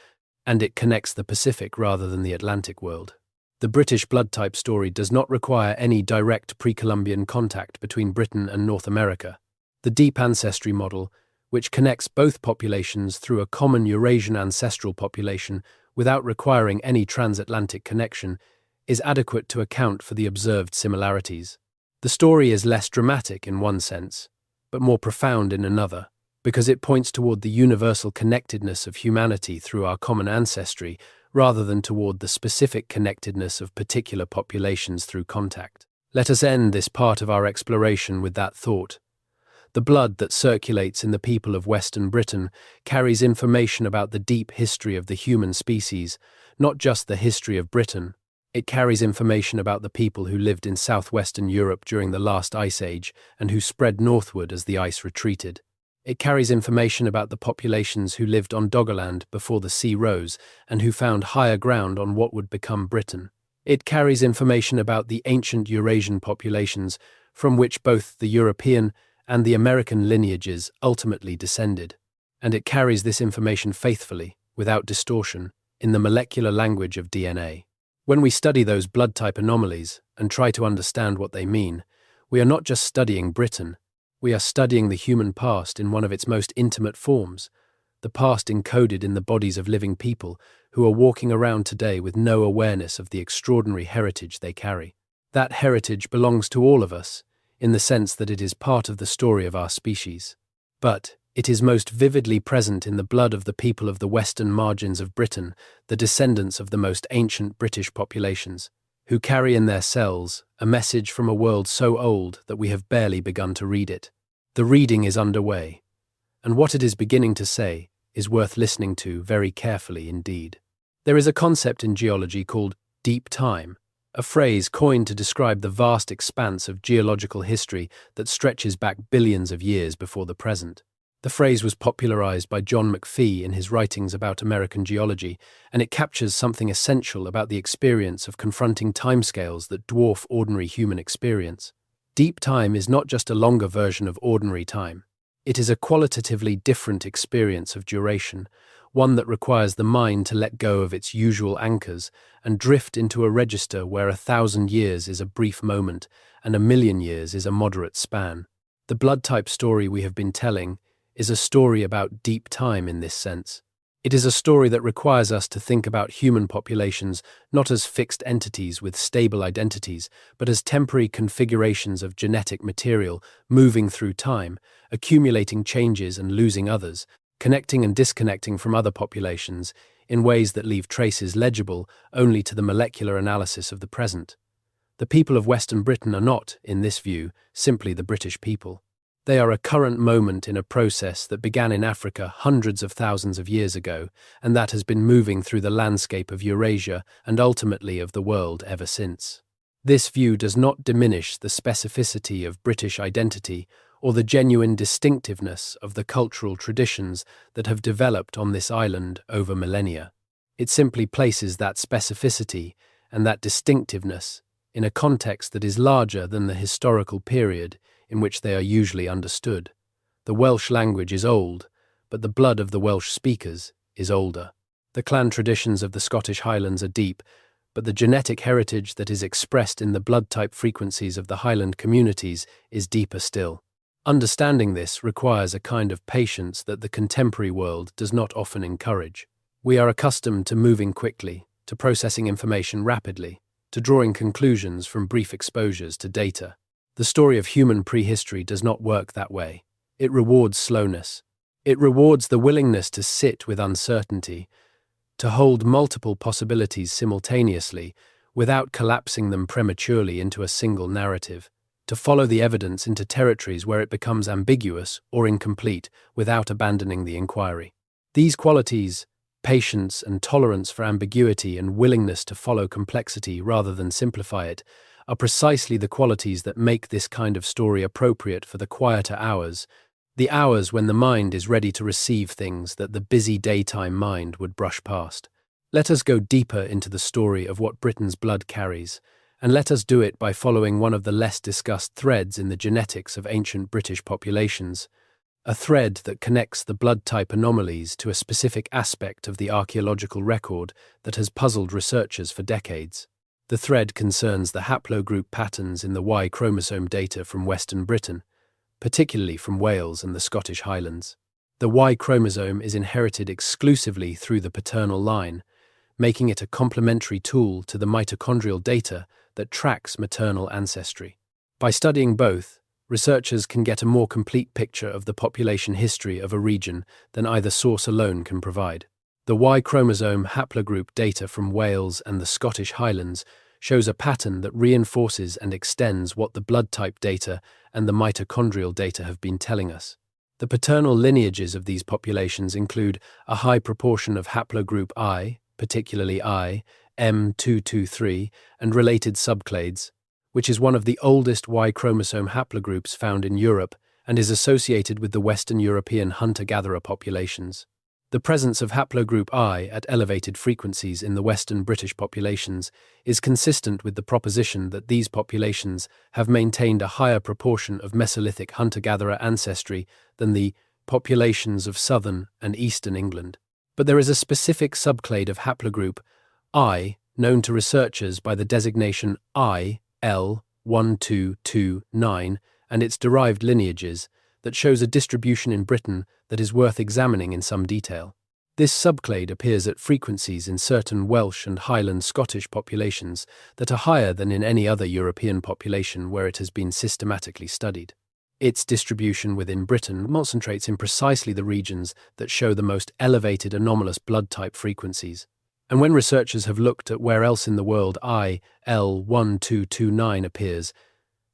and it connects the Pacific rather than the Atlantic world. The British blood type story does not require any direct pre-Columbian contact between Britain and North America. The deep ancestry model, which connects both populations through a common Eurasian ancestral population without requiring any transatlantic connection, is adequate to account for the observed similarities. The story is less dramatic in one sense, but more profound in another, because it points toward the universal connectedness of humanity through our common ancestry, rather than toward the specific connectedness of particular populations through contact. Let us end this part of our exploration with that thought. The blood that circulates in the people of Western Britain carries information about the deep history of the human species, not just the history of Britain. It carries information about the people who lived in southwestern Europe during the last ice age and who spread northward as the ice retreated. It carries information about the populations who lived on Doggerland before the sea rose and who found higher ground on what would become Britain. It carries information about the ancient Eurasian populations from which both the European and the American lineages ultimately descended, and it carries this information faithfully, without distortion, in the molecular language of DNA. When we study those blood type anomalies and try to understand what they mean, we are not just studying Britain, We are studying the human past in one of its most intimate forms, the past encoded in the bodies of living people who are walking around today with no awareness of the extraordinary heritage they carry. That heritage belongs to all of us, in the sense that it is part of the story of our species. But it is most vividly present in the blood of the people of the western margins of Britain, the descendants of the most ancient British populations, who carry in their cells a message from a world so old that we have barely begun to read it. The reading is underway, and what it is beginning to say is worth listening to very carefully indeed. There is a concept in geology called deep time, a phrase coined to describe the vast expanse of geological history that stretches back billions of years before the present. The phrase was popularized by John McPhee in his writings about American geology, and it captures something essential about the experience of confronting timescales that dwarf ordinary human experience. Deep time is not just a longer version of ordinary time. It is a qualitatively different experience of duration, one that requires the mind to let go of its usual anchors and drift into a register where 1,000 years is a brief moment and 1,000,000 years is a moderate span. The blood type story we have been telling is a story about deep time in this sense. It is a story that requires us to think about human populations not as fixed entities with stable identities, but as temporary configurations of genetic material moving through time, accumulating changes and losing others, connecting and disconnecting from other populations in ways that leave traces legible only to the molecular analysis of the present. The people of Western Britain are not, in this view, simply the British people. They are a current moment in a process that began in Africa hundreds of thousands of years ago, and that has been moving through the landscape of Eurasia and ultimately of the world ever since. This view does not diminish the specificity of British identity or the genuine distinctiveness of the cultural traditions that have developed on this island over millennia. It simply places that specificity and that distinctiveness in a context that is larger than the historical period in which they are usually understood. The Welsh language is old, but the blood of the Welsh speakers is older. The clan traditions of the Scottish Highlands are deep, but the genetic heritage that is expressed in the blood type frequencies of the Highland communities is deeper still. Understanding this requires a kind of patience that the contemporary world does not often encourage. We are accustomed to moving quickly, to processing information rapidly, to drawing conclusions from brief exposures to data. The story of human prehistory does not work that way. It rewards slowness. It rewards the willingness to sit with uncertainty, to hold multiple possibilities simultaneously without collapsing them prematurely into a single narrative, to follow the evidence into territories where it becomes ambiguous or incomplete without abandoning the inquiry. These qualities, patience and tolerance for ambiguity and willingness to follow complexity rather than simplify it, are precisely the qualities that make this kind of story appropriate for the quieter hours, the hours when the mind is ready to receive things that the busy daytime mind would brush past. Let us go deeper into the story of what Britain's blood carries, and let us do it by following one of the less discussed threads in the genetics of ancient British populations, a thread that connects the blood type anomalies to a specific aspect of the archaeological record that has puzzled researchers for decades. The thread concerns the haplogroup patterns in the Y chromosome data from Western Britain, particularly from Wales and the Scottish Highlands. The Y chromosome is inherited exclusively through the paternal line, making it a complementary tool to the mitochondrial data that tracks maternal ancestry. By studying both, researchers can get a more complete picture of the population history of a region than either source alone can provide. The Y chromosome haplogroup data from Wales and the Scottish Highlands shows a pattern that reinforces and extends what the blood type data and the mitochondrial data have been telling us. The paternal lineages of these populations include a high proportion of haplogroup I, particularly I, M223, and related subclades, which is one of the oldest Y chromosome haplogroups found in Europe and is associated with the Western European hunter-gatherer populations. The presence of haplogroup I at elevated frequencies in the Western British populations is consistent with the proposition that these populations have maintained a higher proportion of Mesolithic hunter-gatherer ancestry than the populations of southern and eastern England. But there is a specific subclade of haplogroup I known to researchers by the designation IL1229, and its derived lineages that shows a distribution in Britain that is worth examining in some detail. This subclade appears at frequencies in certain Welsh and Highland Scottish populations that are higher than in any other European population where it has been systematically studied. Its distribution within Britain concentrates in precisely the regions that show the most elevated anomalous blood type frequencies. And when researchers have looked at where else in the world IL-1229 appears,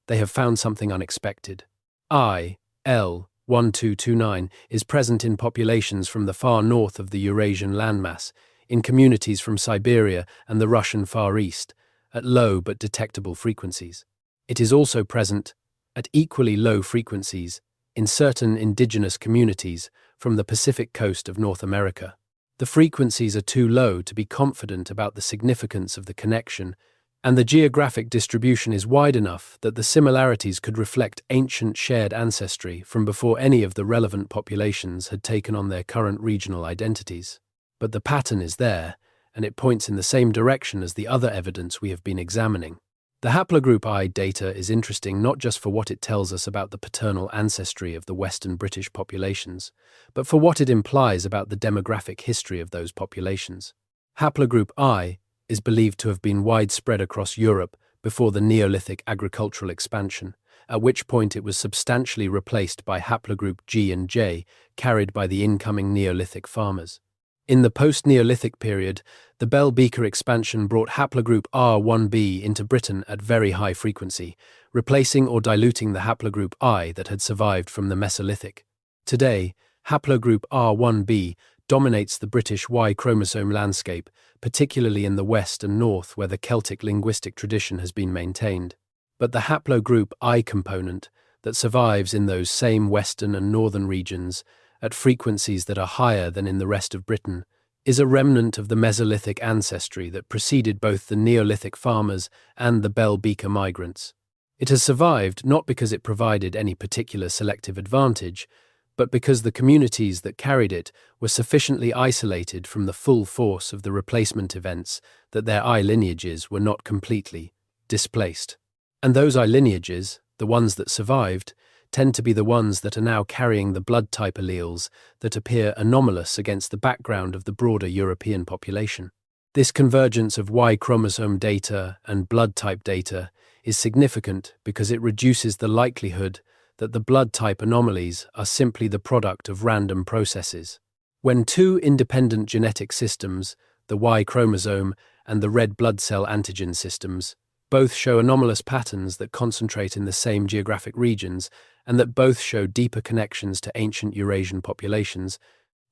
they have found something unexpected. IL-1229 is present in populations from the far north of the Eurasian landmass, in communities from Siberia and the Russian Far East, at low but detectable frequencies. It is also present at equally low frequencies in certain indigenous communities from the Pacific coast of North America. The frequencies are too low to be confident about the significance of the connection, and the geographic distribution is wide enough that the similarities could reflect ancient shared ancestry from before any of the relevant populations had taken on their current regional identities. But the pattern is there, and it points in the same direction as the other evidence we have been examining. The haplogroup I data is interesting not just for what it tells us about the paternal ancestry of the Western British populations, but for what it implies about the demographic history of those populations. Haplogroup I is believed to have been widespread across Europe before the Neolithic agricultural expansion, at which point it was substantially replaced by haplogroup G and J carried by the incoming Neolithic farmers. In the post-Neolithic period, the Bell-Beaker expansion brought haplogroup R1b into Britain at very high frequency, replacing or diluting the haplogroup I that had survived from the Mesolithic. Today, haplogroup R1b dominates the British Y chromosome landscape, particularly in the west and north where the Celtic linguistic tradition has been maintained. But the haplogroup I component that survives in those same western and northern regions at frequencies that are higher than in the rest of Britain, is a remnant of the Mesolithic ancestry that preceded both the Neolithic farmers and the Bell-Beaker migrants. It has survived not because it provided any particular selective advantage, but because the communities that carried it were sufficiently isolated from the full force of the replacement events that their I lineages were not completely displaced. And those I lineages, the ones that survived, tend to be the ones that are now carrying the blood type alleles that appear anomalous against the background of the broader European population. This convergence of Y chromosome data and blood type data is significant because it reduces the likelihood that the blood type anomalies are simply the product of random processes. When two independent genetic systems, the Y chromosome and the red blood cell antigen systems, both show anomalous patterns that concentrate in the same geographic regions and that both show deeper connections to ancient Eurasian populations,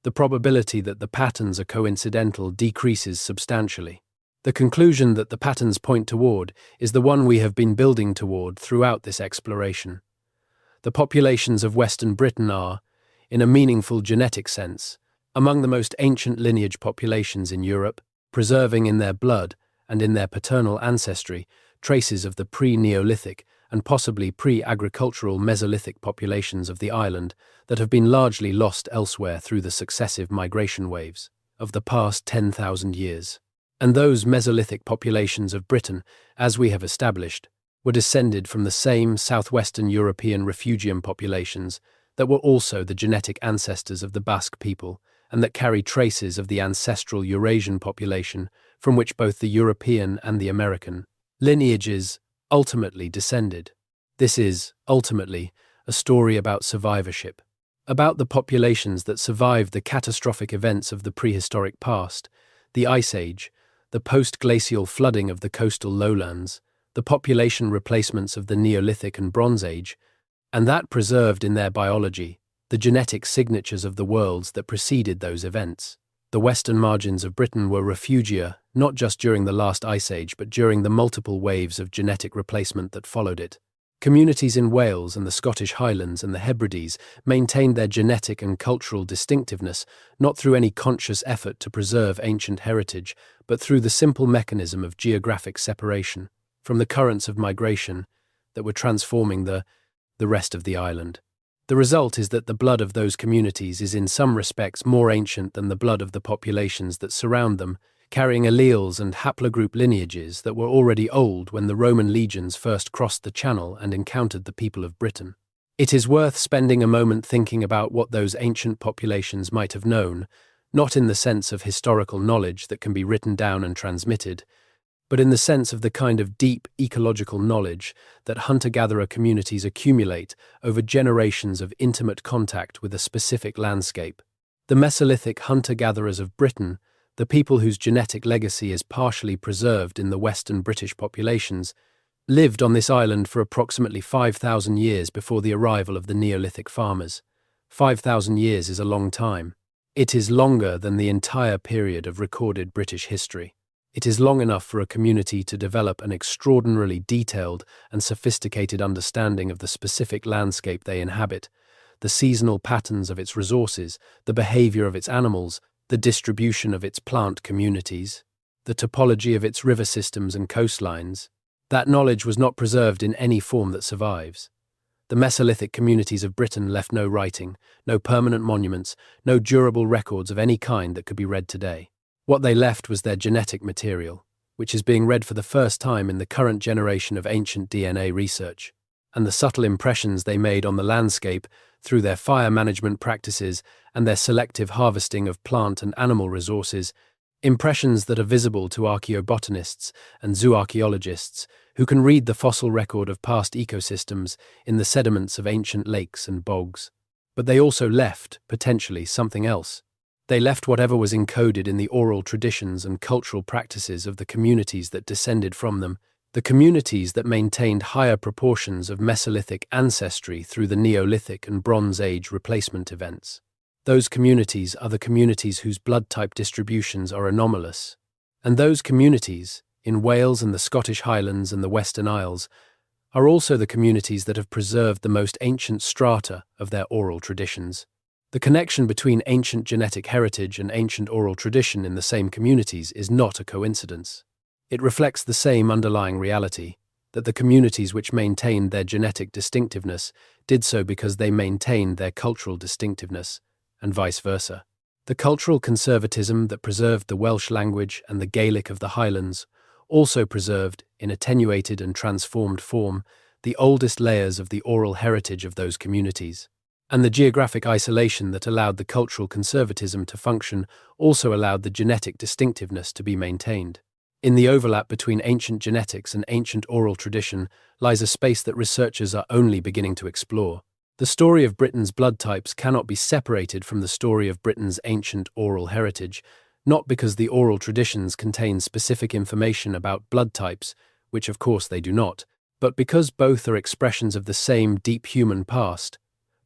the probability that the patterns are coincidental decreases substantially. The conclusion that the patterns point toward is the one we have been building toward throughout this exploration. The populations of Western Britain are, in a meaningful genetic sense, among the most ancient lineage populations in Europe, preserving in their blood and in their paternal ancestry traces of the pre-Neolithic and possibly pre-agricultural Mesolithic populations of the island that have been largely lost elsewhere through the successive migration waves of the past 10,000 years. And those Mesolithic populations of Britain, as we have established, were descended from the same southwestern European refugium populations that were also the genetic ancestors of the Basque people and that carry traces of the ancestral Eurasian population from which both the European and the American lineages ultimately descended. This is, ultimately, a story about survivorship, about the populations that survived the catastrophic events of the prehistoric past, the Ice Age, the post-glacial flooding of the coastal lowlands, the population replacements of the Neolithic and Bronze Age, and that preserved in their biology the genetic signatures of the worlds that preceded those events. The western margins of Britain were refugia, not just during the last ice age, but during the multiple waves of genetic replacement that followed it. Communities in Wales and the Scottish Highlands and the Hebrides maintained their genetic and cultural distinctiveness not through any conscious effort to preserve ancient heritage, but through the simple mechanism of geographic separation from the currents of migration that were transforming the rest of the island. The result is that the blood of those communities is in some respects more ancient than the blood of the populations that surround them carrying alleles and haplogroup lineages that were already old when the Roman legions first crossed the Channel and encountered the people of Britain. It is worth spending a moment thinking about what those ancient populations might have known, not in the sense of historical knowledge that can be written down and transmitted, but in the sense of the kind of deep ecological knowledge that hunter-gatherer communities accumulate over generations of intimate contact with a specific landscape. The Mesolithic hunter-gatherers of Britain, the people whose genetic legacy is partially preserved in the Western British populations, lived on this island for approximately 5,000 years before the arrival of the Neolithic farmers. 5,000 years is a long time. It is longer than the entire period of recorded British history. It is long enough for a community to develop an extraordinarily detailed and sophisticated understanding of the specific landscape they inhabit, the seasonal patterns of its resources, the behavior of its animals, the distribution of its plant communities, the topology of its river systems and coastlines. That knowledge was not preserved in any form that survives. The Mesolithic communities of Britain left no writing, no permanent monuments, no durable records of any kind that could be read today. What they left was their genetic material, which is being read for the first time in the current generation of ancient DNA research, and the subtle impressions they made on the landscape through their fire management practices and their selective harvesting of plant and animal resources, impressions that are visible to archaeobotanists and zooarchaeologists who can read the fossil record of past ecosystems in the sediments of ancient lakes and bogs. But they also left, potentially, something else. They left whatever was encoded in the oral traditions and cultural practices of the communities that descended from them, the communities that maintained higher proportions of Mesolithic ancestry through the Neolithic and Bronze Age replacement events. Those communities are the communities whose blood type distributions are anomalous. And those communities, in Wales and the Scottish Highlands and the Western Isles, are also the communities that have preserved the most ancient strata of their oral traditions. The connection between ancient genetic heritage and ancient oral tradition in the same communities is not a coincidence. It reflects the same underlying reality, that the communities which maintained their genetic distinctiveness did so because they maintained their cultural distinctiveness, and vice versa. The cultural conservatism that preserved the Welsh language and the Gaelic of the Highlands also preserved, in attenuated and transformed form, the oldest layers of the oral heritage of those communities. And the geographic isolation that allowed the cultural conservatism to function also allowed the genetic distinctiveness to be maintained. In the overlap between ancient genetics and ancient oral tradition lies a space that researchers are only beginning to explore. The story of Britain's blood types cannot be separated from the story of Britain's ancient oral heritage, not because the oral traditions contain specific information about blood types, which of course they do not, but because both are expressions of the same deep human past.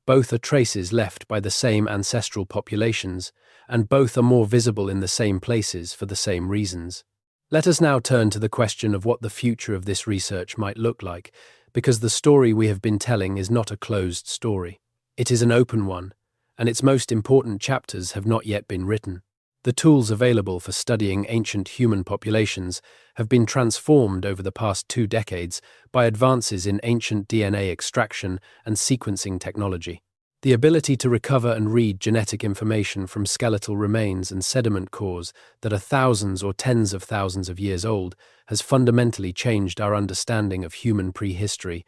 Both are traces left by the same ancestral populations, and both are more visible in the same places for the same reasons. Let us now turn to the question of what the future of this research might look like, because the story we have been telling is not a closed story. It is an open one, and its most important chapters have not yet been written. The tools available for studying ancient human populations have been transformed over the past 2 decades by advances in ancient DNA extraction and sequencing technology. The ability to recover and read genetic information from skeletal remains and sediment cores that are thousands or tens of thousands of years old has fundamentally changed our understanding of human prehistory,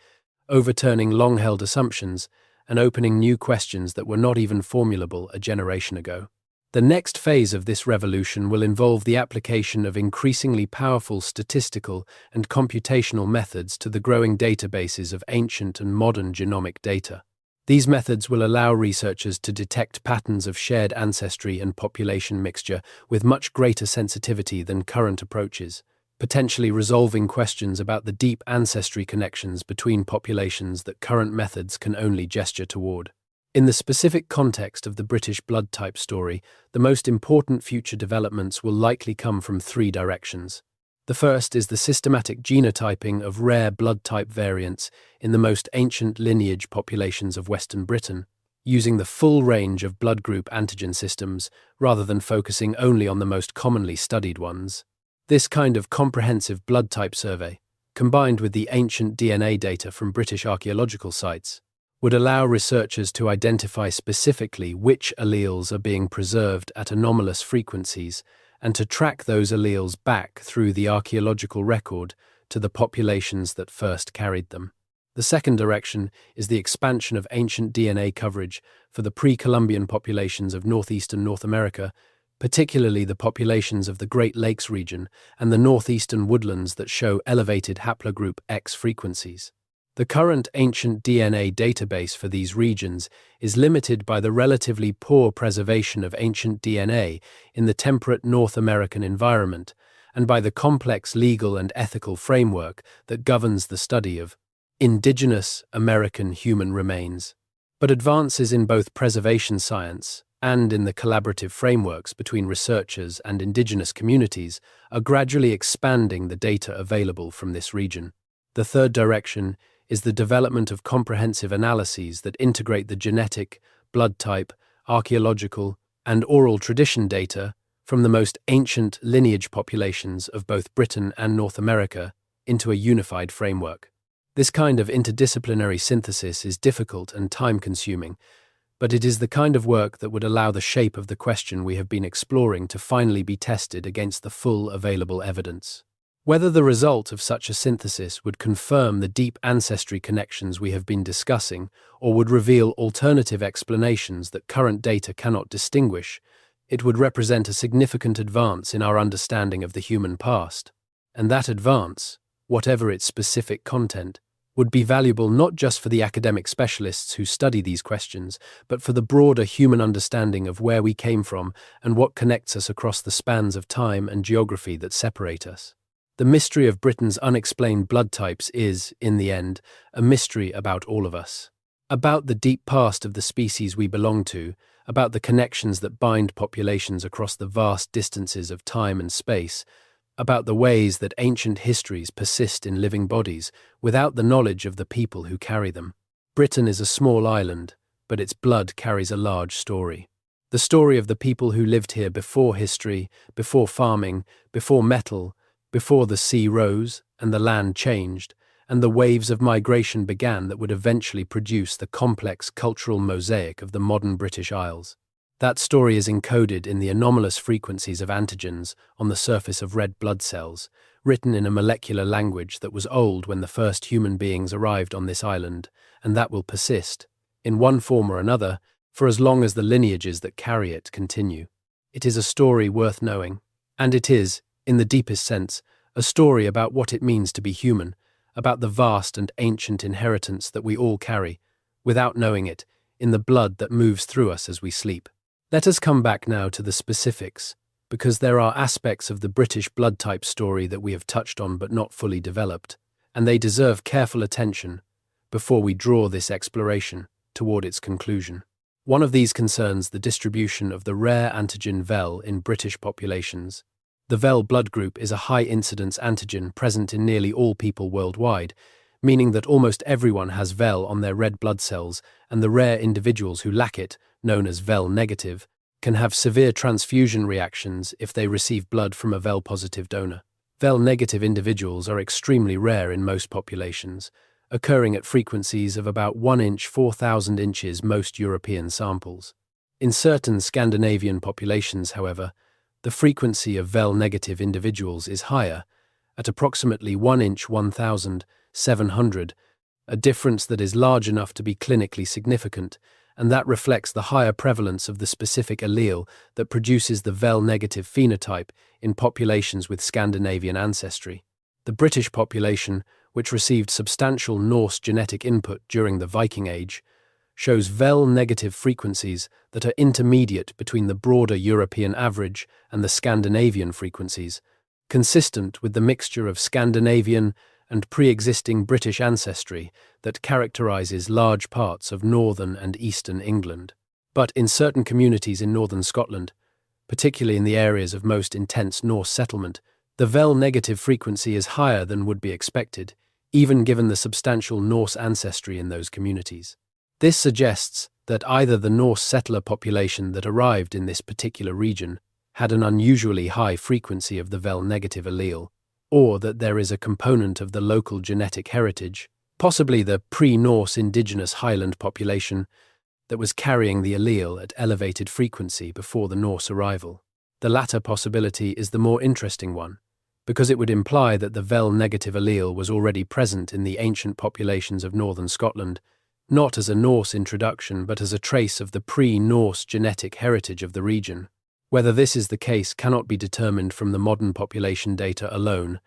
overturning long-held assumptions and opening new questions that were not even formulable a generation ago. The next phase of this revolution will involve the application of increasingly powerful statistical and computational methods to the growing databases of ancient and modern genomic data. These methods will allow researchers to detect patterns of shared ancestry and population mixture with much greater sensitivity than current approaches, potentially resolving questions about the deep ancestry connections between populations that current methods can only gesture toward. In the specific context of the British blood type story, the most important future developments will likely come from 3 directions. The first is the systematic genotyping of rare blood type variants in the most ancient lineage populations of Western Britain, using the full range of blood group antigen systems rather than focusing only on the most commonly studied ones. This kind of comprehensive blood type survey, combined with the ancient DNA data from British archaeological sites, would allow researchers to identify specifically which alleles are being preserved at anomalous frequencies and to track those alleles back through the archaeological record to the populations that first carried them. The second direction is the expansion of ancient DNA coverage for the pre-Columbian populations of northeastern North America, particularly the populations of the Great Lakes region and the northeastern woodlands that show elevated haplogroup X frequencies. The current ancient DNA database for these regions is limited by the relatively poor preservation of ancient DNA in the temperate North American environment and by the complex legal and ethical framework that governs the study of indigenous American human remains. But advances in both preservation science and in the collaborative frameworks between researchers and indigenous communities are gradually expanding the data available from this region. The third direction is the development of comprehensive analyses that integrate the genetic, blood type, archaeological, and oral tradition data from the most ancient lineage populations of both Britain and North America into a unified framework. This kind of interdisciplinary synthesis is difficult and time-consuming, but it is the kind of work that would allow the shape of the question we have been exploring to finally be tested against the full available evidence. Whether the result of such a synthesis would confirm the deep ancestry connections we have been discussing or would reveal alternative explanations that current data cannot distinguish, it would represent a significant advance in our understanding of the human past. And that advance, whatever its specific content, would be valuable not just for the academic specialists who study these questions, but for the broader human understanding of where we came from and what connects us across the spans of time and geography that separate us. The mystery of Britain's unexplained blood types is, in the end, a mystery about all of us. About the deep past of the species we belong to, about the connections that bind populations across the vast distances of time and space, about the ways that ancient histories persist in living bodies without the knowledge of the people who carry them. Britain is a small island, but its blood carries a large story. The story of the people who lived here before history, before farming, before metal, before the sea rose and the land changed, and the waves of migration began that would eventually produce the complex cultural mosaic of the modern British Isles. That story is encoded in the anomalous frequencies of antigens on the surface of red blood cells, written in a molecular language that was old when the first human beings arrived on this island, and that will persist, in one form or another, for as long as the lineages that carry it continue. It is a story worth knowing, and it is, in the deepest sense, a story about what it means to be human, about the vast and ancient inheritance that we all carry, without knowing it, in the blood that moves through us as we sleep. Let us come back now to the specifics, because there are aspects of the British blood type story that we have touched on but not fully developed, and they deserve careful attention before we draw this exploration toward its conclusion. One of these concerns the distribution of the rare antigen VEL in British populations. The VEL blood group is a high-incidence antigen present in nearly all people worldwide, meaning that almost everyone has VEL on their red blood cells, and the rare individuals who lack it, known as VEL negative, can have severe transfusion reactions if they receive blood from a VEL positive donor. VEL negative individuals are extremely rare in most populations, occurring at frequencies of about 1 inch 4,000 inches most European samples. In certain Scandinavian populations, however, the frequency of VEL negative individuals is higher, at approximately 1 inch 1,700, a difference that is large enough to be clinically significant, and that reflects the higher prevalence of the specific allele that produces the VEL negative phenotype in populations with Scandinavian ancestry. The British population, which received substantial Norse genetic input during the Viking Age, shows VEL negative frequencies that are intermediate between the broader European average and the Scandinavian frequencies, consistent with the mixture of Scandinavian and pre-existing British ancestry that characterises large parts of northern and eastern England. But in certain communities in northern Scotland, particularly in the areas of most intense Norse settlement, the VEL negative frequency is higher than would be expected, even given the substantial Norse ancestry in those communities. This suggests that either the Norse settler population that arrived in this particular region had an unusually high frequency of the VEL negative allele, or that there is a component of the local genetic heritage, possibly the pre-Norse indigenous Highland population, that was carrying the allele at elevated frequency before the Norse arrival. The latter possibility is the more interesting one, because it would imply that the Vel negative allele was already present in the ancient populations of northern Scotland, not as a Norse introduction but as a trace of the pre-Norse genetic heritage of the region. Whether this is the case cannot be determined from the modern population data alone.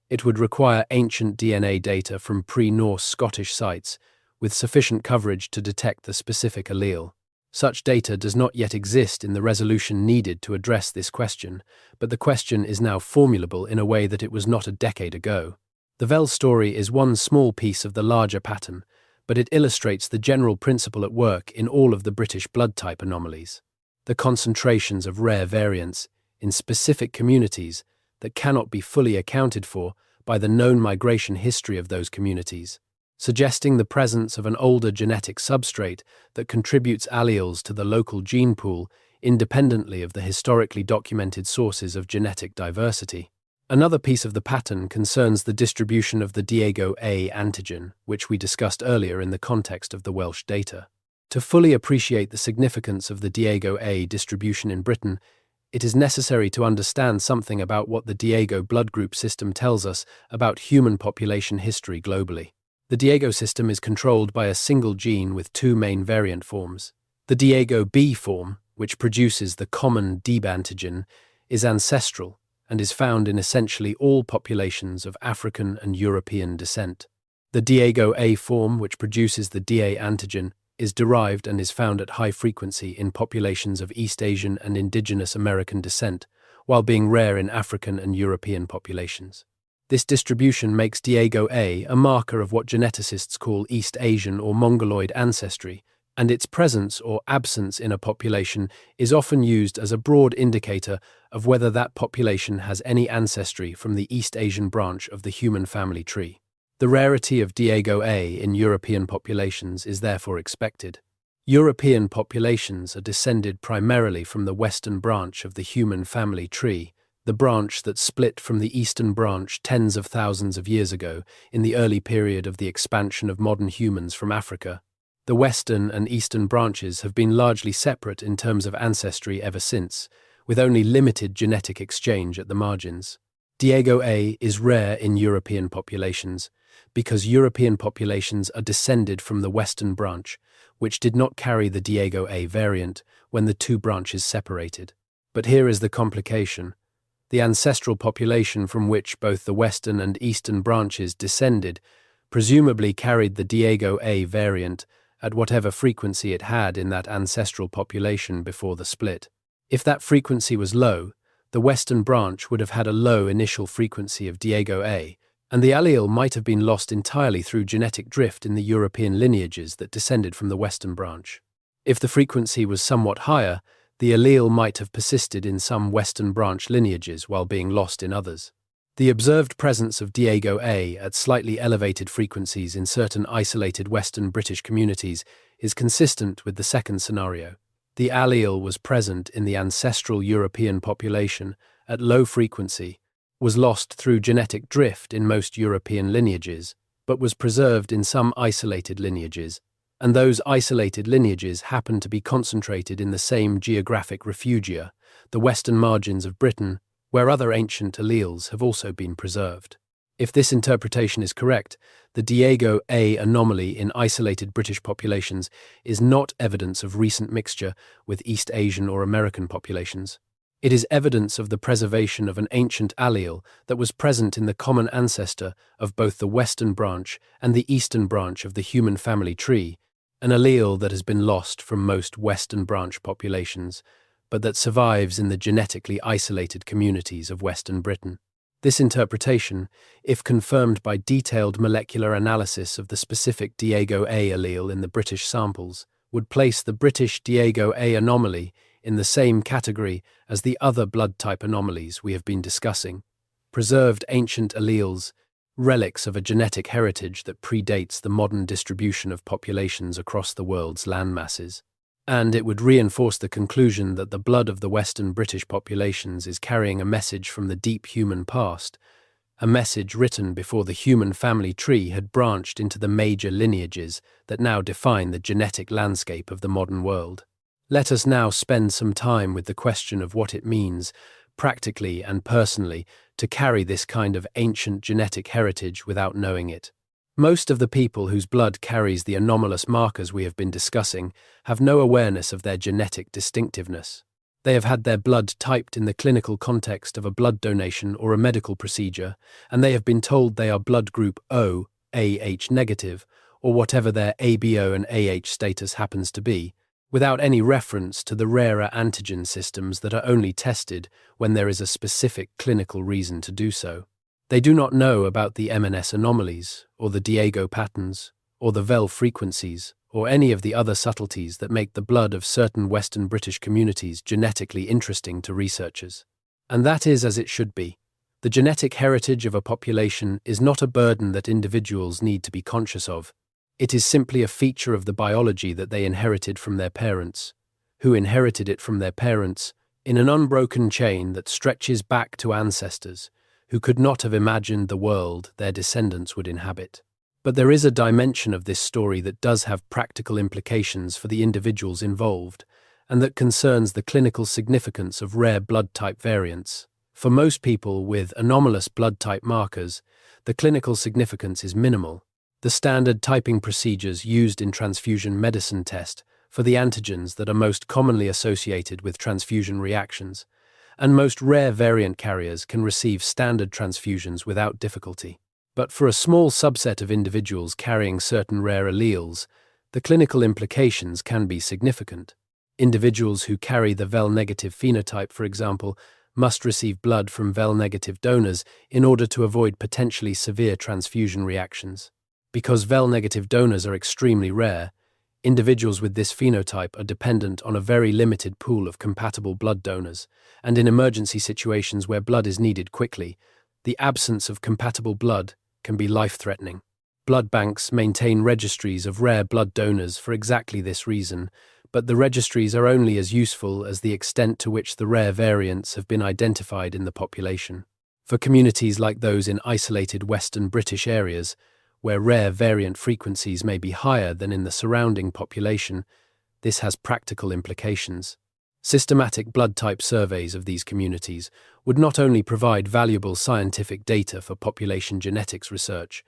It would require ancient DNA data from pre-Norse Scottish sites with sufficient coverage to detect the specific allele. Such data does not yet exist in the resolution needed to address this question, but the question is now formulable in a way that it was not a decade ago. The Vel story is one small piece of the larger pattern, but it illustrates the general principle at work in all of the British blood type anomalies. The concentrations of rare variants in specific communities that cannot be fully accounted for by the known migration history of those communities, suggesting the presence of an older genetic substrate that contributes alleles to the local gene pool independently of the historically documented sources of genetic diversity. Another piece of the pattern concerns the distribution of the Diego A antigen, which we discussed earlier in the context of the Welsh data. To fully appreciate the significance of the Diego A distribution in Britain, it is necessary to understand something about what the Diego blood group system tells us about human population history globally. The Diego system is controlled by a single gene with two main variant forms. The Diego B form, which produces the common DB antigen, is ancestral and is found in essentially all populations of African and European descent. The Diego A form, which produces the DA antigen, is derived and is found at high frequency in populations of East Asian and indigenous American descent, while being rare in African and European populations. This distribution makes Diego A a marker of what geneticists call East Asian or Mongoloid ancestry, and its presence or absence in a population is often used as a broad indicator of whether that population has any ancestry from the East Asian branch of the human family tree. The rarity of Diego A in European populations is therefore expected. European populations are descended primarily from the western branch of the human family tree, the branch that split from the eastern branch tens of thousands of years ago in the early period of the expansion of modern humans from Africa. The western and eastern branches have been largely separate in terms of ancestry ever since, with only limited genetic exchange at the margins. Diego A is rare in European populations because European populations are descended from the western branch, which did not carry the Diego A variant when the two branches separated. But here is the complication. The ancestral population from which both the western and eastern branches descended presumably carried the Diego A variant at whatever frequency it had in that ancestral population before the split. If that frequency was low, the western branch would have had a low initial frequency of Diego A, and the allele might have been lost entirely through genetic drift in the European lineages that descended from the western branch. If the frequency was somewhat higher, the allele might have persisted in some western branch lineages while being lost in others. The observed presence of Diego A at slightly elevated frequencies in certain isolated western British communities is consistent with the second scenario. The allele was present in the ancestral European population at low frequency, was lost through genetic drift in most European lineages, but was preserved in some isolated lineages, and those isolated lineages happen to be concentrated in the same geographic refugia, the western margins of Britain, where other ancient alleles have also been preserved. If this interpretation is correct, the Diego A anomaly in isolated British populations is not evidence of recent mixture with East Asian or American populations. It is evidence of the preservation of an ancient allele that was present in the common ancestor of both the western branch and the eastern branch of the human family tree, an allele that has been lost from most western branch populations, but that survives in the genetically isolated communities of Western Britain. This interpretation, if confirmed by detailed molecular analysis of the specific Diego A allele in the British samples, would place the British Diego A anomaly in the same category as the other blood type anomalies we have been discussing, preserved ancient alleles, relics of a genetic heritage that predates the modern distribution of populations across the world's landmasses. And it would reinforce the conclusion that the blood of the Western British populations is carrying a message from the deep human past, a message written before the human family tree had branched into the major lineages that now define the genetic landscape of the modern world. Let us now spend some time with the question of what it means, practically and personally, to carry this kind of ancient genetic heritage without knowing it. Most of the people whose blood carries the anomalous markers we have been discussing have no awareness of their genetic distinctiveness. They have had their blood typed in the clinical context of a blood donation or a medical procedure, and they have been told they are blood group O, AH negative, or whatever their ABO and AH status happens to be, without any reference to the rarer antigen systems that are only tested when there is a specific clinical reason to do so. They do not know about the MNS anomalies, or the Diego patterns, or the Vel frequencies, or any of the other subtleties that make the blood of certain Western British communities genetically interesting to researchers. And that is as it should be. The genetic heritage of a population is not a burden that individuals need to be conscious of. It is simply a feature of the biology that they inherited from their parents, who inherited it from their parents, in an unbroken chain that stretches back to ancestors, who could not have imagined the world their descendants would inhabit. But there is a dimension of this story that does have practical implications for the individuals involved, and that concerns the clinical significance of rare blood type variants. For most people with anomalous blood type markers, the clinical significance is minimal. The standard typing procedures used in transfusion medicine test for the antigens that are most commonly associated with transfusion reactions, and most rare variant carriers can receive standard transfusions without difficulty. But for a small subset of individuals carrying certain rare alleles, the clinical implications can be significant. Individuals who carry the Vel-negative phenotype, for example, must receive blood from Vel-negative donors in order to avoid potentially severe transfusion reactions. Because Vel-negative donors are extremely rare, individuals with this phenotype are dependent on a very limited pool of compatible blood donors, and in emergency situations where blood is needed quickly, the absence of compatible blood can be life-threatening. Blood banks maintain registries of rare blood donors for exactly this reason, but the registries are only as useful as the extent to which the rare variants have been identified in the population. For communities like those in isolated Western British areas, where rare variant frequencies may be higher than in the surrounding population, this has practical implications. Systematic blood type surveys of these communities would not only provide valuable scientific data for population genetics research,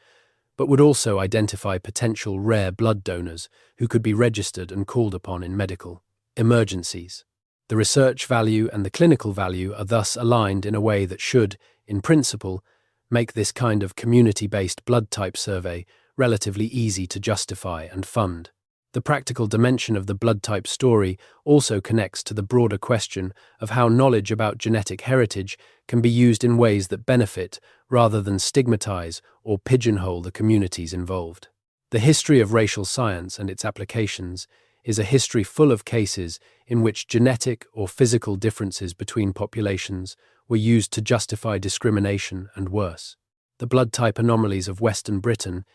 but would also identify potential rare blood donors who could be registered and called upon in medical emergencies. The research value and the clinical value are thus aligned in a way that should, in principle, make this kind of community-based blood type survey relatively easy to justify and fund. The practical dimension of the blood type story also connects to the broader question of how knowledge about genetic heritage can be used in ways that benefit rather than stigmatize or pigeonhole the communities involved. The history of racial science and its applications is a history full of cases in which genetic or physical differences between populations were used to justify discrimination and worse. The blood type anomalies of Western Britain,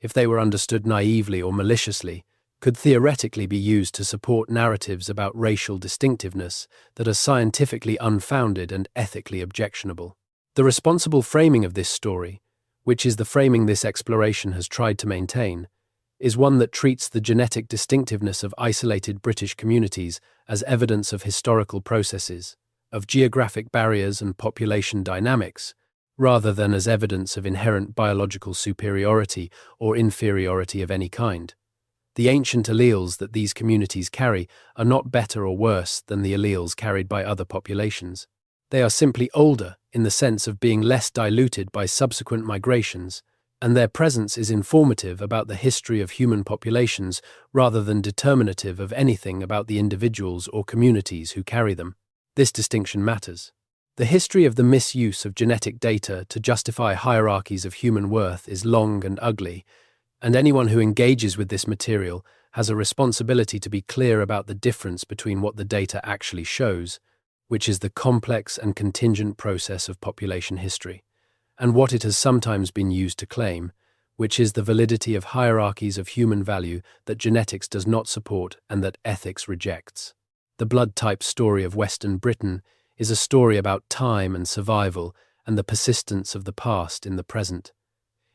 if they were understood naively or maliciously, could theoretically be used to support narratives about racial distinctiveness that are scientifically unfounded and ethically objectionable. The responsible framing of this story, which is the framing this exploration has tried to maintain, is one that treats the genetic distinctiveness of isolated British communities as evidence of historical processes, of geographic barriers and population dynamics, rather than as evidence of inherent biological superiority or inferiority of any kind. The ancient alleles that these communities carry are not better or worse than the alleles carried by other populations. They are simply older in the sense of being less diluted by subsequent migrations, and their presence is informative about the history of human populations rather than determinative of anything about the individuals or communities who carry them. This distinction matters. The history of the misuse of genetic data to justify hierarchies of human worth is long and ugly, and anyone who engages with this material has a responsibility to be clear about the difference between what the data actually shows, which is the complex and contingent process of population history, and what it has sometimes been used to claim, which is the validity of hierarchies of human value that genetics does not support and that ethics rejects. The blood type story of Western Britain is a story about time and survival and the persistence of the past in the present.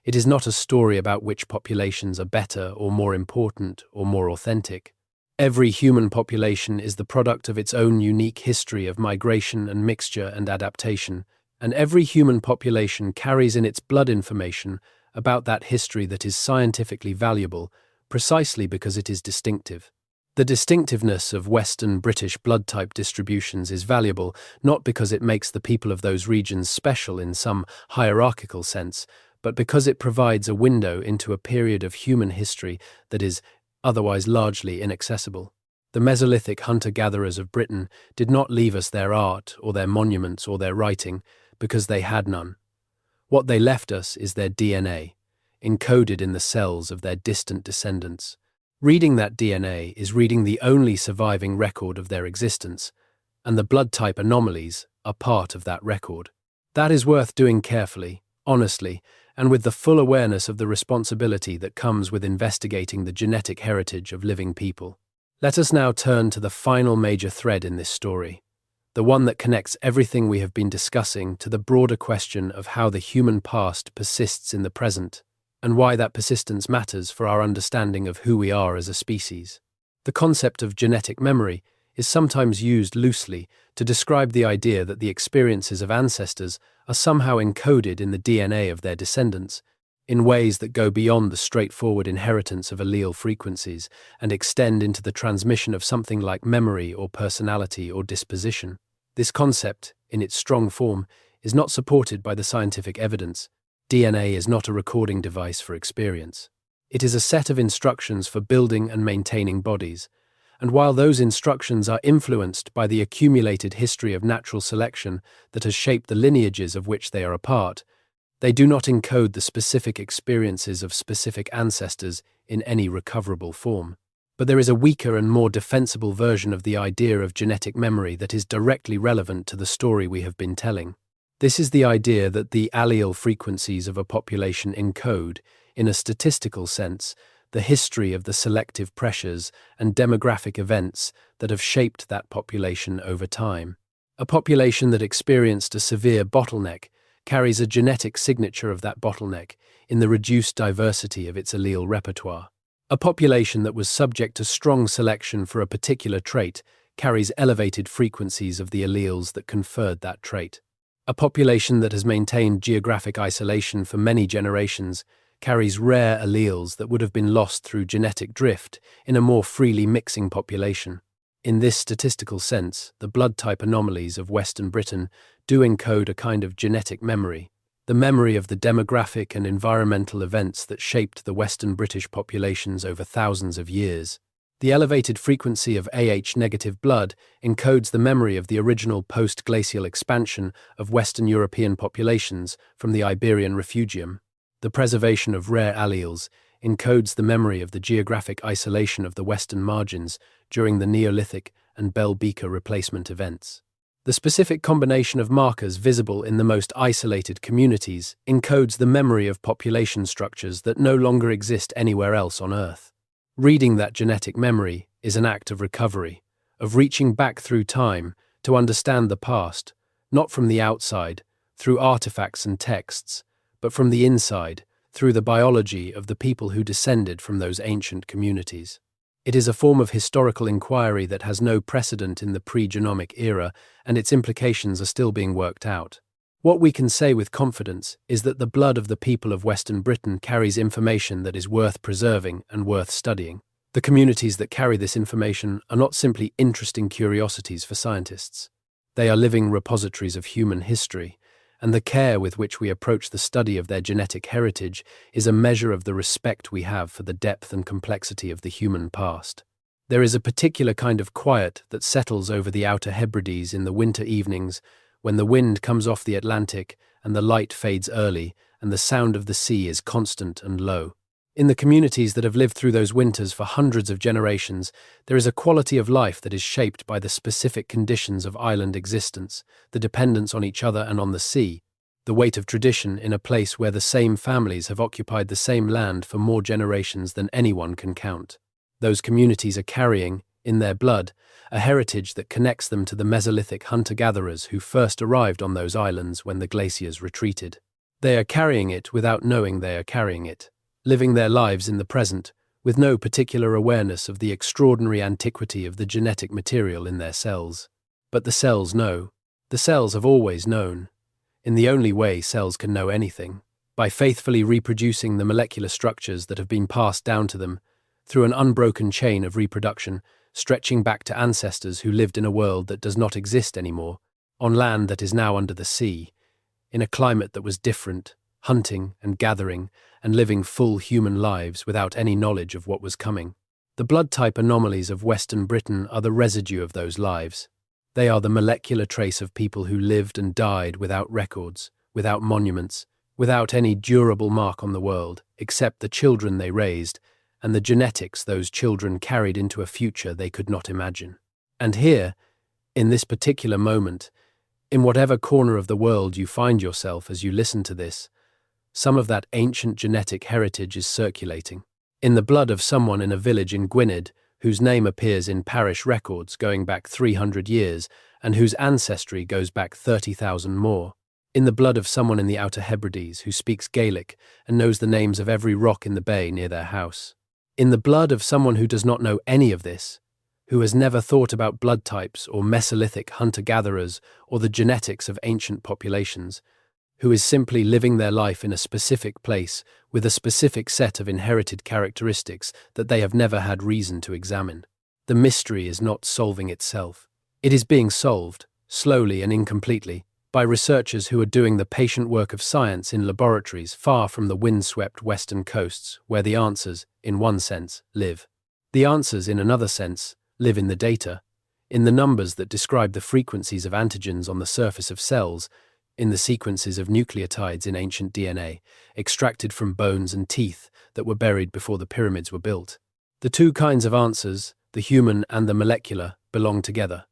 It is not a story about which populations are better or more important or more authentic. Every human population is the product of its own unique history of migration and mixture and adaptation, and every human population carries in its blood information about that history that is scientifically valuable, precisely because it is distinctive. The distinctiveness of Western British blood type distributions is valuable not because it makes the people of those regions special in some hierarchical sense, but because it provides a window into a period of human history that is otherwise largely inaccessible. The Mesolithic hunter-gatherers of Britain did not leave us their art or their monuments or their writing because they had none. What they left us is their DNA, encoded in the cells of their distant descendants. Reading that DNA is reading the only surviving record of their existence, and the blood type anomalies are part of that record. That is worth doing carefully, honestly, and with the full awareness of the responsibility that comes with investigating the genetic heritage of living people. Let us now turn to the final major thread in this story, the one that connects everything we have been discussing to the broader question of how the human past persists in the present, and why that persistence matters for our understanding of who we are as a species. The concept of genetic memory is sometimes used loosely to describe the idea that the experiences of ancestors are somehow encoded in the DNA of their descendants, in ways that go beyond the straightforward inheritance of allele frequencies and extend into the transmission of something like memory or personality or disposition. This concept, in its strong form, is not supported by the scientific evidence. DNA is not a recording device for experience. It is a set of instructions for building and maintaining bodies, and while those instructions are influenced by the accumulated history of natural selection that has shaped the lineages of which they are a part, they do not encode the specific experiences of specific ancestors in any recoverable form. But there is a weaker and more defensible version of the idea of genetic memory that is directly relevant to the story we have been telling. This is the idea that the allele frequencies of a population encode, in a statistical sense, the history of the selective pressures and demographic events that have shaped that population over time. A population that experienced a severe bottleneck carries a genetic signature of that bottleneck in the reduced diversity of its allele repertoire. A population that was subject to strong selection for a particular trait carries elevated frequencies of the alleles that conferred that trait. A population that has maintained geographic isolation for many generations carries rare alleles that would have been lost through genetic drift in a more freely mixing population. In this statistical sense, the blood type anomalies of Western Britain do encode a kind of genetic memory, the memory of the demographic and environmental events that shaped the Western British populations over thousands of years. The elevated frequency of AH-negative blood encodes the memory of the original post-glacial expansion of Western European populations from the Iberian refugium. The preservation of rare alleles encodes the memory of the geographic isolation of the western margins during the Neolithic and Bell Beaker replacement events. The specific combination of markers visible in the most isolated communities encodes the memory of population structures that no longer exist anywhere else on Earth. Reading that genetic memory is an act of recovery, of reaching back through time to understand the past, not from the outside, through artifacts and texts, but from the inside, through the biology of the people who descended from those ancient communities. It is a form of historical inquiry that has no precedent in the pre-genomic era, and its implications are still being worked out. What we can say with confidence is that the blood of the people of Western Britain carries information that is worth preserving and worth studying. The communities that carry this information are not simply interesting curiosities for scientists. They are living repositories of human history, and the care with which we approach the study of their genetic heritage is a measure of the respect we have for the depth and complexity of the human past. There is a particular kind of quiet that settles over the Outer Hebrides in the winter evenings when the wind comes off the Atlantic and the light fades early and the sound of the sea is constant and low. In the communities that have lived through those winters for hundreds of generations, there is a quality of life that is shaped by the specific conditions of island existence, the dependence on each other and on the sea, the weight of tradition in a place where the same families have occupied the same land for more generations than anyone can count. Those communities are carrying, in their blood, a heritage that connects them to the Mesolithic hunter-gatherers who first arrived on those islands when the glaciers retreated. They are carrying it without knowing they are carrying it, living their lives in the present, with no particular awareness of the extraordinary antiquity of the genetic material in their cells. But the cells know. The cells have always known, in the only way cells can know anything, by faithfully reproducing the molecular structures that have been passed down to them through an unbroken chain of reproduction, stretching back to ancestors who lived in a world that does not exist anymore, on land that is now under the sea, in a climate that was different, hunting and gathering and living full human lives without any knowledge of what was coming. The blood type anomalies of Western Britain are the residue of those lives. They are the molecular trace of people who lived and died without records, without monuments, without any durable mark on the world, except the children they raised and the genetics those children carried into a future they could not imagine. And here, in this particular moment, in whatever corner of the world you find yourself as you listen to this, some of that ancient genetic heritage is circulating. In the blood of someone in a village in Gwynedd, whose name appears in parish records going back 300 years and whose ancestry goes back 30,000 more. In the blood of someone in the Outer Hebrides who speaks Gaelic and knows the names of every rock in the bay near their house. In the blood of someone who does not know any of this, who has never thought about blood types or Mesolithic hunter-gatherers or the genetics of ancient populations, who is simply living their life in a specific place with a specific set of inherited characteristics that they have never had reason to examine. The mystery is not solving itself. It is being solved, slowly and incompletely, by researchers who are doing the patient work of science in laboratories far from the windswept western coasts, where the answers, in one sense, live. The answers, in another sense, live in the data, in the numbers that describe the frequencies of antigens on the surface of cells, in the sequences of nucleotides in ancient DNA, extracted from bones and teeth that were buried before the pyramids were built. The two kinds of answers, the human and the molecular, belong together.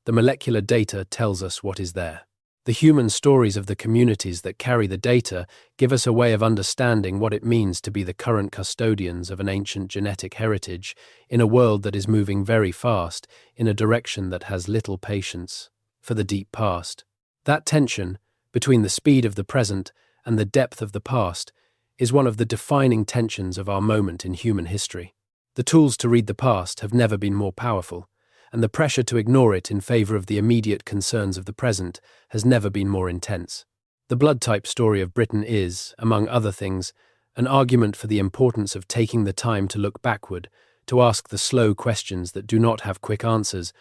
The molecular data tells us what is there. The human stories of the communities that carry the data give us a way of understanding what it means to be the current custodians of an ancient genetic heritage in a world that is moving very fast in a direction that has little patience for the deep past. That tension between the speed of the present and the depth of the past is one of the defining tensions of our moment in human history. The tools to read the past have never been more powerful, and the pressure to ignore it in favor of the immediate concerns of the present has never been more intense. The blood type story of Britain is, among other things, an argument for the importance of taking the time to look backward, to ask the slow questions that do not have quick answers,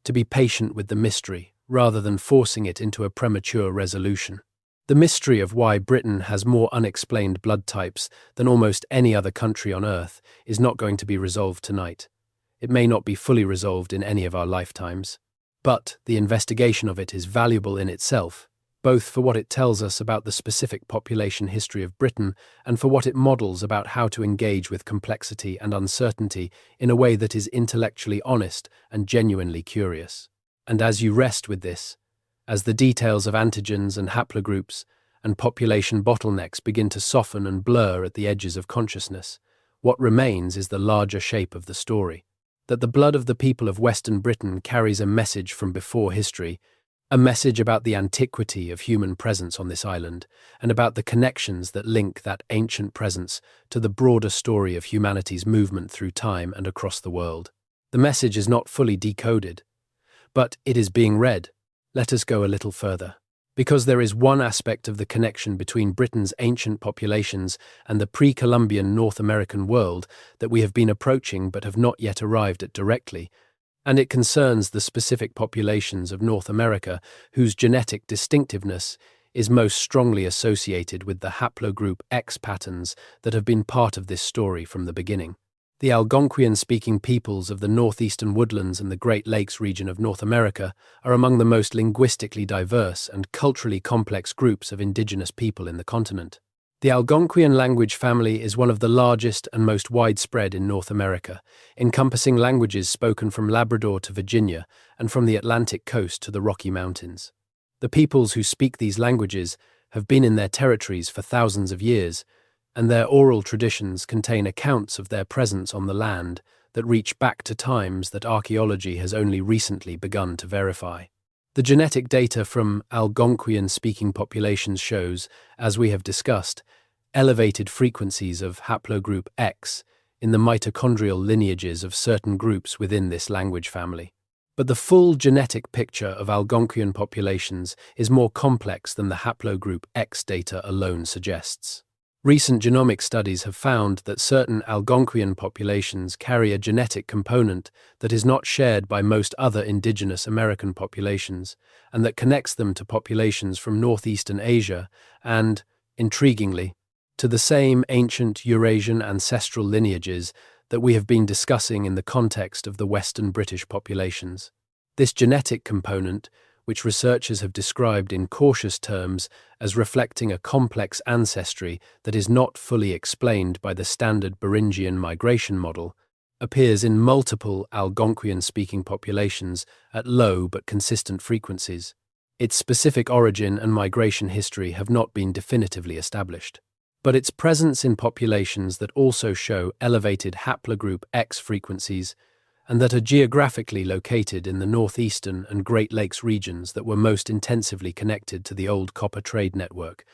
to be patient with the mystery, rather than forcing it into a premature resolution. The mystery of why Britain has more unexplained blood types than almost any other country on Earth is not going to be resolved tonight. It may not be fully resolved in any of our lifetimes, but the investigation of it is valuable in itself, both for what it tells us about the specific population history of Britain and for what it models about how to engage with complexity and uncertainty in a way that is intellectually honest and genuinely curious. And as you rest with this, as the details of antigens and haplogroups and population bottlenecks begin to soften and blur at the edges of consciousness, what remains is the larger shape of the story. That the blood of the people of Western Britain carries a message from before history, a message about the antiquity of human presence on this island, and about the connections that link that ancient presence to the broader story of humanity's movement through time and across the world. The message is not fully decoded, but it is being read. Let us go a little further. Because there is one aspect of the connection between Britain's ancient populations and the pre-Columbian North American world that we have been approaching but have not yet arrived at directly, and it concerns the specific populations of North America whose genetic distinctiveness is most strongly associated with the haplogroup X patterns that have been part of this story from the beginning. The Algonquian-speaking peoples of the northeastern woodlands and the Great Lakes region of North America are among the most linguistically diverse and culturally complex groups of indigenous people in the continent. The Algonquian language family is one of the largest and most widespread in North America, encompassing languages spoken from Labrador to Virginia and from the Atlantic coast to the Rocky Mountains. The peoples who speak these languages have been in their territories for thousands of years, and their oral traditions contain accounts of their presence on the land that reach back to times that archaeology has only recently begun to verify. The genetic data from Algonquian-speaking populations shows, as we have discussed, elevated frequencies of haplogroup X in the mitochondrial lineages of certain groups within this language family. But the full genetic picture of Algonquian populations is more complex than the haplogroup X data alone suggests. Recent genomic studies have found that certain Algonquian populations carry a genetic component that is not shared by most other indigenous American populations, and that connects them to populations from northeastern Asia and, intriguingly, to the same ancient Eurasian ancestral lineages that we have been discussing in the context of the Western British populations. This genetic component, which researchers have described in cautious terms as reflecting a complex ancestry that is not fully explained by the standard Beringian migration model, appears in multiple Algonquian-speaking populations at low but consistent frequencies. Its specific origin and migration history have not been definitively established, but its presence in populations that also show elevated haplogroup X frequencies and that are geographically located in the northeastern and Great Lakes regions that were most intensively connected to the old copper trade network,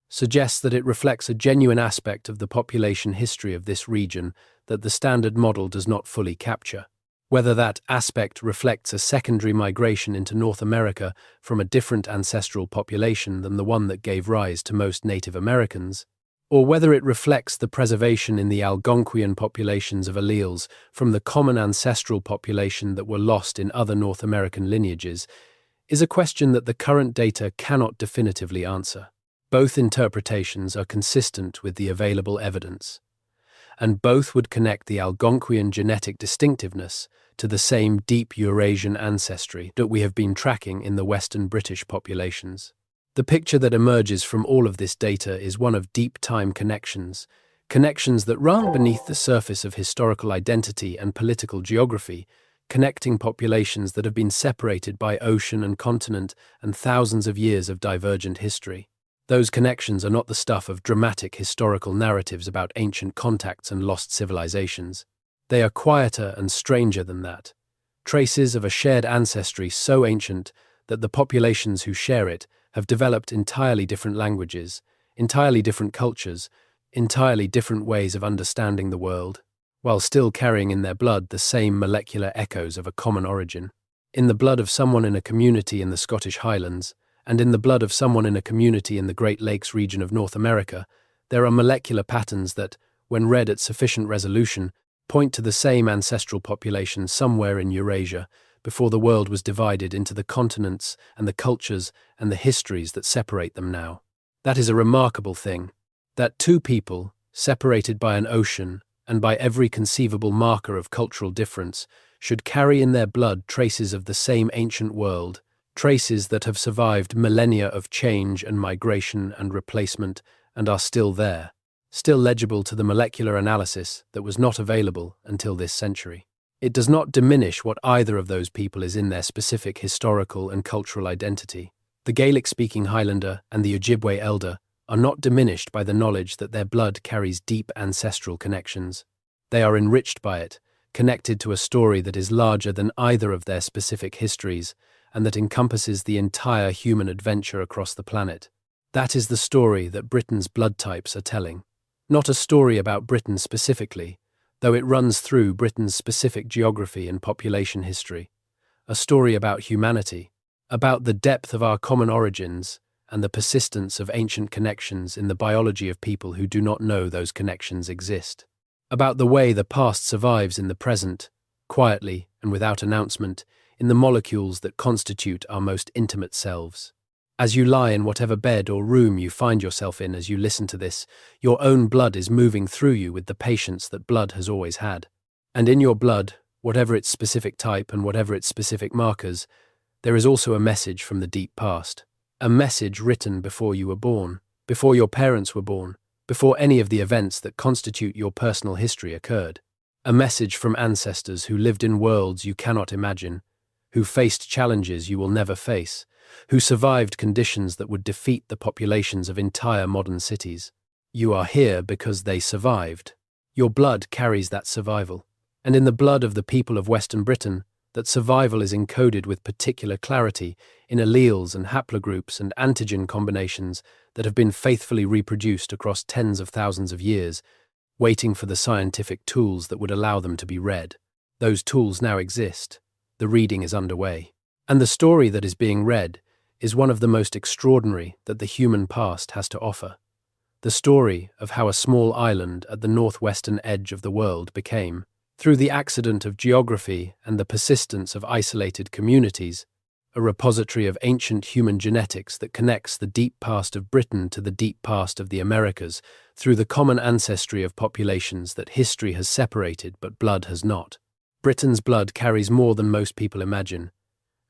suggests that it reflects a genuine aspect of the population history of this region that the standard model does not fully capture. Whether that aspect reflects a secondary migration into North America from a different ancestral population than the one that gave rise to most Native Americans, or whether it reflects the preservation in the Algonquian populations of alleles from the common ancestral population that were lost in other North American lineages, is a question that the current data cannot definitively answer. Both interpretations are consistent with the available evidence, and both would connect the Algonquian genetic distinctiveness to the same deep Eurasian ancestry that we have been tracking in the Western British populations. The picture that emerges from all of this data is one of deep time connections that run beneath the surface of historical identity and political geography, connecting populations that have been separated by ocean and continent and thousands of years of divergent history. Those connections are not the stuff of dramatic historical narratives about ancient contacts and lost civilizations. They are quieter and stranger than that. Traces of a shared ancestry so ancient that the populations who share it have developed entirely different languages, entirely different cultures, entirely different ways of understanding the world, while still carrying in their blood the same molecular echoes of a common origin. In the blood of someone in a community in the Scottish Highlands, and in the blood of someone in a community in the Great Lakes region of North America, there are molecular patterns that, when read at sufficient resolution, point to the same ancestral population somewhere in Eurasia, before the world was divided into the continents and the cultures and the histories that separate them now. That is a remarkable thing, that two people, separated by an ocean and by every conceivable marker of cultural difference, should carry in their blood traces of the same ancient world, traces that have survived millennia of change and migration and replacement and are still there, still legible to the molecular analysis that was not available until this century. It does not diminish what either of those people is in their specific historical and cultural identity. The Gaelic-speaking Highlander and the Ojibwe elder are not diminished by the knowledge that their blood carries deep ancestral connections. They are enriched by it, connected to a story that is larger than either of their specific histories and that encompasses the entire human adventure across the planet. That is the story that Britain's blood types are telling. Not a story about Britain specifically, though it runs through Britain's specific geography and population history. A story about humanity, about the depth of our common origins and the persistence of ancient connections in the biology of people who do not know those connections exist. About the way the past survives in the present, quietly and without announcement, in the molecules that constitute our most intimate selves. As you lie in whatever bed or room you find yourself in as you listen to this, your own blood is moving through you with the patience that blood has always had. And in your blood, whatever its specific type and whatever its specific markers, there is also a message from the deep past. A message written before you were born, before your parents were born, before any of the events that constitute your personal history occurred. A message from ancestors who lived in worlds you cannot imagine, who faced challenges you will never face, who survived conditions that would defeat the populations of entire modern cities. You are here because they survived. Your blood carries that survival. And in the blood of the people of Western Britain, that survival is encoded with particular clarity in alleles and haplogroups and antigen combinations that have been faithfully reproduced across tens of thousands of years, waiting for the scientific tools that would allow them to be read. Those tools now exist. The reading is underway. And the story that is being read is one of the most extraordinary that the human past has to offer. The story of how a small island at the northwestern edge of the world became, through the accident of geography and the persistence of isolated communities, a repository of ancient human genetics that connects the deep past of Britain to the deep past of the Americas through the common ancestry of populations that history has separated but blood has not. Britain's blood carries more than most people imagine,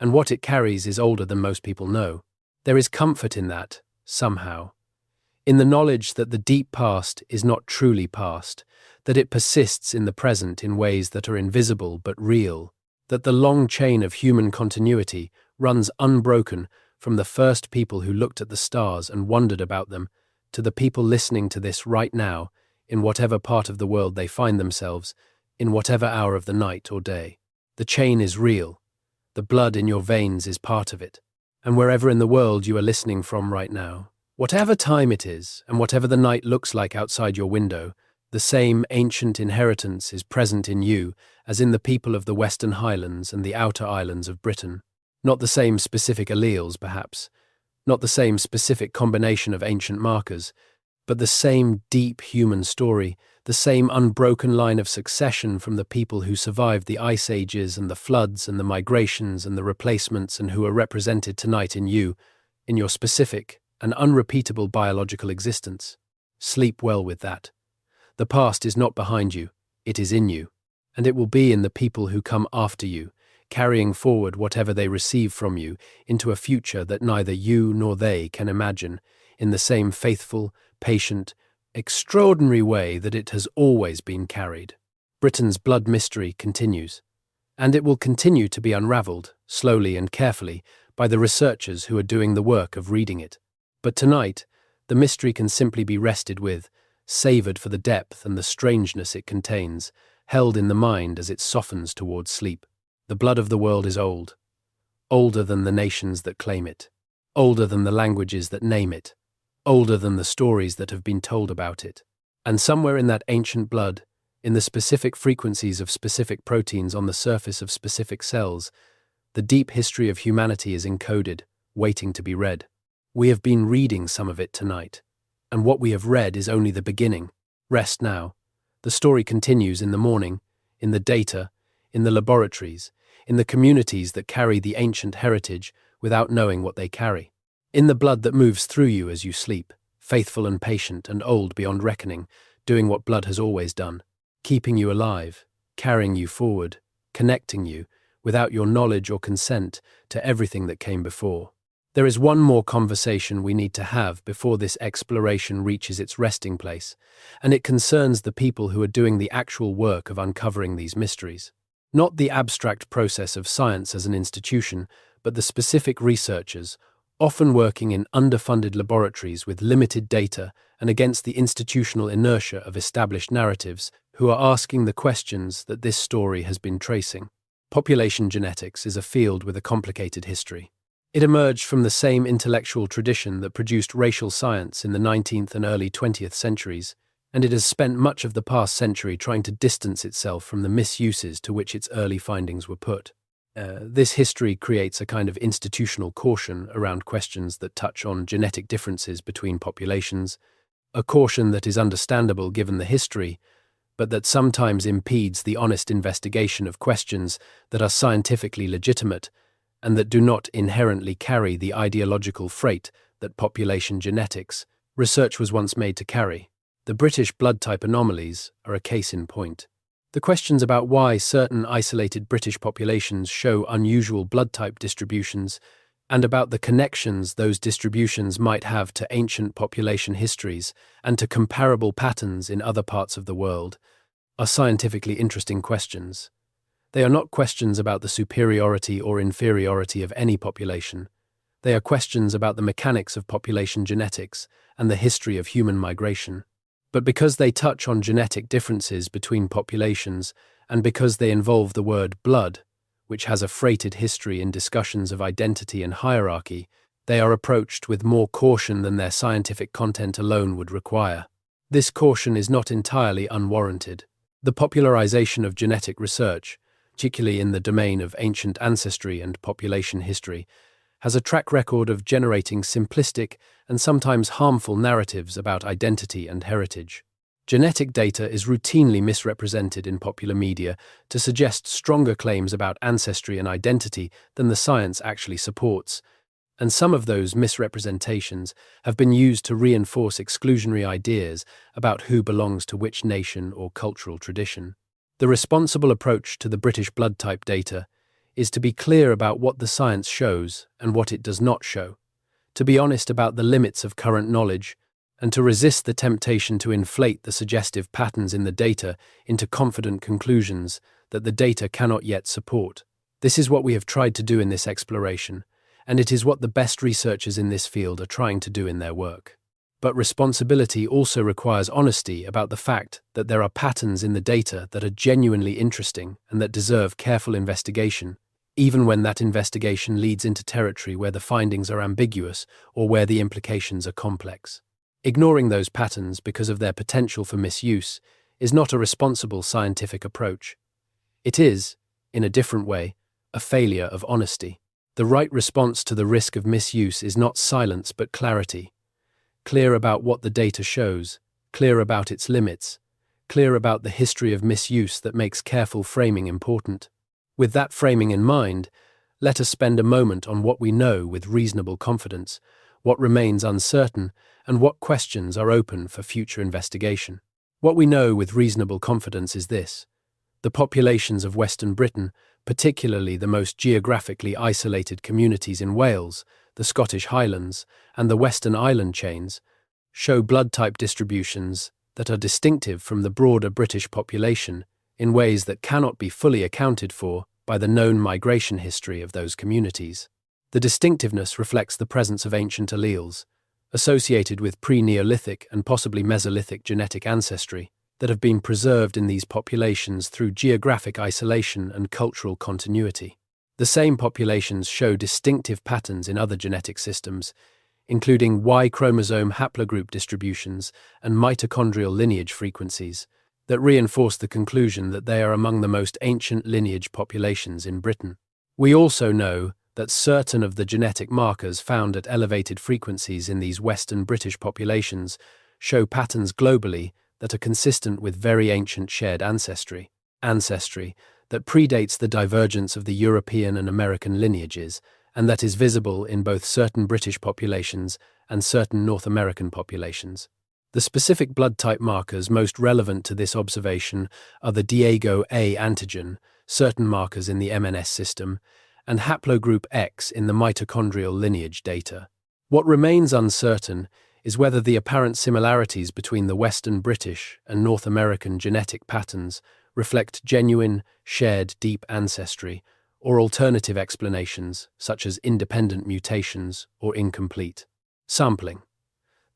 and what it carries is older than most people know. There is comfort in that, somehow, in the knowledge that the deep past is not truly past, that it persists in the present in ways that are invisible but real, that the long chain of human continuity runs unbroken from the first people who looked at the stars and wondered about them to the people listening to this right now, in whatever part of the world they find themselves, in whatever hour of the night or day. The chain is real. The blood in your veins is part of it. And wherever in the world you are listening from right now, whatever time it is, and whatever the night looks like outside your window, the same ancient inheritance is present in you as in the people of the Western Highlands and the outer islands of Britain. Not the same specific alleles, perhaps, not the same specific combination of ancient markers, but the same deep human story, the same unbroken line of succession from the people who survived the ice ages and the floods and the migrations and the replacements and who are represented tonight in you, in your specific and unrepeatable biological existence. Sleep well with that. The past is not behind you, it is in you, and it will be in the people who come after you, carrying forward whatever they receive from you into a future that neither you nor they can imagine, in the same faithful, patient, extraordinary way that it has always been carried. Britain's blood mystery continues, and it will continue to be unravelled, slowly and carefully, by the researchers who are doing the work of reading it. But tonight, the mystery can simply be rested with, savoured for the depth and the strangeness it contains, held in the mind as it softens towards sleep. The blood of the world is old, older than the nations that claim it, older than the languages that name it, older than the stories that have been told about it. And somewhere in that ancient blood, in the specific frequencies of specific proteins on the surface of specific cells, the deep history of humanity is encoded, waiting to be read. We have been reading some of it tonight, and what we have read is only the beginning. Rest now. The story continues in the morning, in the data, in the laboratories, in the communities that carry the ancient heritage without knowing what they carry. In the blood that moves through you as you sleep, faithful and patient and old beyond reckoning, doing what blood has always done, keeping you alive, carrying you forward, connecting you, without your knowledge or consent, to everything that came before. There is one more conversation we need to have before this exploration reaches its resting place, and it concerns the people who are doing the actual work of uncovering these mysteries. Not the abstract process of science as an institution, but the specific researchers, often working in underfunded laboratories with limited data and against the institutional inertia of established narratives, who are asking the questions that this story has been tracing. Population genetics is a field with a complicated history. It emerged from the same intellectual tradition that produced racial science in the 19th and early 20th centuries, and it has spent much of the past century trying to distance itself from the misuses to which its early findings were put. This history creates a kind of institutional caution around questions that touch on genetic differences between populations, a caution that is understandable given the history, but that sometimes impedes the honest investigation of questions that are scientifically legitimate and that do not inherently carry the ideological freight that population genetics research was once made to carry. The British blood type anomalies are a case in point. The questions about why certain isolated British populations show unusual blood type distributions and about the connections those distributions might have to ancient population histories and to comparable patterns in other parts of the world are scientifically interesting questions. They are not questions about the superiority or inferiority of any population. They are questions about the mechanics of population genetics and the history of human migration. But because they touch on genetic differences between populations and because they involve the word blood, which has a freighted history in discussions of identity and hierarchy, they are approached with more caution than their scientific content alone would require. This caution is not entirely unwarranted. The popularization of genetic research, particularly in the domain of ancient ancestry and population history, has a track record of generating simplistic and sometimes harmful narratives about identity and heritage. Genetic data is routinely misrepresented in popular media to suggest stronger claims about ancestry and identity than the science actually supports, and some of those misrepresentations have been used to reinforce exclusionary ideas about who belongs to which nation or cultural tradition. The responsible approach to the British blood type data is to be clear about what the science shows and what it does not show, to be honest about the limits of current knowledge, and to resist the temptation to inflate the suggestive patterns in the data into confident conclusions that the data cannot yet support. This is what we have tried to do in this exploration, and it is what the best researchers in this field are trying to do in their work. But responsibility also requires honesty about the fact that there are patterns in the data that are genuinely interesting and that deserve careful investigation, even when that investigation leads into territory where the findings are ambiguous or where the implications are complex. Ignoring those patterns because of their potential for misuse is not a responsible scientific approach. It is, in a different way, a failure of honesty. The right response to the risk of misuse is not silence but clarity. Clear about what the data shows, clear about its limits, clear about the history of misuse that makes careful framing important. With that framing in mind, let us spend a moment on what we know with reasonable confidence, what remains uncertain, and what questions are open for future investigation. What we know with reasonable confidence is this: the populations of Western Britain, particularly the most geographically isolated communities in Wales, the Scottish Highlands, and the Western Island chains, show blood type distributions that are distinctive from the broader British population in ways that cannot be fully accounted for by the known migration history of those communities. The distinctiveness reflects the presence of ancient alleles, associated with pre-Neolithic and possibly Mesolithic genetic ancestry, that have been preserved in these populations through geographic isolation and cultural continuity. The same populations show distinctive patterns in other genetic systems, including Y chromosome haplogroup distributions and mitochondrial lineage frequencies, that reinforce the conclusion that they are among the most ancient lineage populations in Britain. We also know that certain of the genetic markers found at elevated frequencies in these Western British populations show patterns globally that are consistent with very ancient shared ancestry that predates the divergence of the European and American lineages, and that is visible in both certain British populations and certain North American populations. The specific blood type markers most relevant to this observation are the Diego A antigen, certain markers in the MNS system, and haplogroup X in the mitochondrial lineage data. What remains uncertain is whether the apparent similarities between the Western British and North American genetic patterns reflect genuine, shared deep ancestry, or alternative explanations such as independent mutations or incomplete sampling.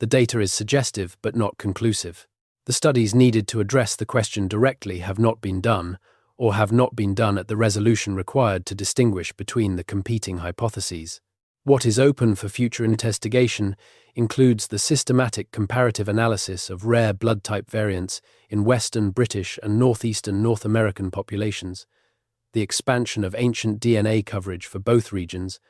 The data is suggestive but not conclusive. The studies needed to address the question directly have not been done, or have not been done at the resolution required to distinguish between the competing hypotheses. What is open for future investigation includes the systematic comparative analysis of rare blood type variants in Western British and Northeastern North American populations, the expansion of ancient DNA coverage for both regions,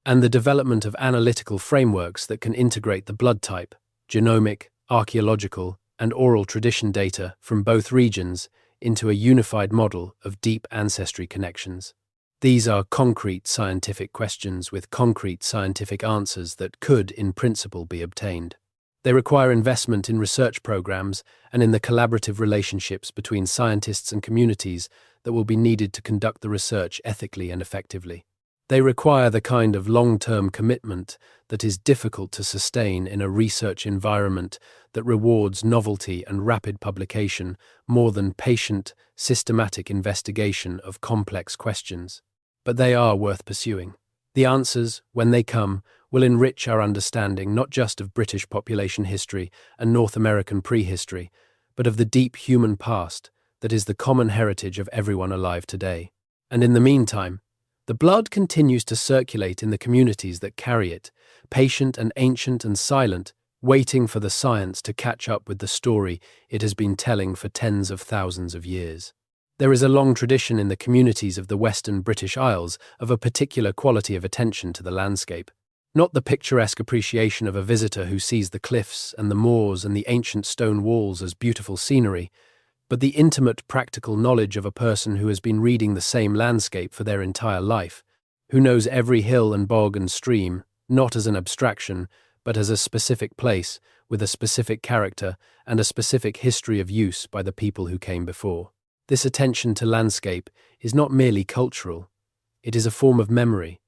and the development of analytical frameworks that can integrate the blood type, genomic, archaeological, and oral tradition data from both regions into a unified model of deep ancestry connections. These are concrete scientific questions with concrete scientific answers that could, in principle, be obtained. They require investment in research programs and in the collaborative relationships between scientists and communities that will be needed to conduct the research ethically and effectively. They require the kind of long-term commitment that is difficult to sustain in a research environment that rewards novelty and rapid publication more than patient, systematic investigation of complex questions. But they are worth pursuing. The answers, when they come, will enrich our understanding not just of British population history and North American prehistory, but of the deep human past that is the common heritage of everyone alive today. And in the meantime, the blood continues to circulate in the communities that carry it, patient and ancient and silent, waiting for the science to catch up with the story it has been telling for tens of thousands of years. There is a long tradition in the communities of the Western British Isles of a particular quality of attention to the landscape. Not the picturesque appreciation of a visitor who sees the cliffs and the moors and the ancient stone walls as beautiful scenery, but the intimate, practical knowledge of a person who has been reading the same landscape for their entire life, who knows every hill and bog and stream, not as an abstraction, but as a specific place, with a specific character and a specific history of use by the people who came before. This attention to landscape is not merely cultural. It is a form of memory,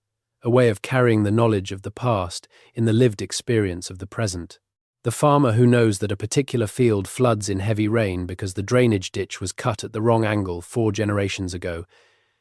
a way of carrying the knowledge of the past in the lived experience of the present. The farmer who knows that a particular field floods in heavy rain because the drainage ditch was cut at the wrong angle 4 generations ago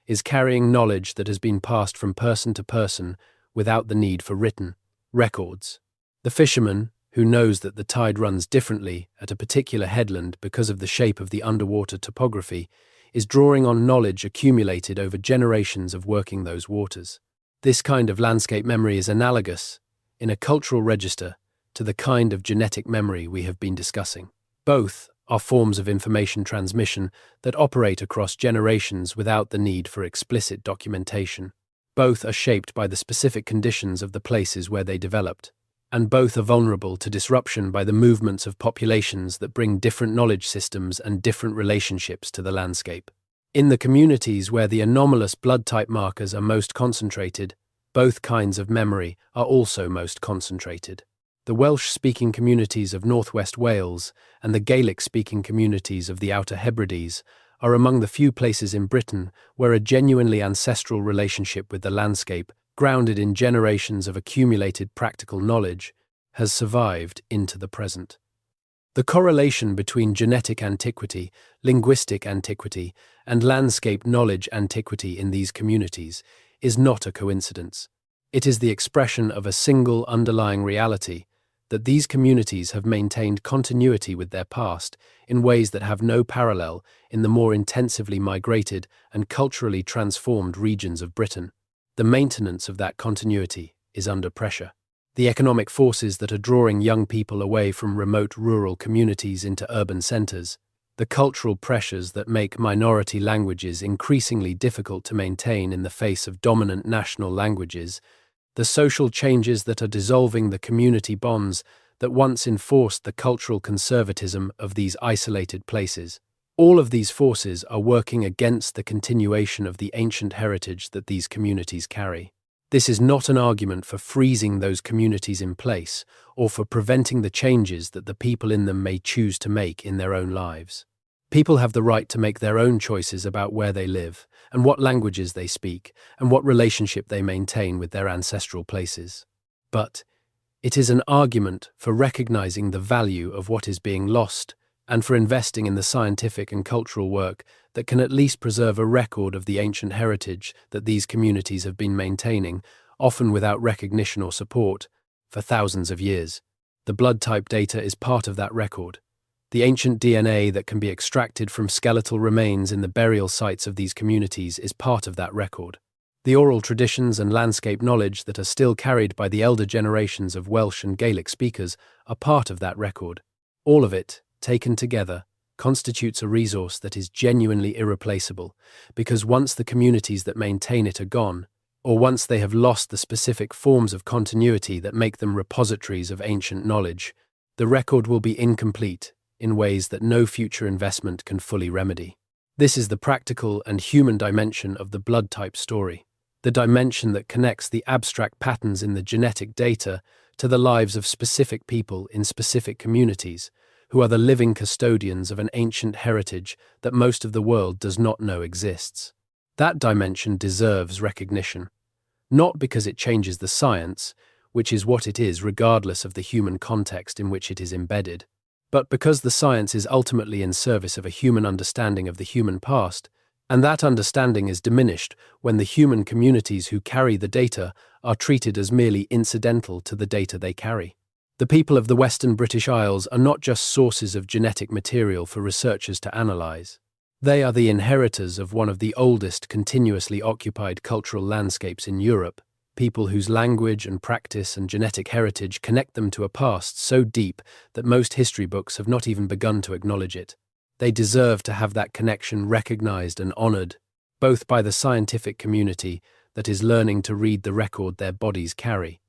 is carrying knowledge that has been passed from person to person without the need for written records. The fisherman who knows that the tide runs differently at a particular headland because of the shape of the underwater topography is drawing on knowledge accumulated over generations of working those waters. This kind of landscape memory is analogous, in a cultural register, to the kind of genetic memory we have been discussing. Both are forms of information transmission that operate across generations without the need for explicit documentation. Both are shaped by the specific conditions of the places where they developed, and both are vulnerable to disruption by the movements of populations that bring different knowledge systems and different relationships to the landscape. In the communities where the anomalous blood type markers are most concentrated, both kinds of memory are also most concentrated. The Welsh-speaking communities of northwest Wales and the Gaelic-speaking communities of the Outer Hebrides are among the few places in Britain where a genuinely ancestral relationship with the landscape, grounded in generations of accumulated practical knowledge, has survived into the present. The correlation between genetic antiquity, linguistic antiquity, and landscape knowledge antiquity in these communities is not a coincidence. It is the expression of a single underlying reality that these communities have maintained continuity with their past in ways that have no parallel in the more intensively migrated and culturally transformed regions of Britain. The maintenance of that continuity is under pressure. The economic forces that are drawing young people away from remote rural communities into urban centres, the cultural pressures that make minority languages increasingly difficult to maintain in the face of dominant national languages, the social changes that are dissolving the community bonds that once enforced the cultural conservatism of these isolated places. All of these forces are working against the continuation of the ancient heritage that these communities carry. This is not an argument for freezing those communities in place or for preventing the changes that the people in them may choose to make in their own lives. People have the right to make their own choices about where they live and what languages they speak and what relationship they maintain with their ancestral places. But it is an argument for recognizing the value of what is being lost and for investing in the scientific and cultural work that can at least preserve a record of the ancient heritage that these communities have been maintaining, often without recognition or support, for thousands of years. The blood type data is part of that record. The ancient DNA that can be extracted from skeletal remains in the burial sites of these communities is part of that record. The oral traditions and landscape knowledge that are still carried by the elder generations of Welsh and Gaelic speakers are part of that record. All of it, taken together, constitutes a resource that is genuinely irreplaceable, because once the communities that maintain it are gone, or once they have lost the specific forms of continuity that make them repositories of ancient knowledge, the record will be incomplete in ways that no future investment can fully remedy. This is the practical and human dimension of the blood type story, the dimension that connects the abstract patterns in the genetic data to the lives of specific people in specific communities, who are the living custodians of an ancient heritage that most of the world does not know exists. That dimension deserves recognition, not because it changes the science, which is what it is regardless of the human context in which it is embedded, but because the science is ultimately in service of a human understanding of the human past, and that understanding is diminished when the human communities who carry the data are treated as merely incidental to the data they carry. The people of the Western British Isles are not just sources of genetic material for researchers to analyse. They are the inheritors of one of the oldest continuously occupied cultural landscapes in Europe, people whose language and practice and genetic heritage connect them to a past so deep that most history books have not even begun to acknowledge it. They deserve to have that connection recognized and honored, both by the scientific community that is learning to read the record their bodies carry,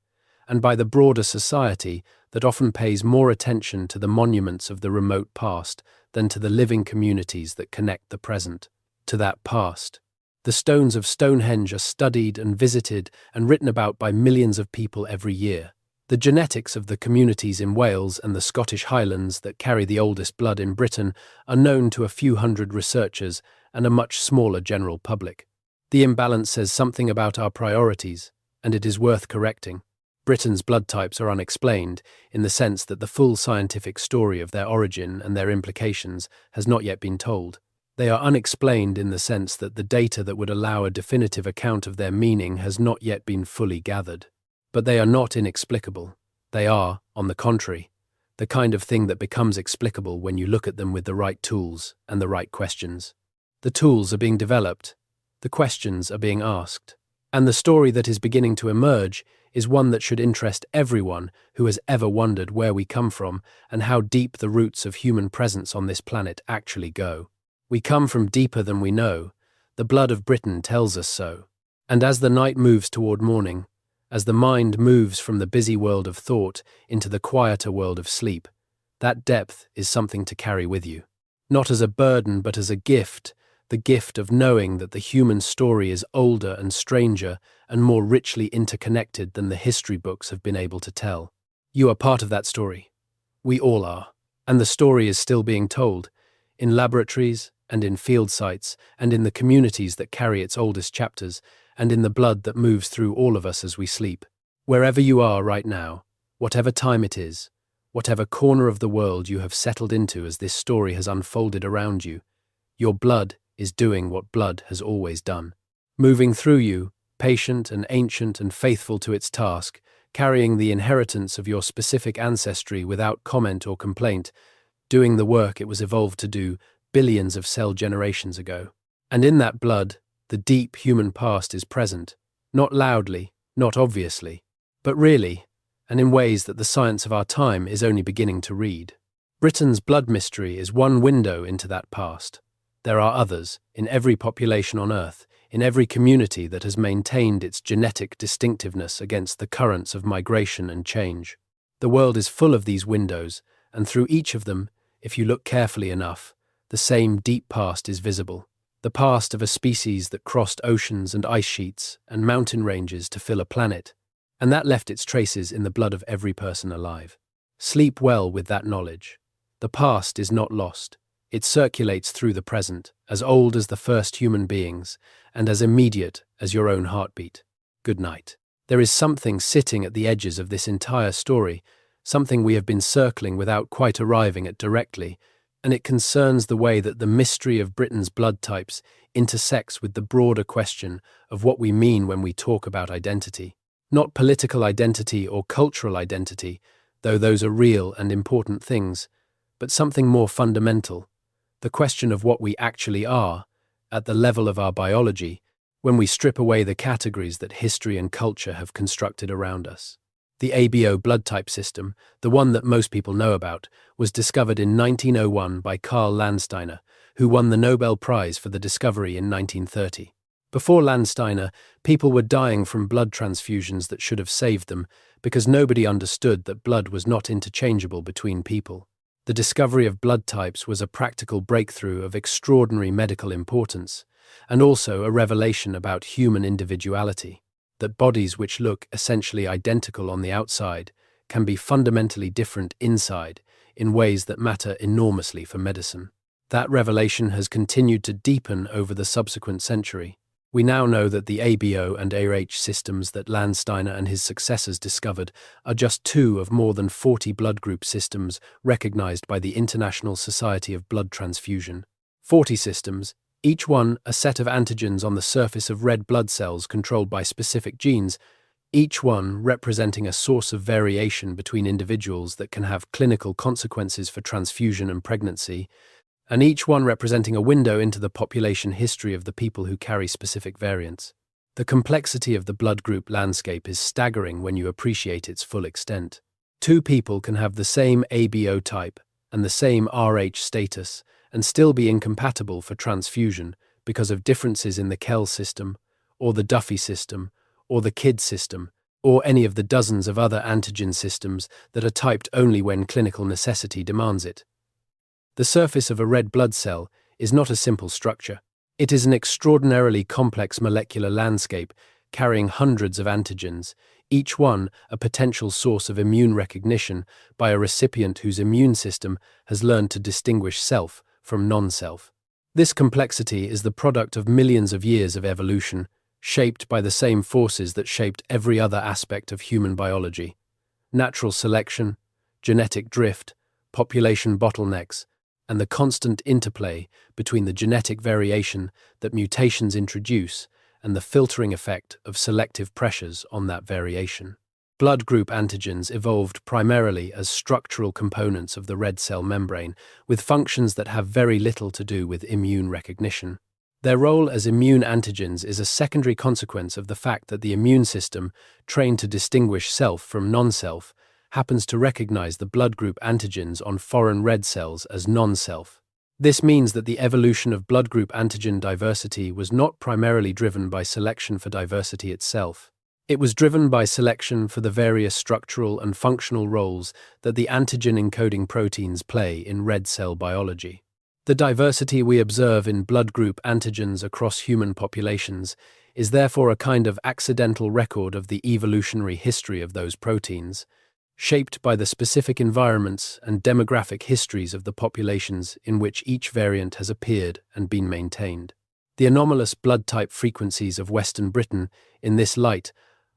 and by the broader society that often pays more attention to the monuments of the remote past than to the living communities that connect the present to that past. The stones of Stonehenge are studied and visited and written about by millions of people every year. The genetics of the communities in Wales and the Scottish Highlands that carry the oldest blood in Britain are known to a few hundred researchers and a much smaller general public. The imbalance says something about our priorities, and it is worth correcting. Britain's blood types are unexplained in the sense that the full scientific story of their origin and their implications has not yet been told. They are unexplained in the sense that the data that would allow a definitive account of their meaning has not yet been fully gathered. But they are not inexplicable. They are, on the contrary, the kind of thing that becomes explicable when you look at them with the right tools and the right questions. The tools are being developed, the questions are being asked, and the story that is beginning to emerge is one that should interest everyone who has ever wondered where we come from and how deep the roots of human presence on this planet actually go. We come from deeper than we know. The blood of Britain tells us so. And as the night moves toward morning, as the mind moves from the busy world of thought into the quieter world of sleep, that depth is something to carry with you. Not as a burden, but as a gift, the gift of knowing that the human story is older and stranger and more richly interconnected than the history books have been able to tell. You are part of that story. We all are. And the story is still being told, in laboratories and in field sites and in the communities that carry its oldest chapters, and in the blood that moves through all of us as we sleep. Wherever you are right now, whatever time it is, whatever corner of the world you have settled into as this story has unfolded around you, your blood is doing what blood has always done. Moving through you, patient and ancient and faithful to its task, carrying the inheritance of your specific ancestry without comment or complaint, doing the work it was evolved to do billions of cell generations ago. And in that blood, the deep human past is present, not loudly, not obviously, but really, and in ways that the science of our time is only beginning to read. Britain's blood mystery is one window into that past. There are others, in every population on Earth, in every community that has maintained its genetic distinctiveness against the currents of migration and change. The world is full of these windows, and through each of them, if you look carefully enough, the same deep past is visible. The past of a species that crossed oceans and ice sheets and mountain ranges to fill a planet, and that left its traces in the blood of every person alive. Sleep well with that knowledge. The past is not lost. It circulates through the present, as old as the first human beings, and as immediate as your own heartbeat. Good night. There is something sitting at the edges of this entire story, something we have been circling without quite arriving at directly, and it concerns the way that the mystery of Britain's blood types intersects with the broader question of what we mean when we talk about identity. Not political identity or cultural identity, though those are real and important things, but something more fundamental, the question of what we actually are, at the level of our biology, when we strip away the categories that history and culture have constructed around us. The ABO blood type system, the one that most people know about, was discovered in 1901 by Carl Landsteiner, who won the Nobel Prize for the discovery in 1930. Before Landsteiner, people were dying from blood transfusions that should have saved them because nobody understood that blood was not interchangeable between people. The discovery of blood types was a practical breakthrough of extraordinary medical importance, and also a revelation about human individuality. That bodies which look essentially identical on the outside can be fundamentally different inside in ways that matter enormously for medicine. That revelation has continued to deepen over the subsequent century. We now know that the ABO and AH systems that Landsteiner and his successors discovered are just two of more than 40 blood group systems recognized by the International Society of Blood Transfusion. 40 systems, each one a set of antigens on the surface of red blood cells controlled by specific genes, each one representing a source of variation between individuals that can have clinical consequences for transfusion and pregnancy, and each one representing a window into the population history of the people who carry specific variants. The complexity of the blood group landscape is staggering when you appreciate its full extent. Two people can have the same ABO type and the same Rh status and still be incompatible for transfusion because of differences in the Kell system, or the Duffy system, or the KID system, or any of the dozens of other antigen systems that are typed only when clinical necessity demands it. The surface of a red blood cell is not a simple structure. It is an extraordinarily complex molecular landscape carrying hundreds of antigens, each one a potential source of immune recognition by a recipient whose immune system has learned to distinguish self from non-self. This complexity is the product of millions of years of evolution, shaped by the same forces that shaped every other aspect of human biology: natural selection, genetic drift, population bottlenecks, and the constant interplay between the genetic variation that mutations introduce and the filtering effect of selective pressures on that variation. Blood group antigens evolved primarily as structural components of the red cell membrane, with functions that have very little to do with immune recognition. Their role as immune antigens is a secondary consequence of the fact that the immune system, trained to distinguish self from non-self, happens to recognize the blood group antigens on foreign red cells as non-self. This means that the evolution of blood group antigen diversity was not primarily driven by selection for diversity itself. It was driven by selection for the various structural and functional roles that the antigen-encoding proteins play in red cell biology. The diversity we observe in blood group antigens across human populations is therefore a kind of accidental record of the evolutionary history of those proteins, shaped by the specific environments and demographic histories of the populations in which each variant has appeared and been maintained. The anomalous blood type frequencies of Western Britain, in this light,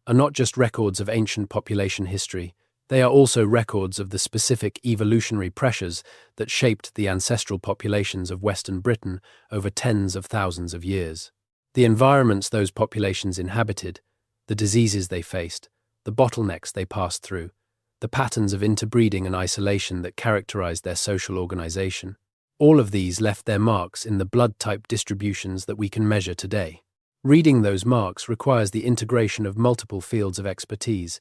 are not just records of ancient population history, they are also records of the specific evolutionary pressures that shaped the ancestral populations of Western Britain over tens of thousands of years. The environments those populations inhabited, the diseases they faced, the bottlenecks they passed through, the patterns of interbreeding and isolation that characterized their social organization. All of these left their marks in the blood type distributions that we can measure today. Reading those marks requires the integration of multiple fields of expertise,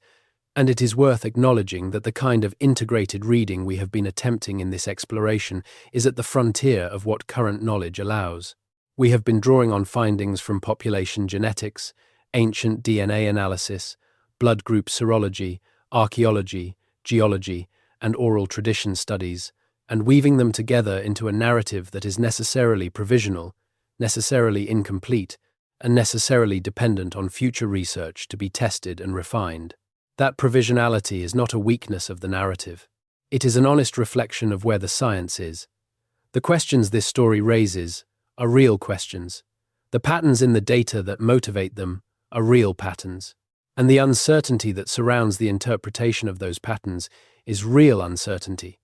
and it is worth acknowledging that the kind of integrated reading we have been attempting in this exploration is at the frontier of what current knowledge allows. We have been drawing on findings from population genetics, ancient DNA analysis, blood group serology, archaeology, geology, and oral tradition studies, and weaving them together into a narrative that is necessarily provisional, necessarily incomplete, and necessarily dependent on future research to be tested and refined. That provisionality is not a weakness of the narrative. It is an honest reflection of where the science is. The questions this story raises are real questions. The patterns in the data that motivate them are real patterns. And the uncertainty that surrounds the interpretation of those patterns is real uncertainty,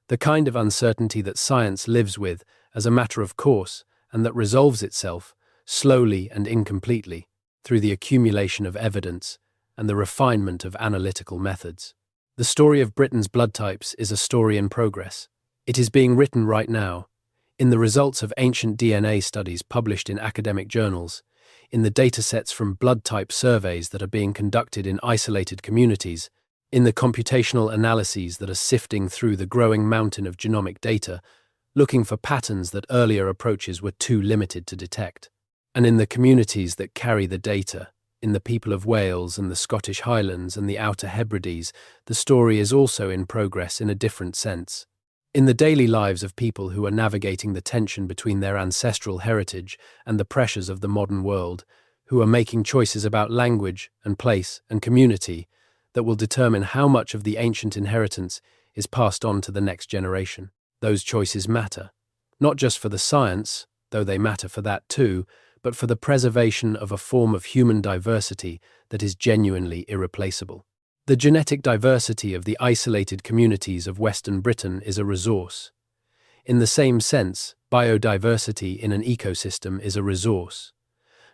the kind of uncertainty that science lives with as a matter of course and that resolves itself, slowly and incompletely, through the accumulation of evidence and the refinement of analytical methods. The story of Britain's blood types is a story in progress. It is being written right now, in the results of ancient DNA studies published in academic journals, in the datasets from blood type surveys that are being conducted in isolated communities, in the computational analyses that are sifting through the growing mountain of genomic data, looking for patterns that earlier approaches were too limited to detect. And in the communities that carry the data, in the people of Wales and the Scottish Highlands and the Outer Hebrides, the story is also in progress in a different sense. In the daily lives of people who are navigating the tension between their ancestral heritage and the pressures of the modern world, who are making choices about language and place and community that will determine how much of the ancient inheritance is passed on to the next generation. Those choices matter, not just for the science, though they matter for that too, but for the preservation of a form of human diversity that is genuinely irreplaceable. The genetic diversity of the isolated communities of Western Britain is a resource. In the same sense, biodiversity in an ecosystem is a resource,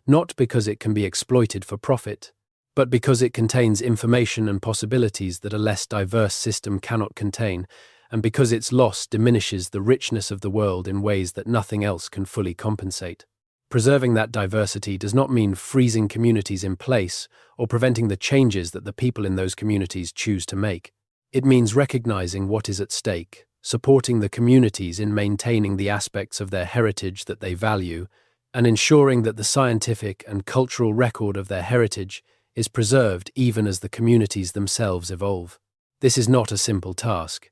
not because it can be exploited for profit, but because it contains information and possibilities that a less diverse system cannot contain, and because its loss diminishes the richness of the world in ways that nothing else can fully compensate. Preserving that diversity does not mean freezing communities in place or preventing the changes that the people in those communities choose to make. It means recognizing what is at stake, supporting the communities in maintaining the aspects of their heritage that they value, and ensuring that the scientific and cultural record of their heritage is preserved even as the communities themselves evolve. This is not a simple task,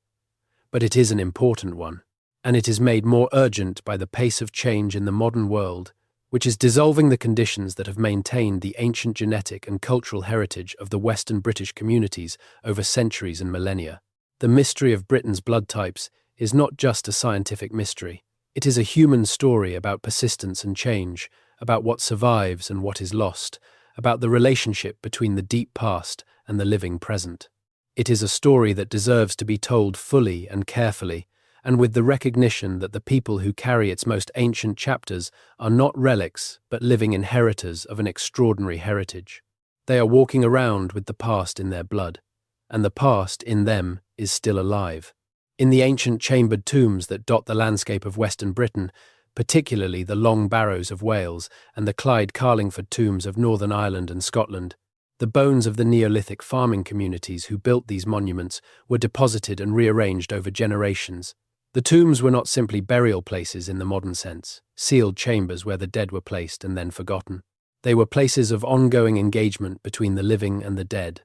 but it is an important one, and it is made more urgent by the pace of change in the modern world, which is dissolving the conditions that have maintained the ancient genetic and cultural heritage of the Western British communities over centuries and millennia. The mystery of Britain's blood types is not just a scientific mystery. It is a human story about persistence and change, about what survives and what is lost, about the relationship between the deep past and the living present. It is a story that deserves to be told fully and carefully, and with the recognition that the people who carry its most ancient chapters are not relics but living inheritors of an extraordinary heritage. They are walking around with the past in their blood, and the past in them is still alive. In the ancient chambered tombs that dot the landscape of Western Britain, particularly the Long Barrows of Wales and the Clyde Carlingford tombs of Northern Ireland and Scotland, the bones of the Neolithic farming communities who built these monuments were deposited and rearranged over generations. The tombs were not simply burial places in the modern sense, sealed chambers where the dead were placed and then forgotten. They were places of ongoing engagement between the living and the dead,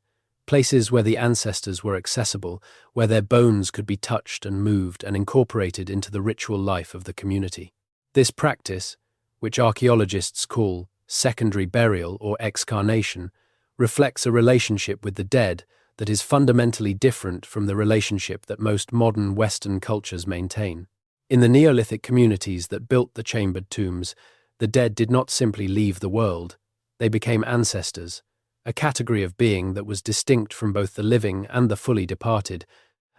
places where the ancestors were accessible, where their bones could be touched and moved and incorporated into the ritual life of the community. This practice, which archaeologists call secondary burial or excarnation, reflects a relationship with the dead that is fundamentally different from the relationship that most modern Western cultures maintain. In the Neolithic communities that built the chambered tombs, the dead did not simply leave the world, they became ancestors, a category of being that was distinct from both the living and the fully departed,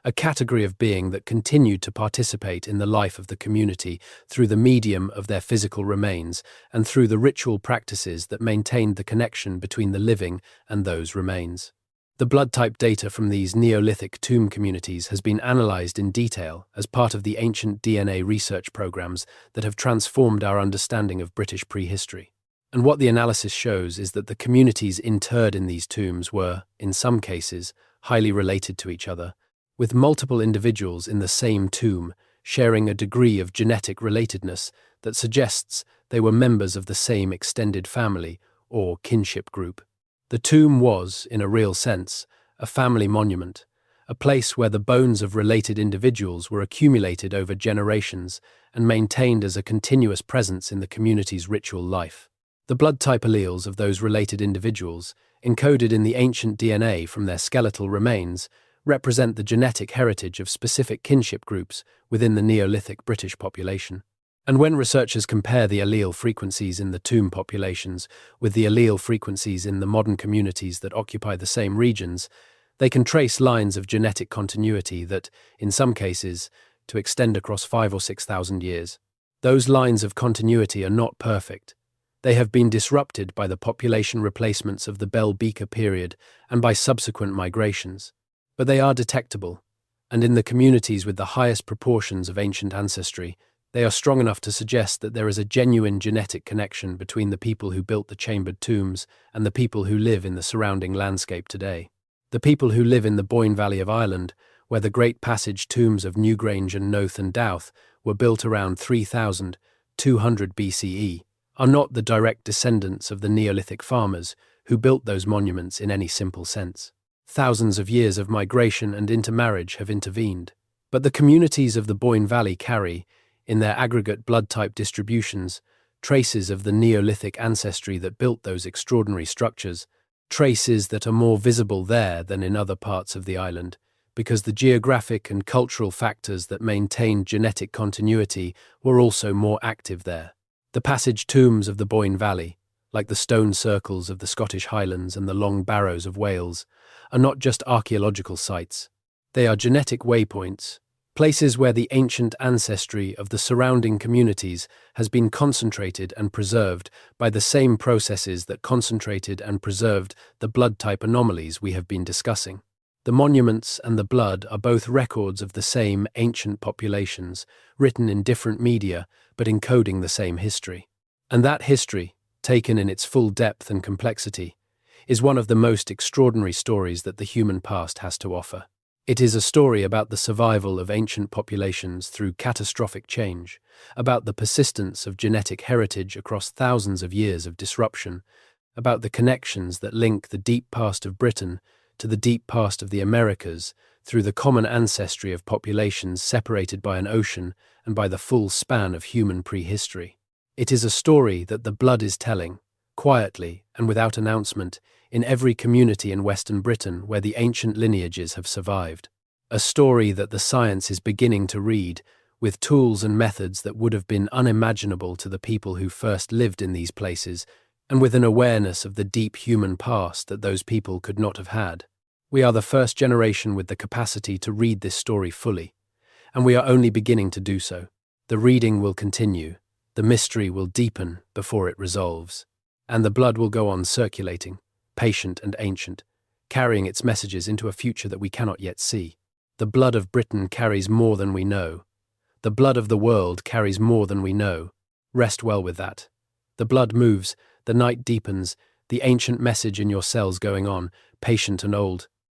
a category of being that continued to participate in the life of the community through the medium of their physical remains and through the ritual practices that maintained the connection between the living and those remains. The blood type data from these Neolithic tomb communities has been analysed in detail as part of the ancient DNA research programs that have transformed our understanding of British prehistory. And what the analysis shows is that the communities interred in these tombs were, in some cases, highly related to each other, with multiple individuals in the same tomb sharing a degree of genetic relatedness that suggests they were members of the same extended family or kinship group. The tomb was, in a real sense, a family monument, a place where the bones of related individuals were accumulated over generations and maintained as a continuous presence in the community's ritual life. The blood type alleles of those related individuals, encoded in the ancient DNA from their skeletal remains, represent the genetic heritage of specific kinship groups within the Neolithic British population. And when researchers compare the allele frequencies in the tomb populations with the allele frequencies in the modern communities that occupy the same regions, they can trace lines of genetic continuity that, in some cases, to extend across 5,000 or 6,000 years. Those lines of continuity are not perfect. They have been disrupted by the population replacements of the Bell Beaker period and by subsequent migrations. But they are detectable, and in the communities with the highest proportions of ancient ancestry, they are strong enough to suggest that there is a genuine genetic connection between the people who built the chambered tombs and the people who live in the surrounding landscape today. The people who live in the Boyne Valley of Ireland, where the Great Passage tombs of Newgrange and Knowth and Douth were built around 3200 BCE, are not the direct descendants of the Neolithic farmers who built those monuments in any simple sense. Thousands of years of migration and intermarriage have intervened, but the communities of the Boyne Valley carry, in their aggregate blood type distributions, traces of the Neolithic ancestry that built those extraordinary structures, traces that are more visible there than in other parts of the island, because the geographic and cultural factors that maintained genetic continuity were also more active there. The passage tombs of the Boyne Valley, like the stone circles of the Scottish Highlands and the Long Barrows of Wales, are not just archaeological sites. They are genetic waypoints, places where the ancient ancestry of the surrounding communities has been concentrated and preserved by the same processes that concentrated and preserved the blood type anomalies we have been discussing. The monuments and the blood are both records of the same ancient populations, written in different media but encoding the same history. And that history, taken in its full depth and complexity, is one of the most extraordinary stories that the human past has to offer. It is a story about the survival of ancient populations through catastrophic change, about the persistence of genetic heritage across thousands of years of disruption, about the connections that link the deep past of Britain to the deep past of the Americas through the common ancestry of populations separated by an ocean and by the full span of human prehistory. It is a story that the blood is telling, quietly and without announcement, in every community in Western Britain where the ancient lineages have survived. A story that the science is beginning to read, with tools and methods that would have been unimaginable to the people who first lived in these places, and with an awareness of the deep human past that those people could not have had. We are the first generation with the capacity to read this story fully, and we are only beginning to do so. The reading will continue, the mystery will deepen before it resolves, and the blood will go on circulating, patient and ancient, carrying its messages into a future that we cannot yet see. The blood of Britain carries more than we know. The blood of the world carries more than we know. Rest well with that. The blood moves, the night deepens, the ancient message in your cells going on, patient and old,